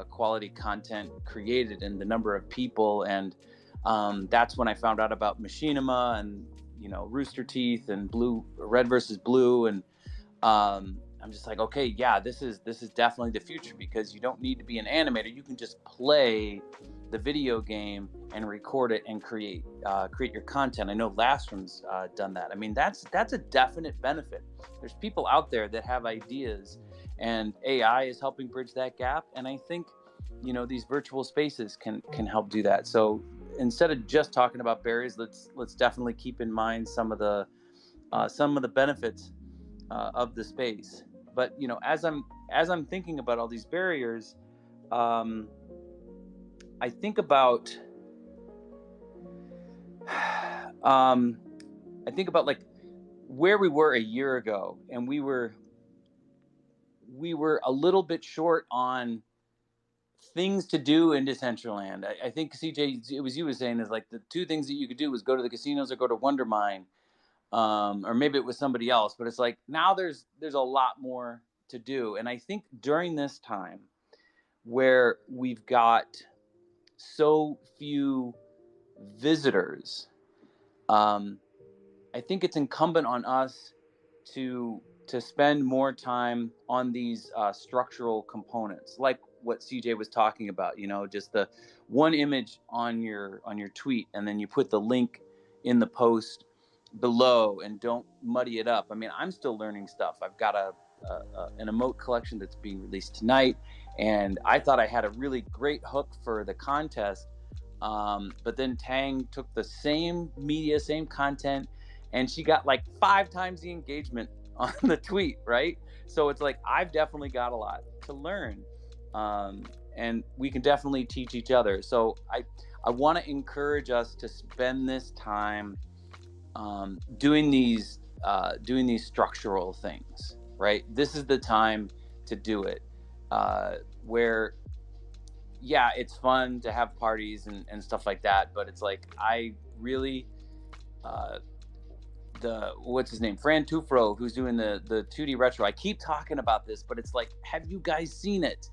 quality content created, and the number of people. And that's when I found out about Machinima and, you know, Rooster Teeth and Red versus Blue. And I'm just like, okay, yeah, this is definitely the future, because you don't need to be an animator. You can just play the video game and record it and create your content. I know Lastrum's done that. I mean, that's a definite benefit. There's people out there that have ideas, and AI is helping bridge that gap. And I think, you know, these virtual spaces can help do that. So instead of just talking about barriers, let's definitely keep in mind some of the benefits of the space. But, you know, as I'm thinking about all these barriers, I think about like where we were a year ago, and we were a little bit short on things to do in Decentraland. I think, CJ, it was you was saying, is like the two things that you could do was go to the casinos or go to Wonder Mine, or maybe it was somebody else. But it's like now there's a lot more to do. And I think during this time where we've got so few visitors, I think it's incumbent on us to spend more time on these structural components, like what CJ was talking about. You know, just the one image on your tweet, and then you put the link in the post below, and don't muddy it up. I mean, I'm still learning stuff. I've got an emote collection that's being released tonight, and I thought I had a really great hook for the contest. But then Tang took the same media, same content, and she got like 5 times the engagement on the tweet, right? So it's like, I've definitely got a lot to learn, and we can definitely teach each other. So I want to encourage us to spend this time doing these structural things, right? This is the time to do it, where, yeah, it's fun to have parties and stuff like that, but it's like, I really, what's his name, Fran Tufro, who's doing the 2D retro, I keep talking about this, but it's like, have you guys seen it?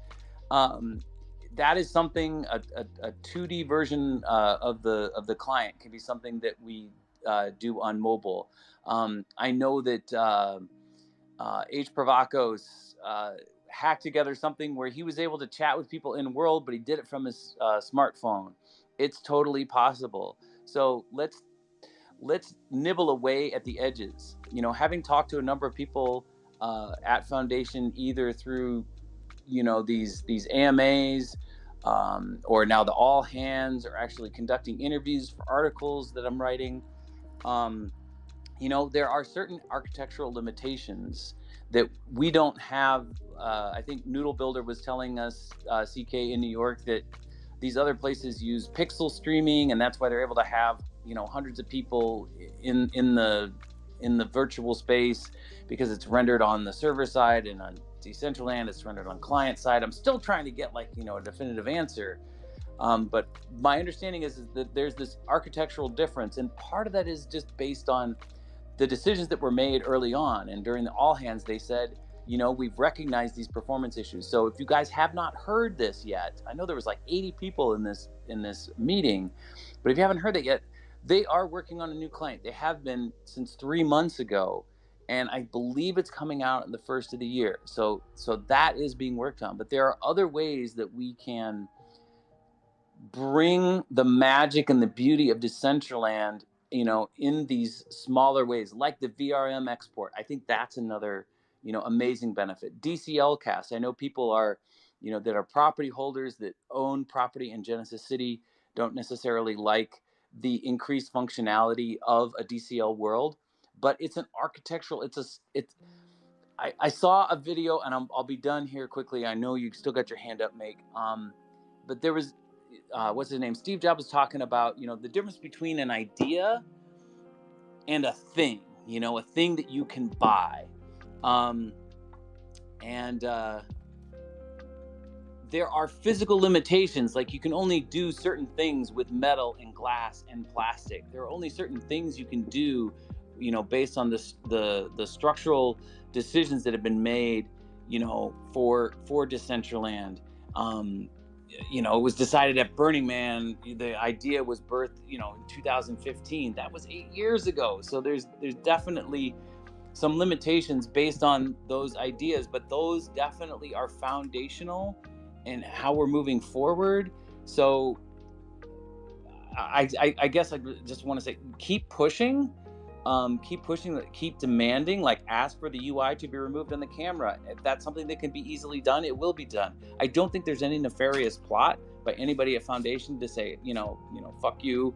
That is something, a 2D version of the client can be something that we do on mobile. I know that H. Provacos hacked together something where he was able to chat with people in world, but he did it from his smartphone. It's totally possible. So let's nibble away at the edges. You know, having talked to a number of people at Foundation, either through, these AMAs, or now the all hands, or actually conducting interviews for articles that I'm writing. There are certain architectural limitations that we don't have. I think Noodle Builder was telling us, CK in New York, that these other places use pixel streaming, and that's why they're able to have hundreds of people in the virtual space, because it's rendered on the server side, and on Decentraland it's rendered on client side. I'm still trying to get a definitive answer. But my understanding is that there's this architectural difference, and part of that is just based on the decisions that were made early on. And during the all hands, they said, we've recognized these performance issues. So if you guys have not heard this yet, I know there was 80 people in this meeting, but if you haven't heard it yet, they are working on a new client. They have been since 3 months ago, and I believe it's coming out in the first of the year. So that is being worked on. But there are other ways that we can bring the magic and the beauty of Decentraland, in these smaller ways, like the VRM export. I think that's another, amazing benefit. DCL cast. I know people are, that are property holders that own property in Genesis City, don't necessarily like the increased functionality of a DCL world, but it's an architectural, I saw a video, and I'll be done here quickly. I know you still got your hand up, Meg. But there was, what's his name? Steve Jobs was talking about, the difference between an idea and a thing, a thing that you can buy. There are physical limitations, like you can only do certain things with metal and glass and plastic. There are only certain things you can do, based on the structural decisions that have been made, for Decentraland. It was decided at Burning Man. The idea was birthed, in 2015. That was 8 years ago. So there's definitely some limitations based on those ideas, but those definitely are foundational in how we're moving forward. So I guess I just want to say, keep pushing, keep demanding, ask for the UI to be removed on the camera. If that's something that can be easily done, it will be done. I don't think there's any nefarious plot by anybody at Foundation to say, fuck you,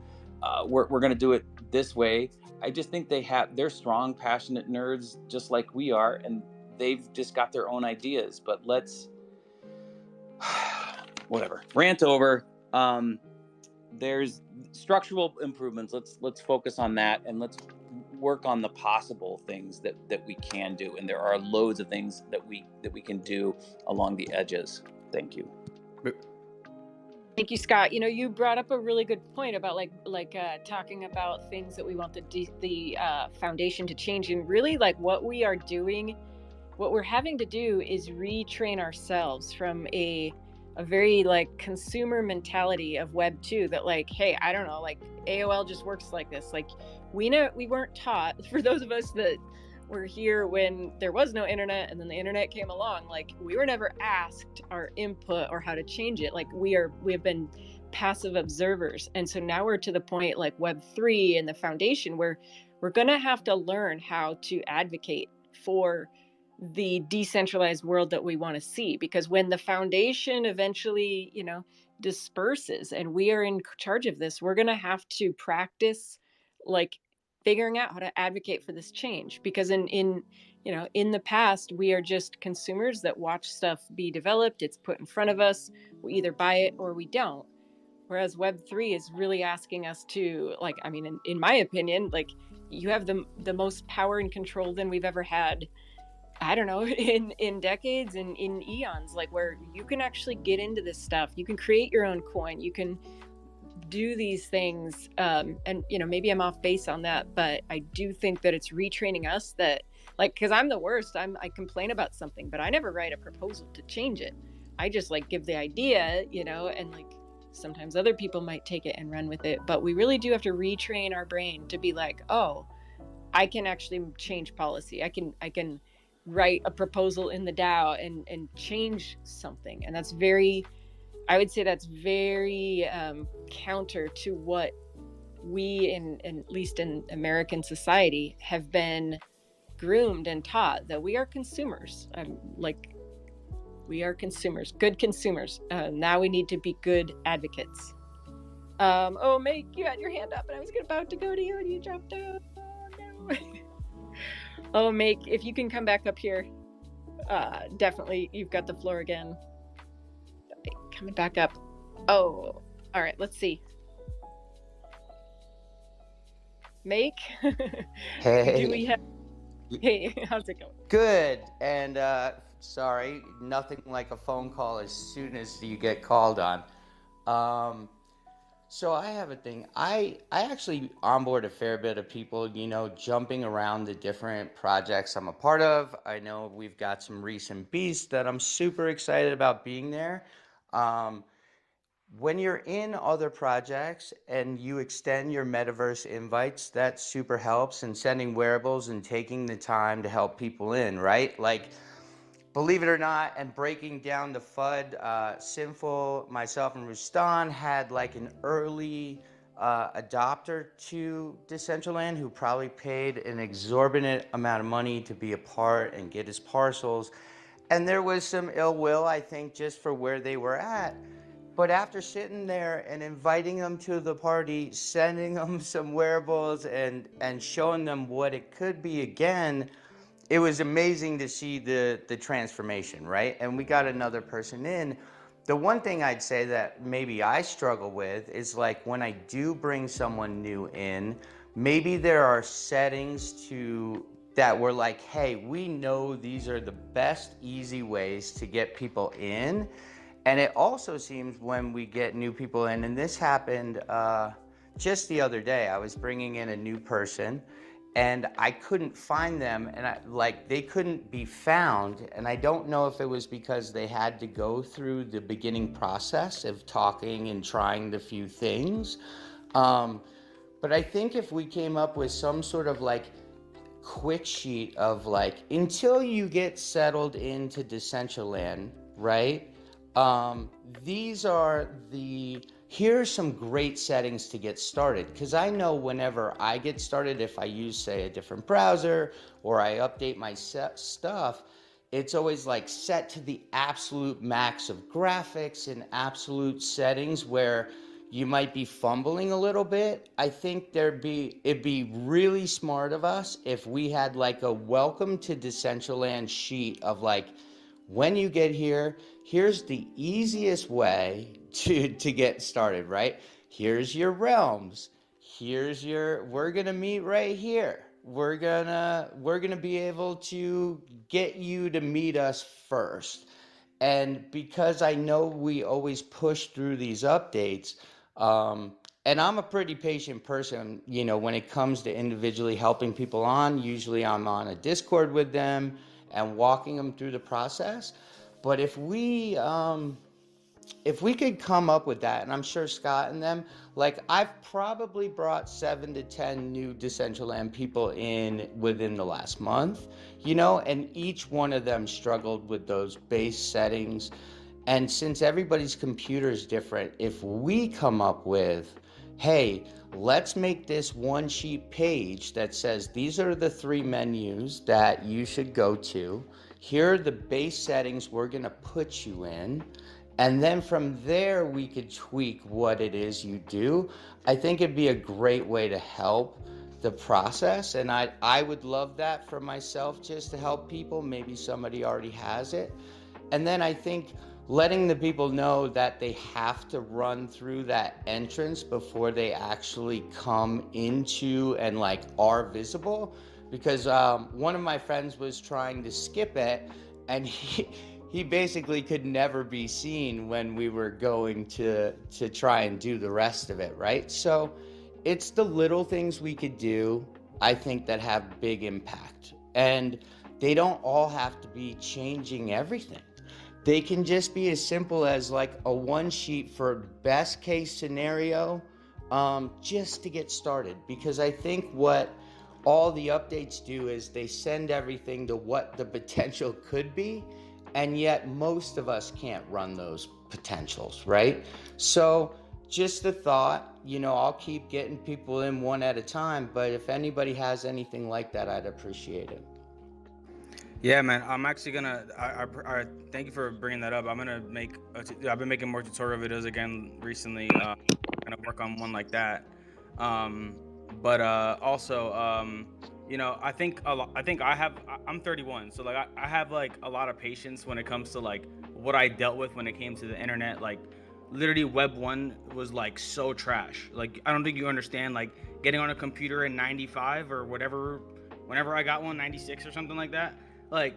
we're going to do it this way. I just think they're strong, passionate nerds just like we are, and they've just got their own ideas. But let's whatever, rant over. There's structural improvements. Let's focus on that, and let's work on the possible things that we can do. And there are loads of things that we can do along the edges. Thank you. Thank you, Scott. You brought up a really good point about talking about things that we want the Foundation to change, and really what we are doing, what we're having to do is retrain ourselves from a very consumer mentality of Web 2 that hey, I don't know, AOL just works like this. We weren't taught, for those of us that were here when there was no internet and then the internet came along, we were never asked our input or how to change it. We have been passive observers. And so now we're to the point Web 3 and the Foundation where we're going to have to learn how to advocate for the decentralized world that we want to see, because when the Foundation eventually disperses and we are in charge of this, we're going to have to practice figuring out how to advocate for this change, because in the past we are just consumers that watch stuff be developed. It's put in front of us, we either buy it or we don't. Whereas Web 3 is really asking us to in my opinion, you have the most power and control than we've ever had, I don't know, in decades and in eons, where you can actually get into this stuff. You can create your own coin. You can do these things. And, maybe I'm off base on that, but I do think that it's retraining us that because I'm the worst. I complain about something, but I never write a proposal to change it. I just give the idea, and sometimes other people might take it and run with it. But we really do have to retrain our brain to be oh, I can actually change policy. I can write a proposal in the DAO and change something. And that's I would say that's very counter to what we at least in American society have been groomed and taught that we are consumers. We are consumers, good consumers. Now we need to be good advocates. Oh, Meg, you had your hand up, and I was about to go to you, and you jumped out. Oh no. Oh, Meg, if you can come back up here, definitely, you've got the floor again. Coming back up. Oh, all right. Let's see. Meg, Hey. do we have? Hey, how's it going? Good. And sorry, nothing like a phone call as soon as you get called on. So I have a thing. I actually onboard a fair bit of people, jumping around the different projects I'm a part of. I know we've got some recent beasts that I'm super excited about being there. When you're in other projects and you extend your metaverse invites, that super helps, and sending wearables and taking the time to help people in, right? Like, believe it or not, and breaking down the FUD, Sinful, myself, and Rustan had like an early adopter to Decentraland who probably paid an exorbitant amount of money to be a part and get his parcels. And there was some ill will, I think, just for where they were at. But after sitting there and inviting them to the party, sending them some wearables and showing them what it could be again, it was amazing to see the transformation, right? And we got another person in. The one thing I'd say that maybe I struggle with is like when I do bring someone new in, maybe there are settings that we're like, hey, we know these are the best easy ways to get people in. And it also seems when we get new people in, and this happened just the other day, I was bringing in a new person and I couldn't find them, and they couldn't be found. And I don't know if it was because they had to go through the beginning process of talking and trying the few things. But I think if we came up with some sort of like quick sheet of like, until you get settled into Decentraland, right? Here's some great settings to get started. Because I know whenever I get started, if I use, say, a different browser or I update my stuff, it's always like set to the absolute max of graphics and absolute settings where you might be fumbling a little bit. I think it'd be really smart of us if we had like a welcome to Decentraland sheet of like, when you get here, here's the easiest way to get started, right? Here's your realms. We're gonna meet right here. We're gonna be able to get you to meet us first. And because I know we always push through these updates, and I'm a pretty patient person, when it comes to individually helping people on, usually I'm on a Discord with them and walking them through the process. But if we could come up with that, and I'm sure Scott and them, like I've probably brought 7 to 10 new Decentraland people in within the last month, and each one of them struggled with those base settings. And since everybody's computer is different, if we come up with, hey, let's make this one sheet page that says these are the 3 menus that you should go to. Here are the base settings we're going to put you in. And then from there, we could tweak what it is you do. I think it'd be a great way to help the process. And I would love that for myself, just to help people. Maybe somebody already has it. And then I think letting the people know that they have to run through that entrance before they actually come into and like are visible. Because one of my friends was trying to skip it, and he basically could never be seen when we were going to try and do the rest of it, right? So it's the little things we could do, I think, that have big impact. And they don't all have to be changing everything. They can just be as simple as like a one sheet for best case scenario, just to get started. Because I think what all the updates do is they send everything to what the potential could be, and yet most of us can't run those potentials, right? So just the thought, I'll keep getting people in one at a time, but if anybody has anything like that, I'd appreciate it. Yeah, man. I'm actually gonna. I thank you for bringing that up. I'm gonna make. I've been making more tutorial videos again recently. Gonna work on one like that. Um, but also, I think a lot. I think I'm 31, so like I have like a lot of patience when it comes to like what I dealt with when it came to the internet. Like, literally, Web 1 was like so trash. Like, I don't think you understand. Like, getting on a computer in '95 or whatever, whenever I got one, '96 or something like that, like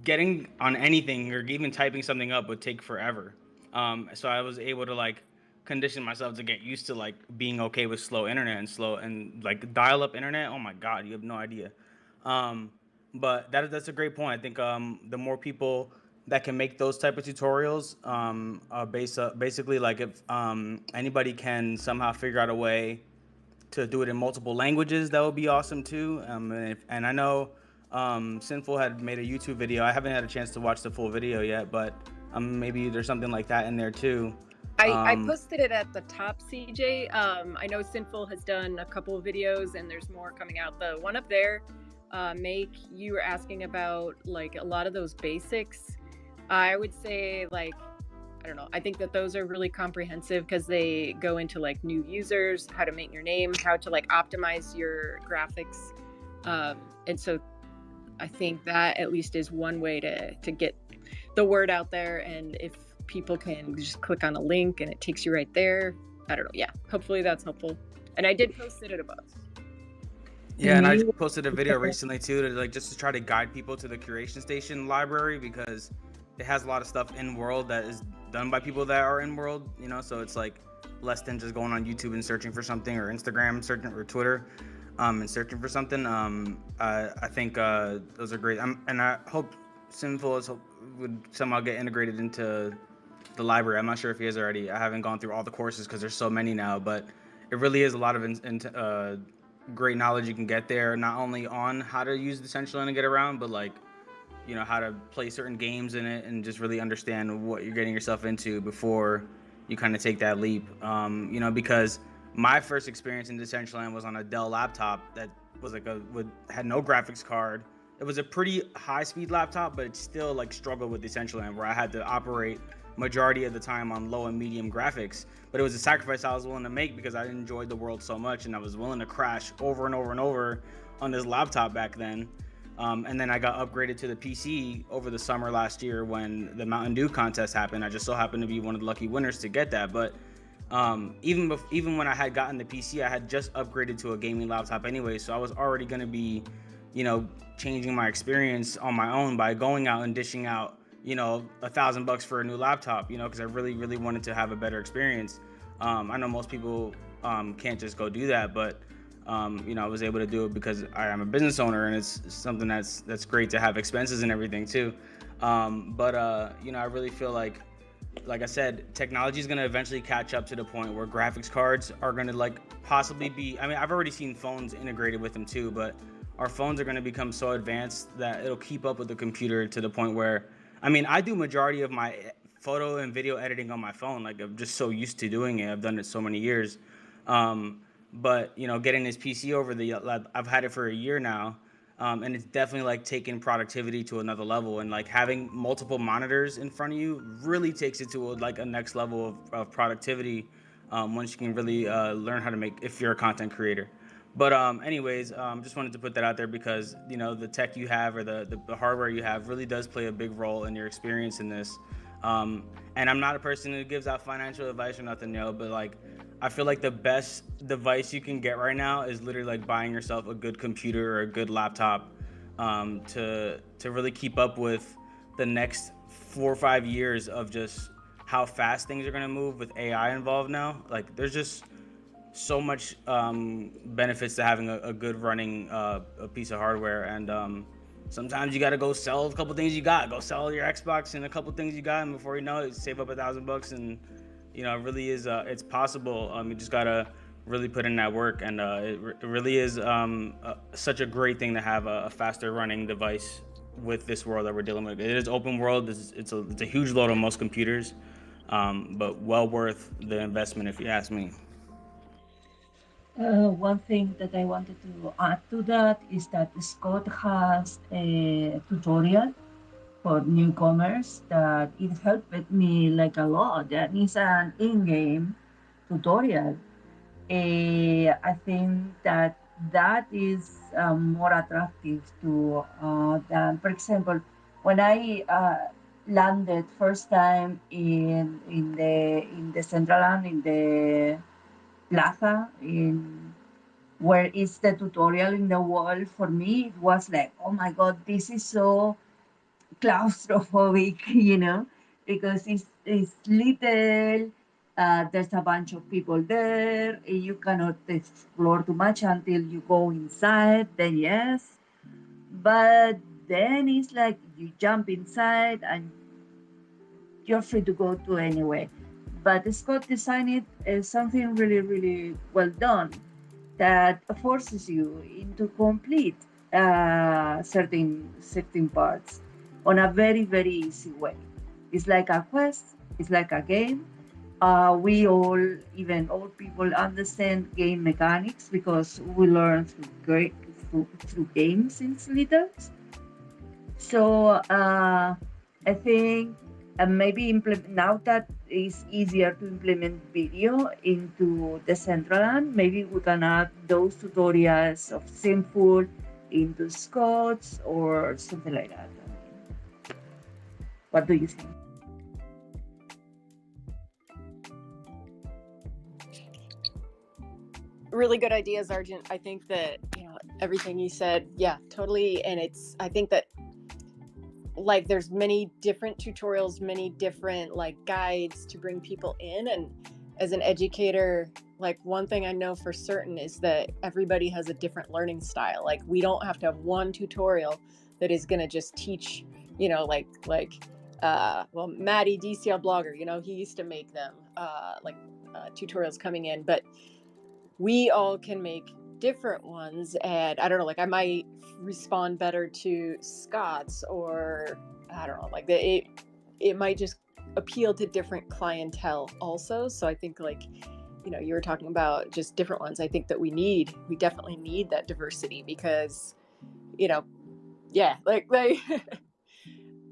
getting on anything or even typing something up would take forever. So I was able to like condition myself to get used to like being okay with slow internet and slow and like dial up internet. Oh my God, you have no idea. Um, but that's a great point. I think the more people that can make those type of tutorials, basically like if anybody can somehow figure out a way to do it in multiple languages, that would be awesome too. And I know Sinful had made a YouTube video. I haven't had a chance to watch the full video yet, but maybe there's something like that in there too. I posted it at the top, CJ. I know Sinful has done a couple of videos and there's more coming out. The one up there, Make, you were asking about like a lot of those basics. I would say like, I don't know. I think that those are really comprehensive because they go into like new users, how to make your name, how to like optimize your graphics. And so I think that at least is one way to get the word out there. And if people can just click on a link and it takes you right there, I don't know. Yeah, hopefully that's helpful. And I did post it above. Yeah, and I just posted a video recently too to like just to try to guide people to the Curation Station library because it has a lot of stuff in world that is done by people that are in world, so it's like less than just going on YouTube and searching for something or Instagram searching or Twitter and searching for something. I think those are great. And I hope Sinful would somehow get integrated into the library. I'm not sure if he has already. I haven't gone through all the courses because there's so many now, but it really is a lot of great knowledge you can get there, not only on how to use Decentraland and get around, but like how to play certain games in it and just really understand what you're getting yourself into before you kind of take that leap. Because my first experience in Decentraland was on a Dell laptop that was like had no graphics card. It was a pretty high speed laptop, but it still like struggled with Decentraland where I had to operate majority of the time on low and medium graphics. But it was a sacrifice I was willing to make because I enjoyed the world so much and I was willing to crash over and over and over on this laptop back then. And then I got upgraded to the PC over the summer last year when the Mountain Dew contest happened. I just so happened to be one of the lucky winners to get that. But even when I had gotten the PC, I had just upgraded to a gaming laptop anyway. So I was already going to be, changing my experience on my own by going out and dishing out, $1,000 for a new laptop, because I really, really wanted to have a better experience. I know most people can't just go do that, but I was able to do it because I am a business owner and it's something that's great to have expenses and everything too. I really feel like I said, technology is going to eventually catch up to the point where graphics cards are going to like possibly be, I've already seen phones integrated with them too, but our phones are going to become so advanced that it'll keep up with the computer to the point where, I do majority of my photo and video editing on my phone. Like I'm just so used to doing it. I've done it so many years. But getting this PC I've had it for a year now, and it's definitely like taking productivity to another level. And like having multiple monitors in front of you really takes it to a next level of productivity once you can really learn how to make if you're a content creator. But anyways, just wanted to put that out there because the tech you have or the hardware you have really does play a big role in your experience in this. And I'm not a person who gives out financial advice or nothing, but like I feel like the best device you can get right now is literally like buying yourself a good computer or a good laptop to really keep up with the next 4 or 5 years of just how fast things are going to move with AI involved now. Like there's just so much benefits to having a good running a piece of hardware. And sometimes you got to go sell a couple things you got. Go sell your Xbox and a couple things you got, and before you know it, save up $1,000 and it really is it's possible. You just gotta really put in that work, and it really is such a great thing to have a faster running device with this world that we're dealing with. It is open world. It's a huge load on most computers, but well worth the investment if you ask me. One thing that I wanted to add to that is that Scott has a tutorial for newcomers that it helped me like a lot. That is an in-game tutorial. I think that that is more attractive to than, for example, when I landed first time in the Decentraland in the plaza in where is the tutorial in the wall. For me it was like, oh my god, this is so claustrophobic, because it's little. There's a bunch of people there. You cannot explore too much until you go inside. Then yes, but then it's like you jump inside and you're free to go to anywhere. But Scott designed it as something really, really well done that forces you into complete certain parts on a very, very easy way. It's like a quest. It's like a game. We all, even old people, understand game mechanics because we learn through games since little. So I think maybe now that it's easier to implement video into the Decentraland, maybe we can add those tutorials of Sinful into Scots or something like that. What do you think? Really good ideas, Argent. I think that, everything you said, yeah, totally. And I think that like there's many different tutorials, many different like guides to bring people in. And as an educator, like one thing I know for certain is that everybody has a different learning style. Like we don't have to have one tutorial that is going to just teach, well, Maddie, DCL blogger, he used to make them tutorials coming in, but we all can make different ones. And I don't know, like I might respond better to Scott's, or I don't know, like it might just appeal to different clientele also. So I think you were talking about just different ones. I think that we definitely need that diversity because, yeah, like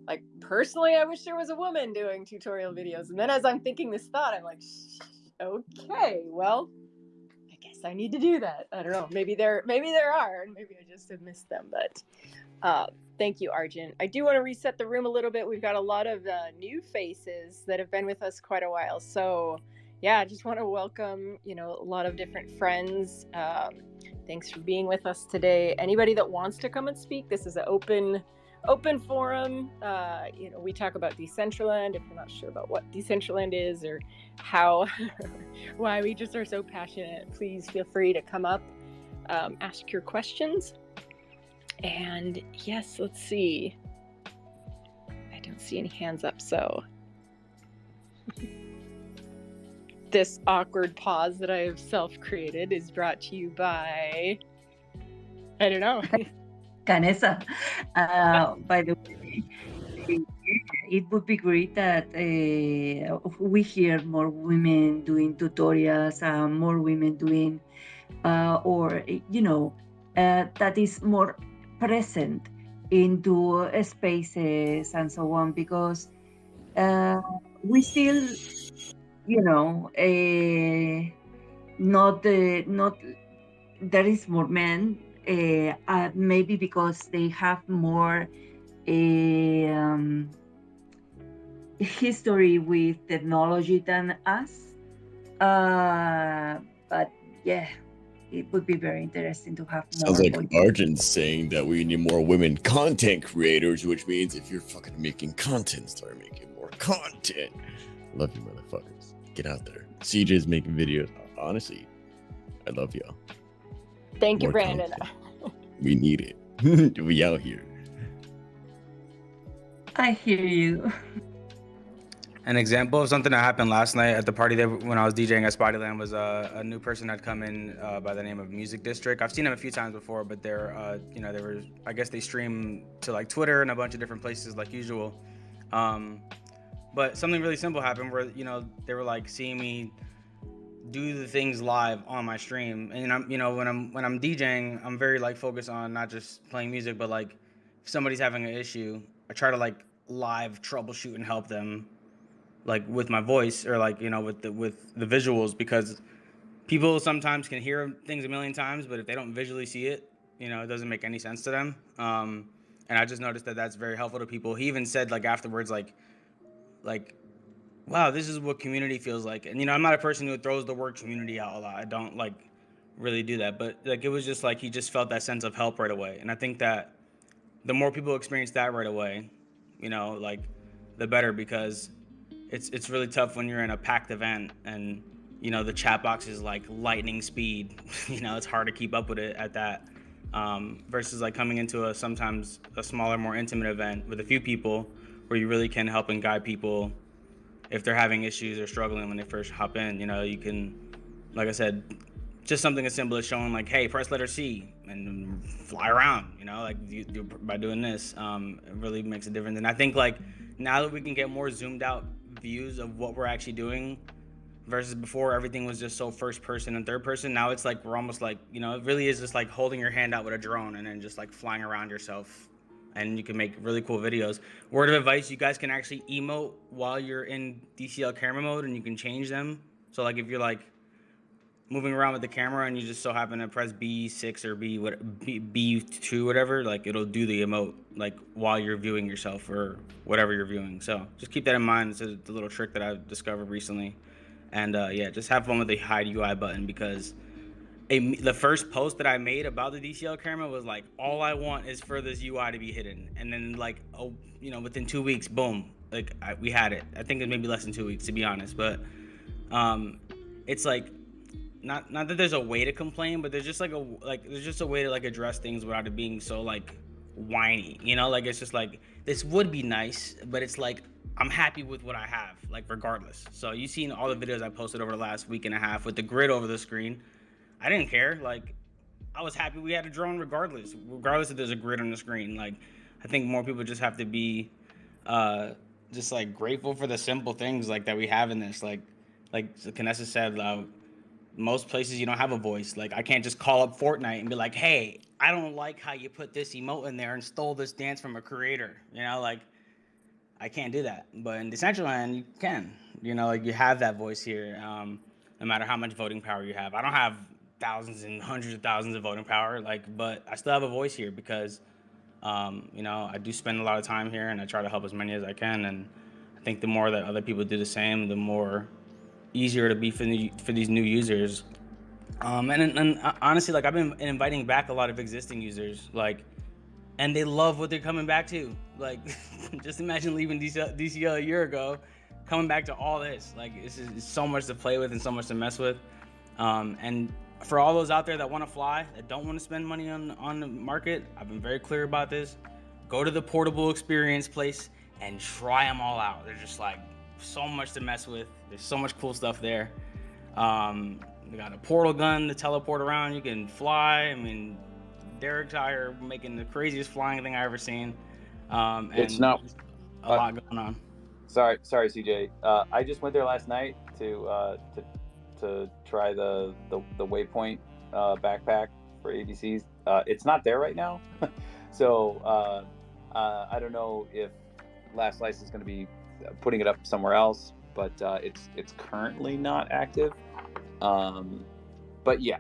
like personally, I wish there was a woman doing tutorial videos. And then as I'm thinking this thought, I'm like, okay, well, I guess I need to do that. I don't know. Maybe there are, and maybe I just have missed them. But thank you, Arjun. I do want to reset the room a little bit. We've got a lot of new faces that have been with us quite a while. So yeah, I just want to welcome, a lot of different friends. Thanks for being with us today. Anybody that wants to come and speak, this is an open forum. We talk about Decentraland. If you're not sure about what Decentraland is or how, why we just are so passionate, please feel free to come up, ask your questions. And yes, let's see. I don't see any hands up, so this awkward pause that I have self-created is brought to you by, I don't know. Canessa. By the way, it would be great that we hear more women doing tutorials, more women doing, that is more present into spaces and so on, because we still, not there is more men, maybe because they have more history with technology than us. But yeah, it would be very interesting to have more. Sounds like Arjun's saying that we need more women content creators, which means if you're fucking making content, start making more content. Love you, motherfuckers. Get out there. CJ's making videos. Honestly, I love y'all. Thank you, Brandon. We need it. We out here. I hear you. An example of something that happened last night at the party there when I was DJing at Spiderland was a new person had come in by the name of Music District. I've seen them a few times before, but they're, they were, I guess they stream to like Twitter and a bunch of different places like usual. But something really simple happened where, they were like seeing me do the things live on my stream. And I'm, when I'm DJing, I'm very like focused on not just playing music, but like if somebody's having an issue, I try to like live troubleshoot and help them, like with my voice or like with the visuals, because people sometimes can hear things a million times, but if they don't visually see it, it doesn't make any sense to them. And I just noticed that that's very helpful to people. He even said like afterwards, like, wow, this is what community feels like. And I'm not a person who throws the word community out a lot. I don't like really do that, but like it was just like he just felt that sense of help right away. And I think that the more people experience that right away, like the better, because it's really tough when you're in a packed event and the chat box is like lightning speed. It's hard to keep up with it at that. Versus like coming into sometimes a smaller, more intimate event with a few people where you really can help and guide people if they're having issues or struggling when they first hop in. You can, like I said, just something as simple as showing like, hey, press letter C and fly around, like by doing this, it really makes a difference. And I think like now that we can get more zoomed out views of what we're actually doing versus before everything was just so first person and third person, now it's like we're almost like, it really is just like holding your hand out with a drone and then just like flying around yourself, and you can make really cool videos. Word of advice, you guys can actually emote while you're in DCL camera mode, and you can change them. So like if you're like moving around with the camera and you just so happen to press B6 or B2, whatever, like it'll do the emote like while you're viewing yourself or whatever you're viewing. So just keep that in mind. It's a little trick that I've discovered recently. And yeah, just have fun with the hide UI button, because the first post that I made about the DCL camera was like, all I want is for this UI to be hidden. And then like, within 2 weeks, boom, like we had it. I think it maybe less than 2 weeks, to be honest. But it's like, not that there's a way to complain, but there's just there's just a way to like address things without it being so like whiny, like it's just like, this would be nice, but it's like, I'm happy with what I have, like regardless. So you've seen all the videos I posted over the last week and a half with the grid over the screen. I didn't care. Like, I was happy we had a drone regardless if there's a grid on the screen. Like, I think more people just have to be just like grateful for the simple things like that we have in this. Like Kanessa said, most places you don't have a voice. Like, I can't just call up Fortnite and be like, hey, I don't like how you put this emote in there and stole this dance from a creator. Like, I can't do that. But in Decentraland, you can. Like, you have that voice here, no matter how much voting power you have. I don't have thousands and hundreds of thousands of voting power, but I still have a voice here because, I do spend a lot of time here and I try to help as many as I can. And I think the more that other people do the same, the more easier it'll be for these new users. And honestly, like, I've been inviting back a lot of existing users, and they love what they're coming back to. Like, just imagine leaving DCL a year ago, coming back to all this. Like, it's so much to play with and so much to mess with. And for all those out there that want to fly, that don't want to spend money on the market, I've been very clear about this. Go to the portable experience place and try them all out. They're just like so much to mess with. There's so much cool stuff there. They got a portal gun to teleport around. You can fly. I mean, Derek's out here making the craziest flying thing I ever seen. And it's not a lot going on. Sorry, CJ. I just went there last night to try the Waypoint backpack for ABCs. It's not there right now, so I don't know if Last Slice is going to be putting it up somewhere else, but it's currently not active. But yeah,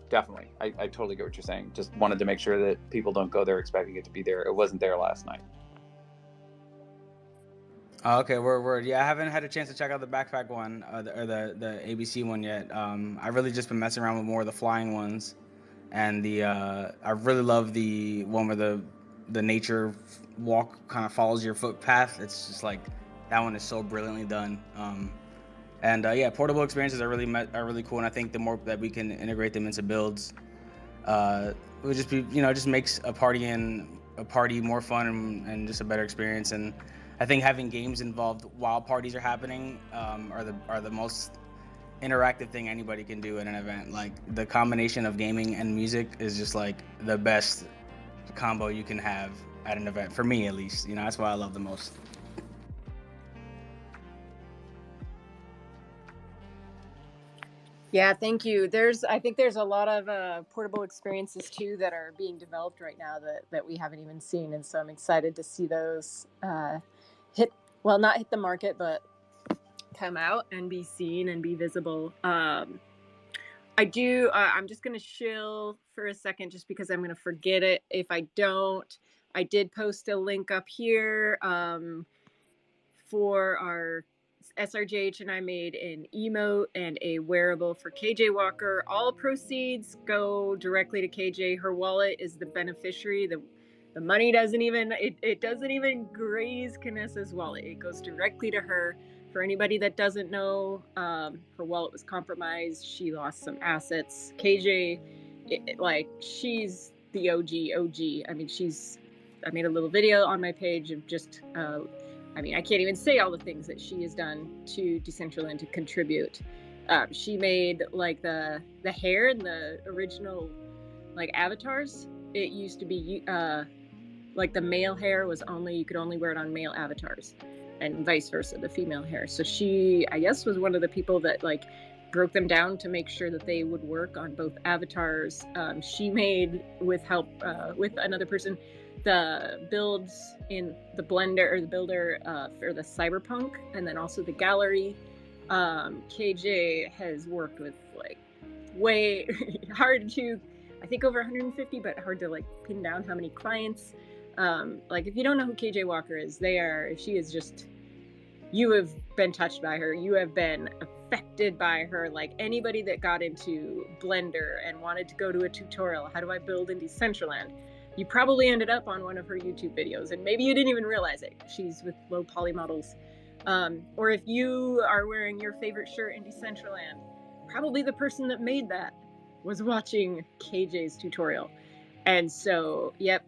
definitely, I totally get what you're saying. Just wanted to make sure that people don't go there expecting it to be there. It wasn't there last night. Oh, okay, word. Yeah, I haven't had a chance to check out the backpack one or the ABC one yet. I've really just been messing around with more of the flying ones, and I really love the one where the nature walk kind of follows your footpath. It's just like, that one is so brilliantly done. And yeah, portable experiences are really cool, and I think the more that we can integrate them into builds, it would just be, just makes a party more fun and just a better experience. And I think having games involved while parties are happening are the most interactive thing anybody can do at an event. Like, the combination of gaming and music is just like the best combo you can have at an event, for me at least. That's what I love the most. Yeah, thank you. I think there's a lot of portable experiences too that are being developed right now that we haven't even seen, and so I'm excited to see those hit. Well, not hit the market, but come out and be seen and be visible. I do. I'm just gonna chill for a second, just because I'm gonna forget it if I don't. I did post a link up here. For our SRJH and I made an emote and a wearable for KJ Walker. All proceeds go directly to KJ. Her wallet is the beneficiary. The money doesn't even it doesn't even graze Canessa's wallet. It goes directly to her. For anybody that doesn't know, her wallet was compromised. She lost some assets. KJ, she's the OG. I mean, I made a little video on my page of just I mean, I can't even say all the things that she has done to Decentraland to contribute. She made like the hair in the original like avatars. It used to be like the male hair was you could only wear it on male avatars, and vice versa, the female hair. So she, I guess, was one of the people that like broke them down to make sure that they would work on both avatars. She made, with help with another person, the builds in the blender or the builder for the cyberpunk, and then also the gallery. KJ has worked with like way hard to, I think, over 150, but hard to like pin down how many clients. Like, if you don't know who KJ Walker is, she is just, you have been touched by her. You have been affected by her. Like, anybody that got into Blender and wanted to go to a tutorial, how do I build in Decentraland? You probably ended up on one of her YouTube videos, and maybe you didn't even realize it. She's with low poly models. Or if you are wearing your favorite shirt in Decentraland, probably the person that made that was watching KJ's tutorial. And so, yep,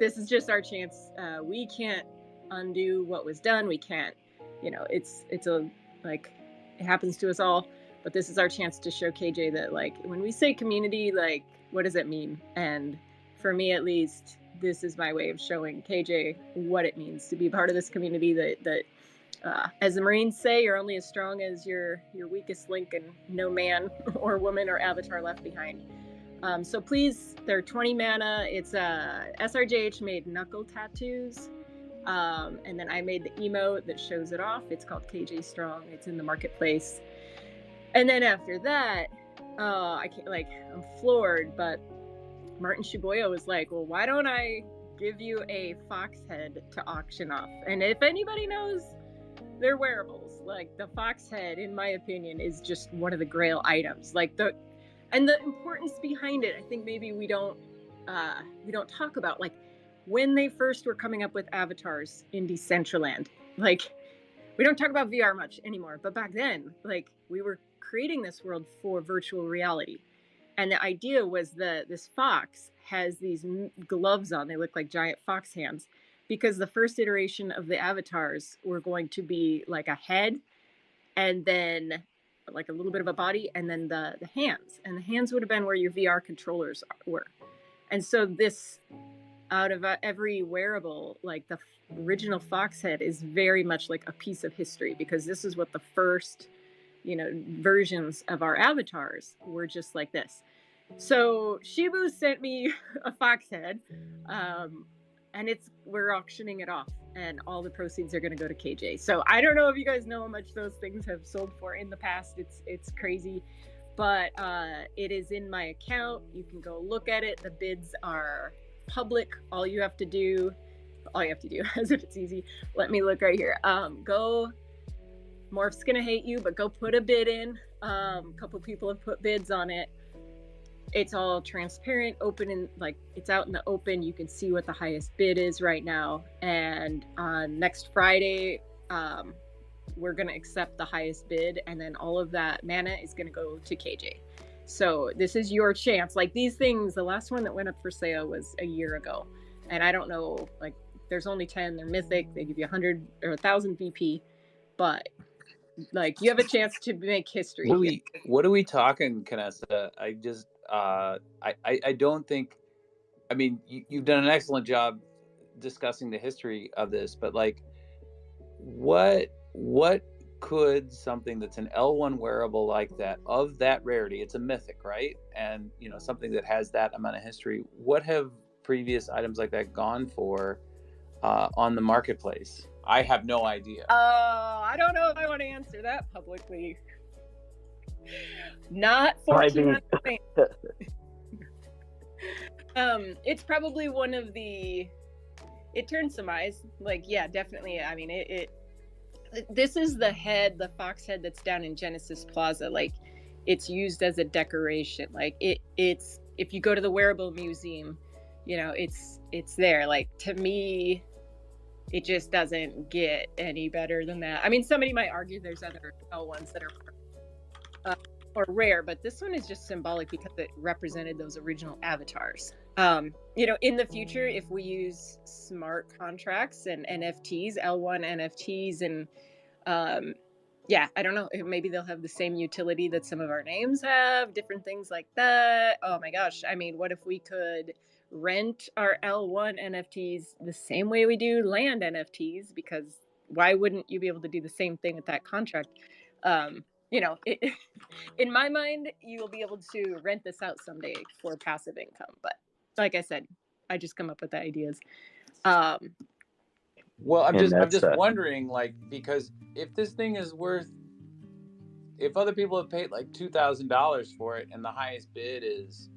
this is just our chance. We can't undo what was done. We can't, it's it happens to us all, but this is our chance to show KJ that, like, when we say community, like, what does it mean? And for me, at least, this is my way of showing KJ what it means to be part of this community that as the Marines say, you're only as strong as your weakest link, and no man or woman or avatar left behind. So please, they're 20 mana. It's SRJH made knuckle tattoos. And then I made the emote that shows it off. It's called KJ Strong. It's in the marketplace. And then after that, I can't, I'm floored, but Martin Shibuya was like, well, why don't I give you a fox head to auction off? And if anybody knows, they're wearables. Like, the fox head, in my opinion, is just one of the grail items. Like, the importance behind it, I think maybe we don't talk about, like, when they first were coming up with avatars in Decentraland. Like, we don't talk about VR much anymore, but back then, like, we were creating this world for virtual reality. And the idea was that this fox has these gloves on. They look like giant fox hands, because the first iteration of the avatars were going to be like a head, and then like a little bit of a body, and then the hands. And the hands would have been where your VR controllers were. And so this, out of every wearable, like, the original fox head is very much like a piece of history, because this is what the first versions of our avatars were, just like this. So Shibu sent me a fox head, and we're auctioning it off, and all the proceeds are going to go to KJ. So I don't know if you guys know how much those things have sold for in the past. It's crazy, but it is in my account. You can go look at it. The bids are public. All you have to do, as if it's easy. Let me look right here. Go. Morph's gonna hate you, but go put a bid in. A couple people have put bids on it. It's all transparent, open, and like, it's out in the open. You can see what the highest bid is right now. And on next Friday, we're gonna accept the highest bid, and then all of that mana is gonna go to KJ. So this is your chance. Like, these things, the last one that went up for sale was a year ago, and I don't know, like, there's only 10. They're mythic. They give you 100 or 1,000 VP, but like, you have a chance to make history. What are we talking, Canessa? I don't think. I mean, you've done an excellent job discussing the history of this, but like, what could something that's an L1 wearable like that, of that rarity, it's a mythic, right? And, you know, something that has that amount of history, what have previous items like that gone for on the marketplace? I have no idea. I don't know if I want to answer that publicly. Not 1,400. It's probably one of the. It turned some eyes. Like, yeah, definitely. I mean, this is the fox head that's down in Genesis Plaza. Like, it's used as a decoration. Like, it's if you go to the Wearable Museum, you know, it's there. Like, to me, it just doesn't get any better than that. I mean, somebody might argue there's other L1s that are or rare, but this one is just symbolic because it represented those original avatars. You know, in the future, if we use smart contracts and NFTs, L1 NFTs, and yeah, I don't know, maybe they'll have the same utility that some of our names have, different things like that. Oh my gosh, I mean, what if we could rent our L1 NFTs the same way we do land NFTs? Because why wouldn't you be able to do the same thing with that contract? You know, in my mind, you will be able to rent this out someday for passive income. But like I said, I just come up with the ideas. Well, I'm just wondering, like, because if this thing is worth, if other people have paid like $2,000 for it and the highest bid is,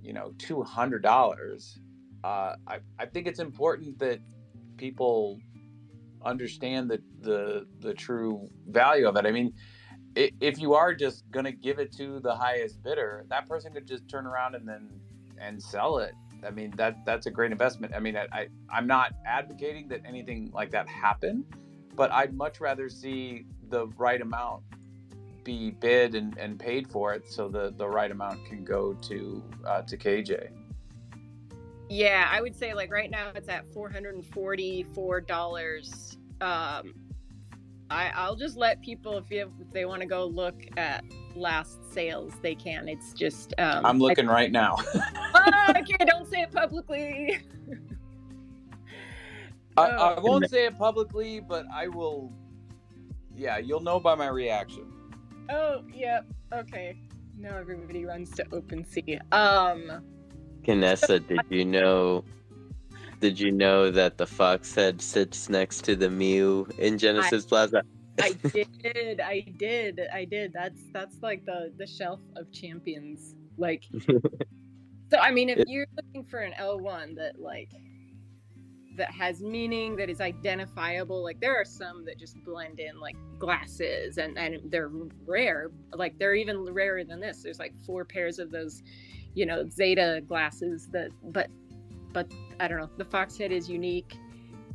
you know, $200, I think it's important that people understand the true value of it. I mean, if you are just going to give it to the highest bidder, that person could just turn around and sell it. I mean, that's a great investment. I mean, I'm not advocating that anything like that happen, but I'd much rather see the right amount be bid and paid for it, so the right amount can go to KJ. Yeah, I would say, like, right now it's at $444. I'll just let people, if they want to go look at last sales, they can. It's just I'm looking right now. Okay, don't say it publicly. I won't say it publicly, but I will. Yeah, you'll know by my reaction. Oh, yeah. Okay. Now everybody runs to OpenSea. Canessa, did you know that the fox head sits next to the Mew in Genesis Plaza? I did. That's like the shelf of champions. Like, so I mean, if you're looking for an L1 that has meaning, that is identifiable, like there are some that just blend in like glasses, and they're rare. Like, they're even rarer than this. There's like 4 pairs of those, you know, Zeta glasses but I don't know. The fox head is unique,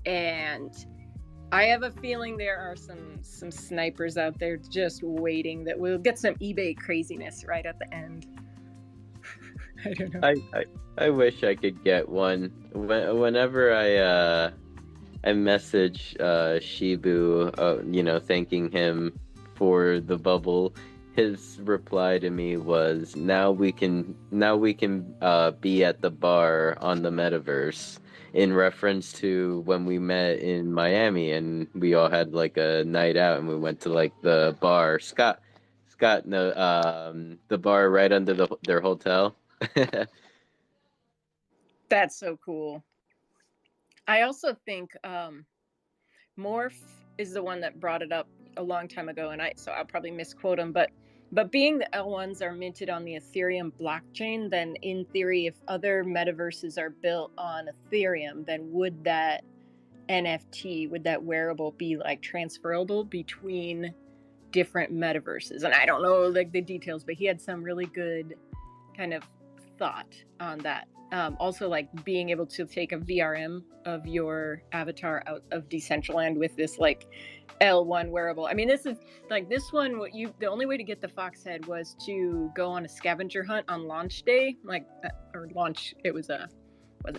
and I have a feeling there are some snipers out there just waiting that we'll get some eBay craziness right at the end. I don't know. I wish I could get one. Whenever I message Shibu, you know, thanking him for the bubble, his reply to me was, now we can be at the bar on the metaverse, in reference to when we met in Miami and we all had like a night out and we went to like the bar, Scott, no, the bar right under their hotel. That's so cool. I also think Morph is the one that brought it up a long time ago, and so I'll probably misquote him, but being the L1s are minted on the Ethereum blockchain, then in theory, if other metaverses are built on Ethereum, then would that NFT, would that wearable be like transferable between different metaverses? And I don't know like the details, but he had some really good kind of thought on that. Also, like being able to take a VRM of your avatar out of Decentraland with this like L1 wearable. I mean, this is like this one. The only way to get the fox head was to go on a scavenger hunt on launch day, like or launch. It was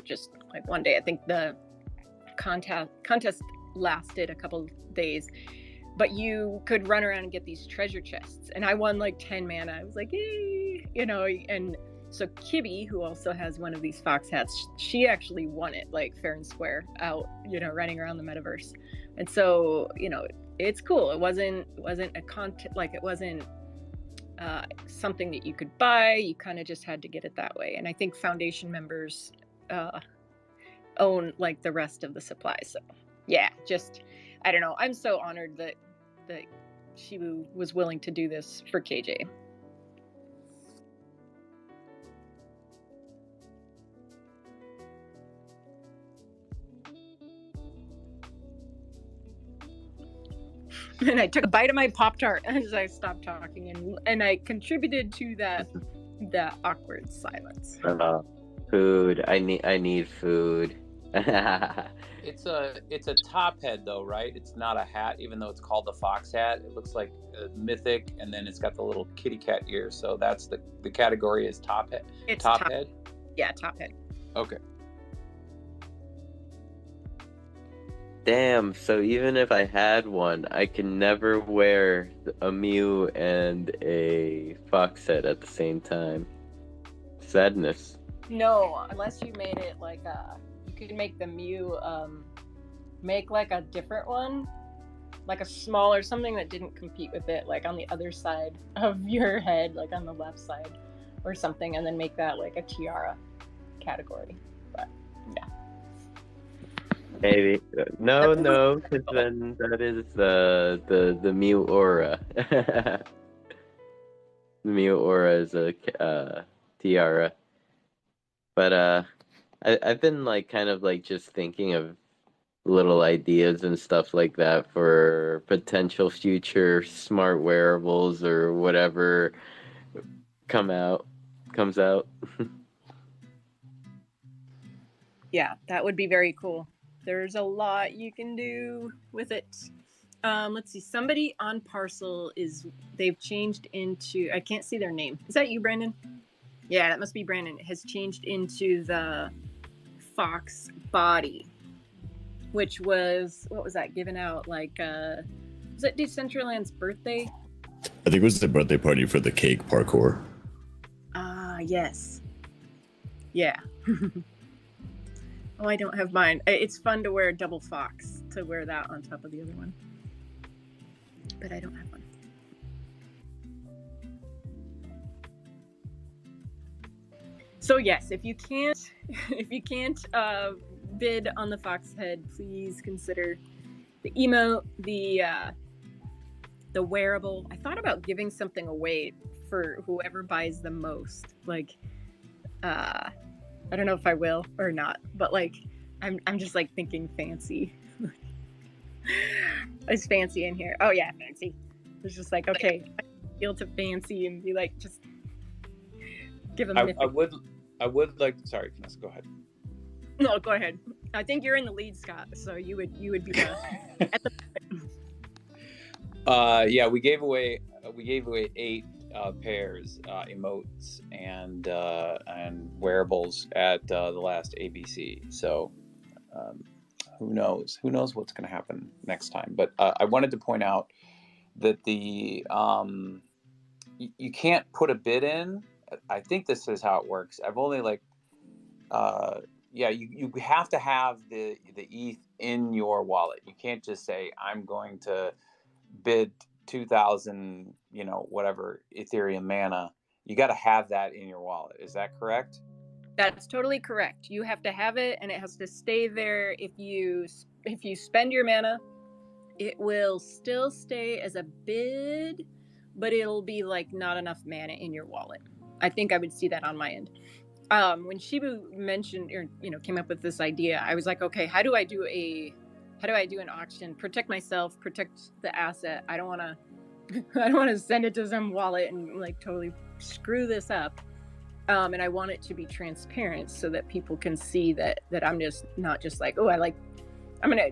just like one day. I think the contest lasted a couple days, but you could run around and get these treasure chests. And I won like 10 mana. I was like, yay, you know, and. So Kibby, who also has one of these fox hats, she actually won it like fair and square out, you know, running around the metaverse. And so, you know, it's cool. It wasn't a content, like it wasn't something that you could buy. You kind of just had to get it that way. And I think Foundation members own like the rest of the supplies. So yeah, just, I don't know. I'm so honored that Shibu was willing to do this for KJ. And I took a bite of my Pop-Tart as I stopped talking, and I contributed to that awkward silence. Food. I need food. It's a top head though, right? It's not a hat, even though it's called the fox hat. It looks like a mythic, and then it's got the little kitty cat ears. So that's the category is top head. It's top head. Yeah, top head. Okay. Damn, so even if I had one, I can never wear a Mew and a fox head at the same time. Sadness. No, unless you made it like you could make the Mew make like a different one, like a smaller, something that didn't compete with it, like on the other side of your head, like on the left side or something, and then make that like a tiara category. But yeah. Maybe no, because then that is the Mew aura. The Mew aura is a tiara. But I've been like kind of like just thinking of little ideas and stuff like that for potential future smart wearables or whatever comes out. Yeah, that would be very cool. There's a lot you can do with it. Let's see. Somebody on Parcel they've changed into, I can't see their name. Is that you, Brandon? Yeah, that must be Brandon. It has changed into the Fox body, which was, what was that, given out like, was it Decentraland's birthday? I think it was the birthday party for the cake parkour. Ah, yes. Yeah. Oh, I don't have mine. It's fun to wear a double fox, to wear that on top of the other one. But I don't have one. So yes, if you can't bid on the fox head, please consider the emote, the wearable. I thought about giving something away for whoever buys the most. Like, I don't know if I will or not, but like, I'm just like thinking fancy. Is fancy in here? Oh yeah, fancy. It's just like, okay, I feel to fancy and be like, just give them. I would like. Sorry, Vanessa, go ahead. No, go ahead. I think you're in the lead, Scott. So you would be at the. Yeah, we gave away 8 pairs, emotes and wearables at the last ABC. So who knows what's going to happen next time. But I wanted to point out that you can't put a bid in. I think this is how it works. I've only you have to have the ETH in your wallet. You can't just say I'm going to bid 2,000, whatever Ethereum mana. You got to have that in your wallet. Is that correct? That's totally correct. You have to have it, and it has to stay there. If you spend your mana, it will still stay as a bid, but it'll be like not enough mana in your wallet. I think I would see that on my end. When Shibu mentioned or came up with this idea, I was like, okay, how do I do an auction? Protect myself, protect the asset. I don't want to send it to some wallet and like totally screw this up. And I want it to be transparent so that people can see that I'm just not just like, I'm gonna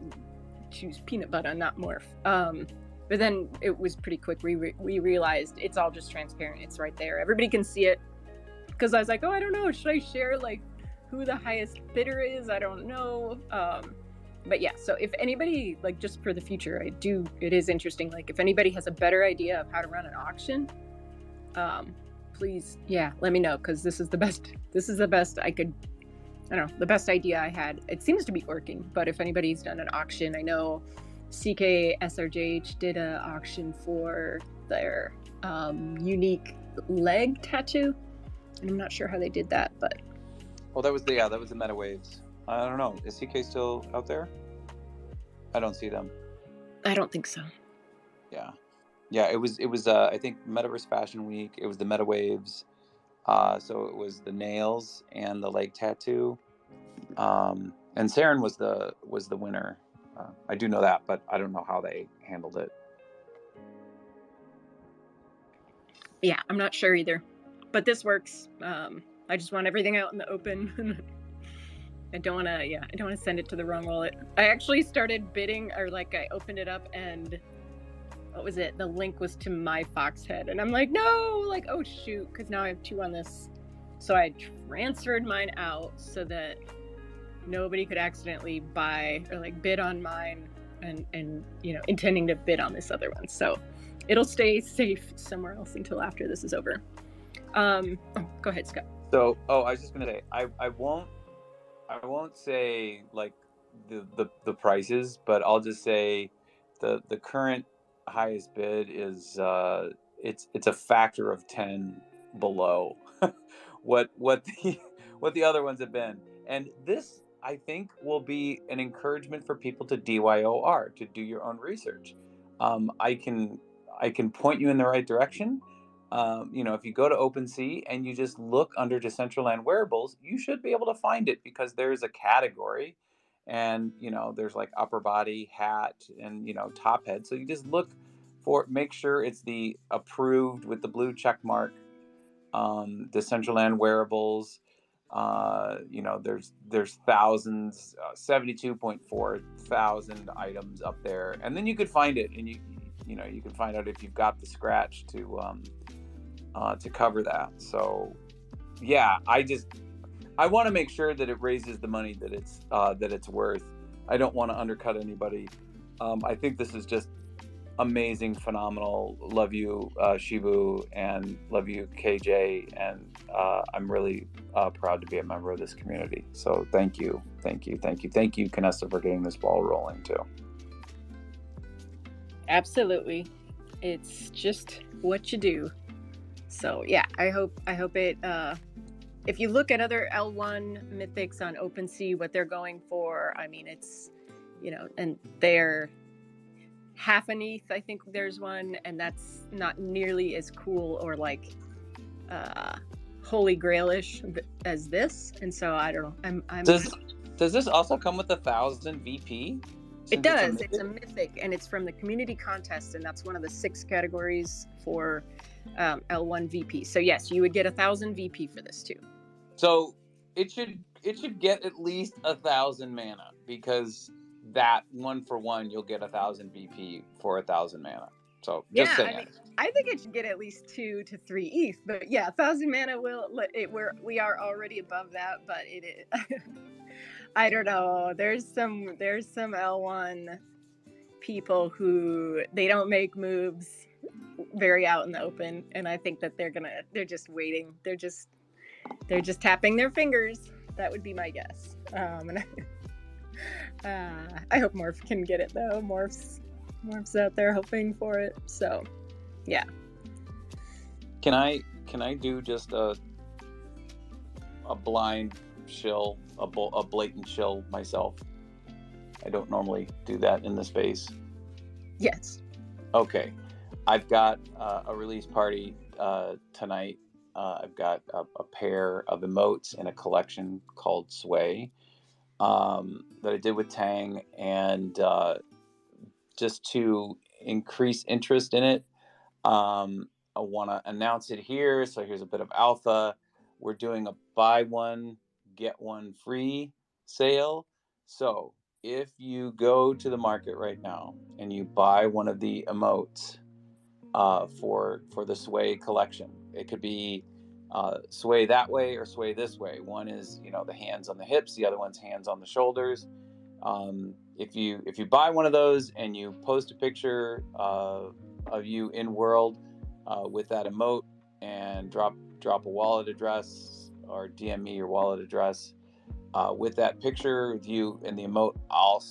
choose peanut butter, not morph. But then it was pretty quick. We realized it's all just transparent. It's right there. Everybody can see it. Because I was like, I don't know. Should I share like who the highest bidder is? I don't know. But yeah, so if anybody, like just for the future, it is interesting. Like if anybody has a better idea of how to run an auction, please, let me know. Because this is the best I could, the best idea I had. It seems to be working. But if anybody's done an auction, I know CKSRJH did an auction for their unique leg tattoo, and I'm not sure how they did that, but Oh, that was the Meta Waves. I don't know. Is CK still out there? I don't see them. I don't think so. Yeah. It was I think Metaverse Fashion Week. It was the Meta Waves. So it was the nails and the leg tattoo. And Saren was the winner. I do know that, but I don't know how they handled it. Yeah, I'm not sure either. But this works. I just want everything out in the open. I don't want to send it to the wrong wallet. I actually started bidding, or like I opened it up and what was it? The link was to my Foxhead. And I'm like, no, like, oh shoot, because now I have 2 on this. So I transferred mine out so that nobody could accidentally buy or like bid on mine and intending to bid on this other one. So it'll stay safe somewhere else until after this is over. Go ahead, Scott. So, I was just gonna say, I won't say like the prices, but I'll just say the current highest bid is it's a factor of 10 below what the other ones have been, and this I think will be an encouragement for people to DYOR, to do your own research. I can point you in the right direction. If you go to OpenSea and you just look under Decentraland wearables, you should be able to find it, because there's a category, and there's like upper body, hat, and top head. So you just make sure it's the approved with the blue check mark, Decentraland wearables. There's thousands, 72.4 thousand items up there, and then you could find it, and you can find out if you've got the scratch to cover that. So yeah, I want to make sure that it raises the money that it's worth. I don't want to undercut anybody. I think this is just amazing, phenomenal. Love you, Shibu, and love you, KJ, and I'm really proud to be a member of this community. So thank you, Canessa, for getting this ball rolling too. Absolutely, it's just what you do. So yeah, I hope it. If you look at other L1 mythics on OpenSea, what they're going for, I mean, it's and they're half an ETH. I think there's one, and that's not nearly as cool or like holy grailish as this. And so I don't know. I'm Does this also come with 1,000 VP? It does. It's a mythic, and it's from the community contest, and that's one of the 6 categories for L1 VP. So yes, you would get 1,000 VP for this too. So it should get at least 1,000 mana, because that 1-for-1 you'll get 1,000 VP for 1,000 mana. So just saying. I mean, I think it should get at least 2 to 3 ETH, but yeah, 1,000 mana we are already above that, but it is. I don't know. There's some L1 people who they don't make moves very out in the open, and I think that they're just waiting. They're just tapping their fingers. That would be my guess. And I hope Morph can get it though. Morph's out there hoping for it. So, yeah. Can I do just a blind shill, a blatant shill myself? I don't normally do that in the space. Yes. Okay. I've got a release party tonight. I've got a pair of emotes in a collection called Sway that I did with Tang, and just to increase interest in it, I want to announce it here. So here's a bit of alpha. We're doing a buy one, get one free sale. So if you go to the market right now and you buy one of the emotes for the Sway collection, it could be sway that way or sway this way. One is the hands on the hips, the other one's hands on the shoulders. If you buy one of those and you post a picture of you in world with that emote and drop a wallet address or DM me your wallet address with that picture of you and the emote, I'll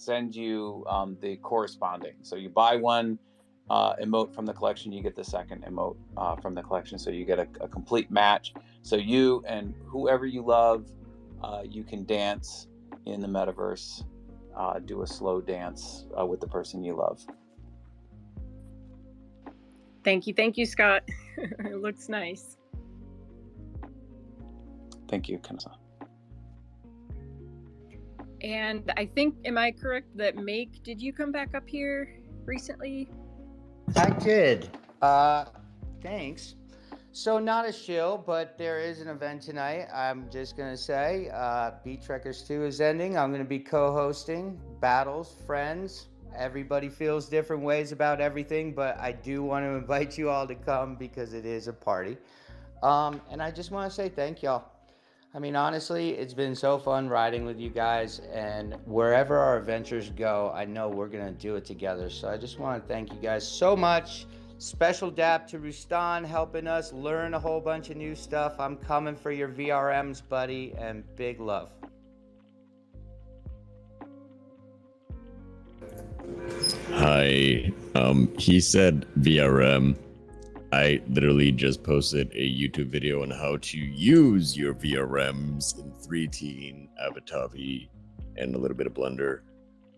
send you the corresponding. So you buy one emote from the collection, you get the second emote from the collection. So you get a complete match. So you and whoever you love, you can dance in the metaverse, do a slow dance with the person you love. Thank you, Scott. It looks nice. Thank you, Kanasa. And I think, am I correct that Make, did you come back up here recently? I did. Thanks. So not a shill, but there is an event tonight. I'm just gonna say, Beat Trekkers 2 is ending. I'm gonna be co-hosting Battles, Friends. Everybody feels different ways about everything, but I do want to invite you all to come because it is a party. And I just want to say thank y'all. I mean, honestly, it's been so fun riding with you guys, and wherever our adventures go, I know we're gonna do it together. So I just want to thank you guys so much. Special dap to Rustan helping us learn a whole bunch of new stuff. I'm coming for your VRMs, buddy, and big love. Hi. He said VRM. I literally just posted a YouTube video on how to use your VRMs in 3Teen, Avatavi, and a little bit of Blender.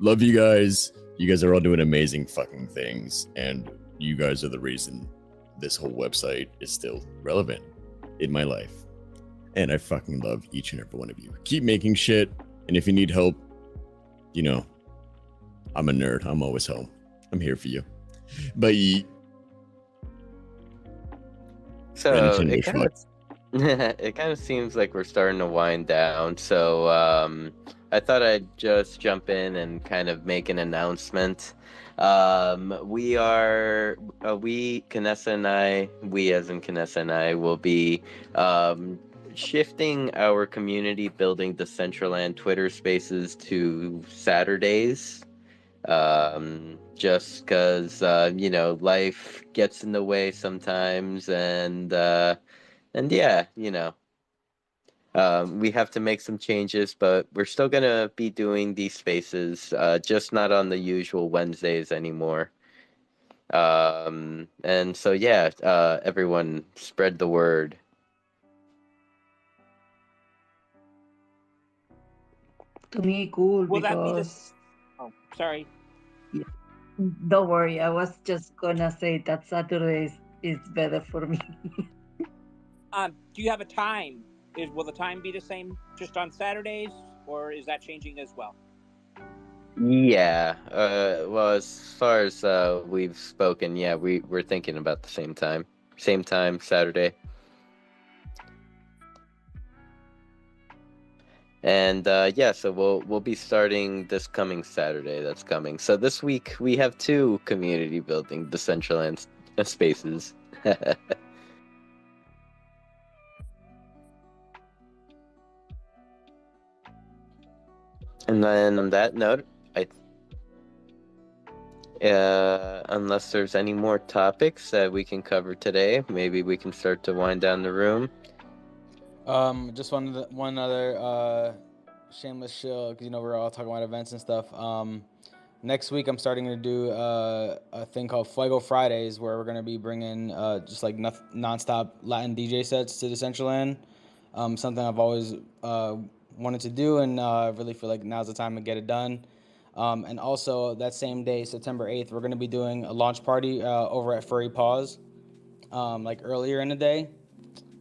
Love you guys. You guys are all doing amazing fucking things, and you guys are the reason this whole website is still relevant in my life. And I fucking love each and every one of you. Keep making shit, and if you need help, you know, I'm a nerd. I'm always home. I'm here for you. Bye. So it kind of seems like we're starting to wind down. So I thought I'd just jump in and kind of make an announcement. We as in Kanessa and I, will be shifting our community building Decentraland Twitter Spaces to Saturdays. Just because you know, life gets in the way sometimes, and yeah, you know, we have to make some changes, but we're still gonna be doing these spaces, just not on the usual Wednesdays anymore. And so yeah, everyone spread the word. To me, cool. Will that be the? Because Oh, sorry. yeah, don't worry. I was just gonna say that Saturdays is better for me. Do you have a time? Will the time be the same just on Saturdays, or is that changing as well? Yeah, well, as far as we've spoken, yeah, we're thinking about the same time, Saturday. And yeah, so we'll be starting this coming Saturday. That's coming. So this week we have 2 community building Decentraland spaces. And then on that note, unless there's any more topics that we can cover today, maybe we can start to wind down the room. Just one other shameless shill, because you know we're all talking about events and stuff. Next week I'm starting to do a thing called Fuego Fridays, where we're gonna be bringing just like nonstop Latin DJ sets to Decentraland. Something I've always wanted to do, and I really feel like now's the time to get it done. And also that same day, September 8th, we're gonna be doing a launch party over at Furry Paws, like earlier in the day.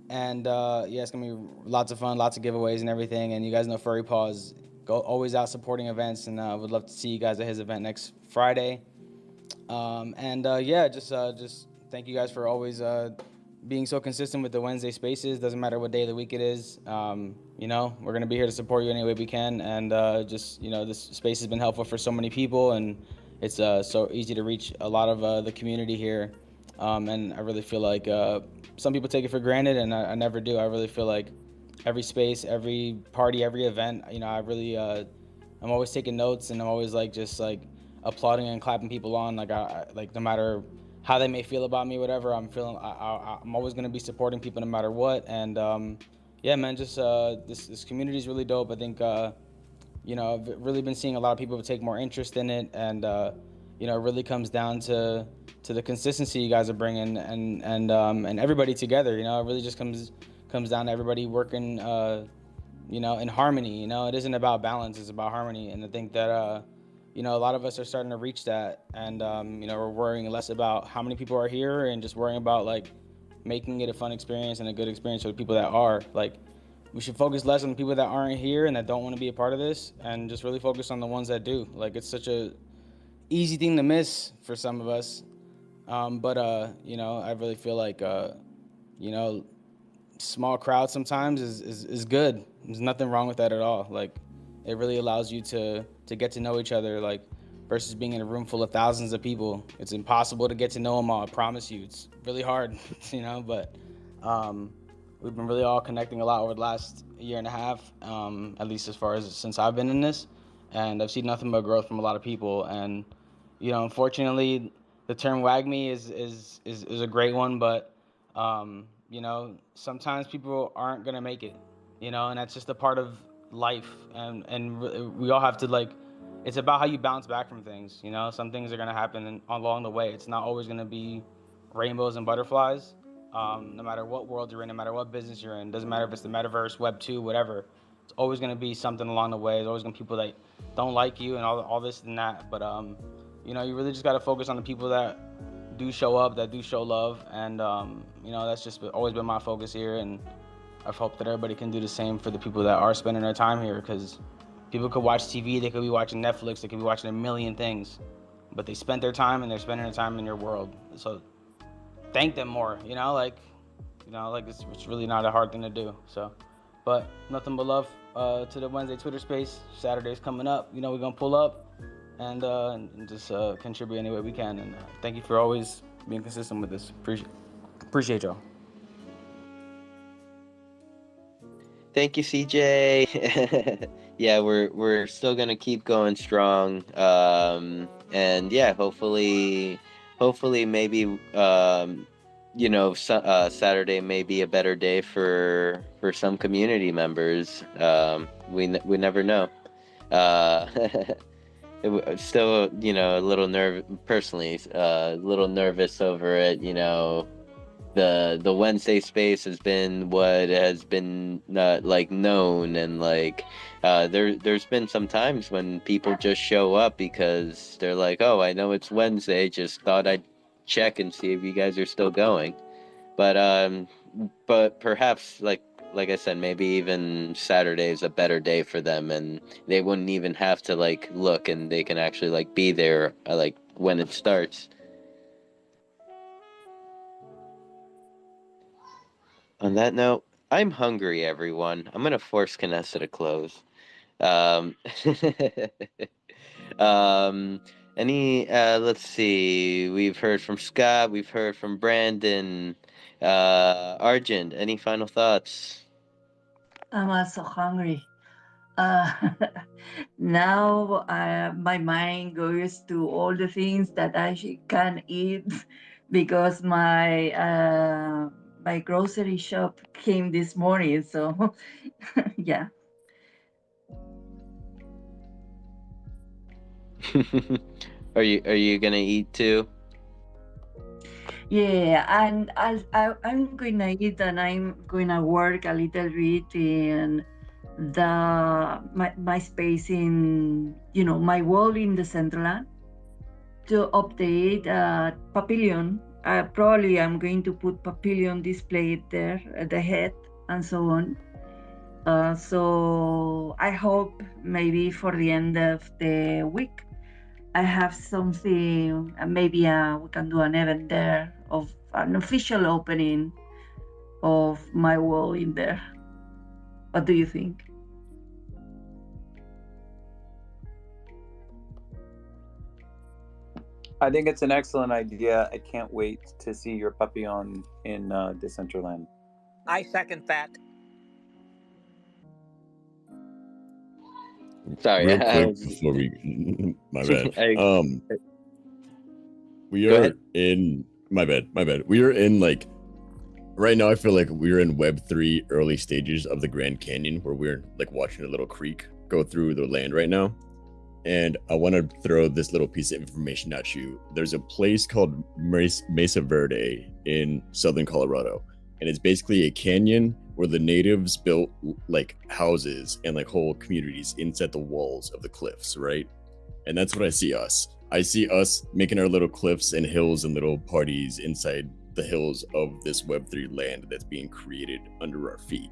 And yeah, it's gonna be lots of fun, lots of giveaways and everything. And you guys know Furry Paws always out supporting events, and would love to see you guys at his event next Friday. Yeah, just thank you guys for always being so consistent with the Wednesday spaces. Doesn't matter what day of the week it is. You know, we're gonna be here to support you any way we can. And just, you know, this space has been helpful for so many people, and it's so easy to reach a lot of the community here. And I really feel like some people take it for granted, and I never do. I really feel like every space, every party, every event, you know, I really, I'm always taking notes, and I'm always like just like applauding and clapping people on. Like like no matter how they may feel about me, whatever, I'm always gonna be supporting people no matter what. And yeah, man, just this community is really dope. I think I've really been seeing a lot of people take more interest in it, and it really comes down to the consistency you guys are bringing, and everybody together. It really just comes down to everybody working, in harmony. It isn't about balance; it's about harmony. And I think that a lot of us are starting to reach that, and we're worrying less about how many people are here, and just worrying about like making it a fun experience and a good experience for the people that are. Like, we should focus less on the people that aren't here and that don't want to be a part of this, and just really focus on the ones that do. Like, it's such a easy thing to miss for some of us. But I really feel like small crowd sometimes is good. There's nothing wrong with that at all. Like, it really allows you to get to know each other, like, versus being in a room full of thousands of people. It's impossible to get to know them all, I promise you. It's really hard, but we've been really all connecting a lot over the last year and a half, at least as far as since I've been in this. And I've seen nothing but growth from a lot of people. And, unfortunately, the term WAGMI is a great one, but, sometimes people aren't going to make it, and that's just a part of life. And we all have to, like, it's about how you bounce back from things. Some things are going to happen along the way. It's not always going to be rainbows and butterflies. No matter what world you're in, no matter what business you're in, doesn't matter if it's the metaverse, Web 2, whatever. It's always going to be something along the way. There's always going to be people that don't like you and all this and that. But, you really just got to focus on the people that do show up, that do show love. And, that's just always been my focus here. And I've hoped that everybody can do the same for the people that are spending their time here, because people could watch TV, they could be watching Netflix, they could be watching a million things, but they spent their time and they're spending their time in your world. So thank them more, it's really not a hard thing to do. So, but nothing but love to the Wednesday Twitter space. Saturday's coming up, we're gonna pull up and just contribute any way we can. And thank you for always being consistent with this. Appreciate y'all. Thank you, CJ. Yeah, we're still gonna keep going strong. And yeah, hopefully maybe Saturday may be a better day for some community members. We never know. Still, a little personally, a little nervous over it. The Wednesday space has been what has been known, and there's been some times when people just show up because they're like, oh, I know it's Wednesday, just thought I'd check and see if you guys are still going. But perhaps like I said, maybe even Saturday is a better day for them, and they wouldn't even have to look, and they can actually be there when it starts. On that note, I'm hungry, everyone. I'm gonna force Canessa to close. Um, let's see. We've heard from Scott. We've heard from Brandon. Argent, any final thoughts? I'm also hungry. Uh, now my mind goes to all the things that I can eat because my grocery shop came this morning. So yeah. Are you gonna eat too? Yeah, and I'm gonna eat, and I'm gonna work a little bit in my space in my wall in the Decentraland to update Pavilion. Probably I'm going to put Pavilion display there at the head and so on. So I hope maybe for the end of the week I have something, maybe we can do an event there of an official opening of my wall in there. What do you think? I think it's an excellent idea. I can't wait to see your Papillon in Decentraland. I second that. Sorry, real quick before we my bad. We Go are ahead. in my bad. We are in right now I feel like we're in Web3 early stages of the Grand Canyon, where we're watching a little creek go through the land right now, and I want to throw this little piece of information at you. There's a place called Mesa Verde in southern Colorado, and it's basically a canyon where the natives built like houses and like whole communities inside the walls of the cliffs, right? And that's what I see us. I see us making our little cliffs and hills and little parties inside the hills of this Web3 land that's being created under our feet.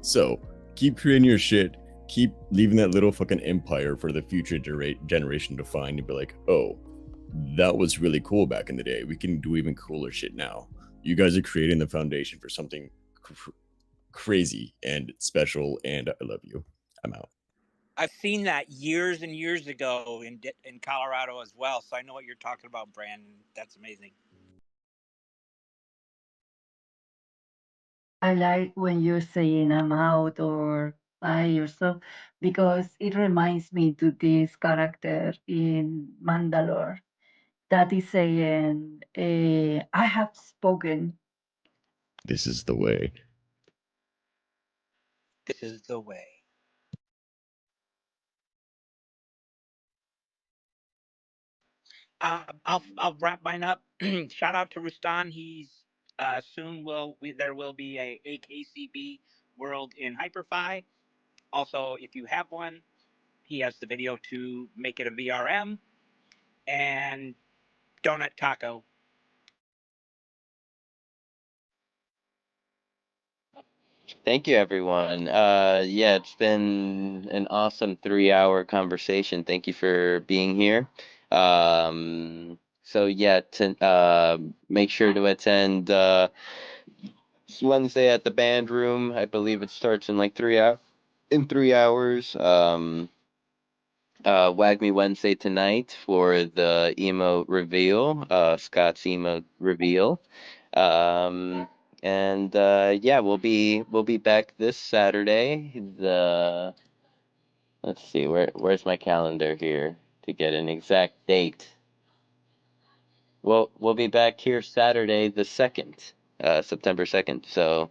So keep creating your shit, keep leaving that little fucking empire for the future generation to find and be like, oh, that was really cool back in the day. We can do even cooler shit now. You guys are creating the foundation for something crazy and special, and I love you. I'm out. I've seen that years and years ago in Colorado as well, so I know what you're talking about, Brandon. That's amazing. I like when you're saying I'm out or by yourself because it reminds me to this character in Mandalore that is saying, I have spoken. This is the way. This is the way. I'll wrap mine up. Shout out to Rustan. He's soon there will be a AKCB World in Hyperfi. Also, if you have one, he has the video to make it a VRM. And Donut Taco. Thank you, everyone. Yeah, it's been an awesome 3-hour conversation. Thank you for being here. So yeah, make sure to attend Wednesday at the band room. I believe it starts in like 3 hours. Wag Me Wednesday tonight for the emo reveal, Scott's emo reveal. Um, and yeah, we'll be back this Saturday. Let's see, where's my calendar here to get an exact date. Well, we'll be back here Saturday the 2nd, September 2nd. So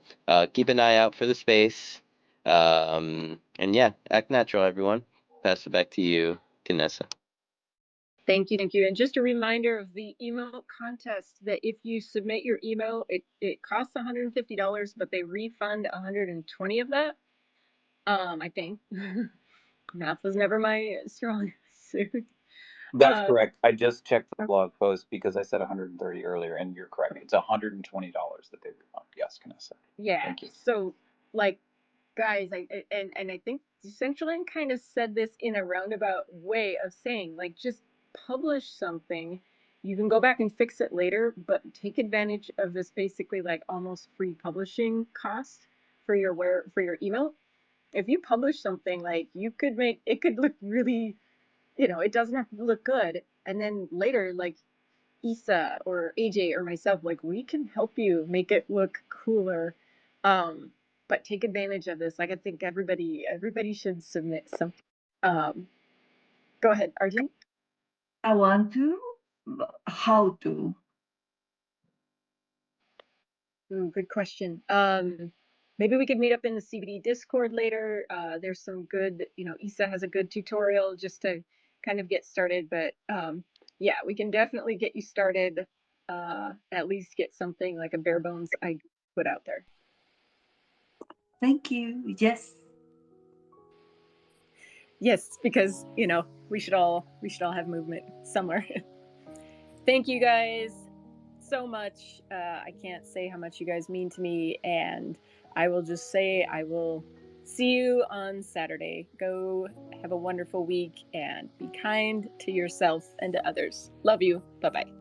keep an eye out for the space. And yeah, act natural, everyone. Pass it back to you, Kanessa. Thank you, thank you. And just a reminder of the email contest that if you submit your email, it costs $150, but they refund 120 of that. I think. Math was never my strong suit. That's correct. I just checked the blog post because I said 130 earlier, and you're correct. It's $120 that they refund. Yes, Kanessa. Yeah. Thank you. So, like, guys, I think Decentraland kind of said this in a roundabout way of saying, like, just publish something. You can go back and fix it later, but take advantage of this basically like almost free publishing cost for your email. If you publish something, like, you could make it could look really, it doesn't have to look good, and then later, like, Isa or AJ or myself, like, we can help you make it look cooler. But take advantage of this. Like, I think everybody should submit something. Go ahead, Arjun. I want to. How to? Ooh, good question. Maybe we could meet up in the CBD Discord later. There's some good, Isa has a good tutorial just to kind of get started. But yeah, we can definitely get you started. At least get something like a bare bones I put out there. Thank you. Yes. Yes, because we should all have movement somewhere. Thank you guys so much. I can't say how much you guys mean to me, and I will just say I will see you on Saturday. Go have a wonderful week and be kind to yourself and to others. Love you. Bye-bye.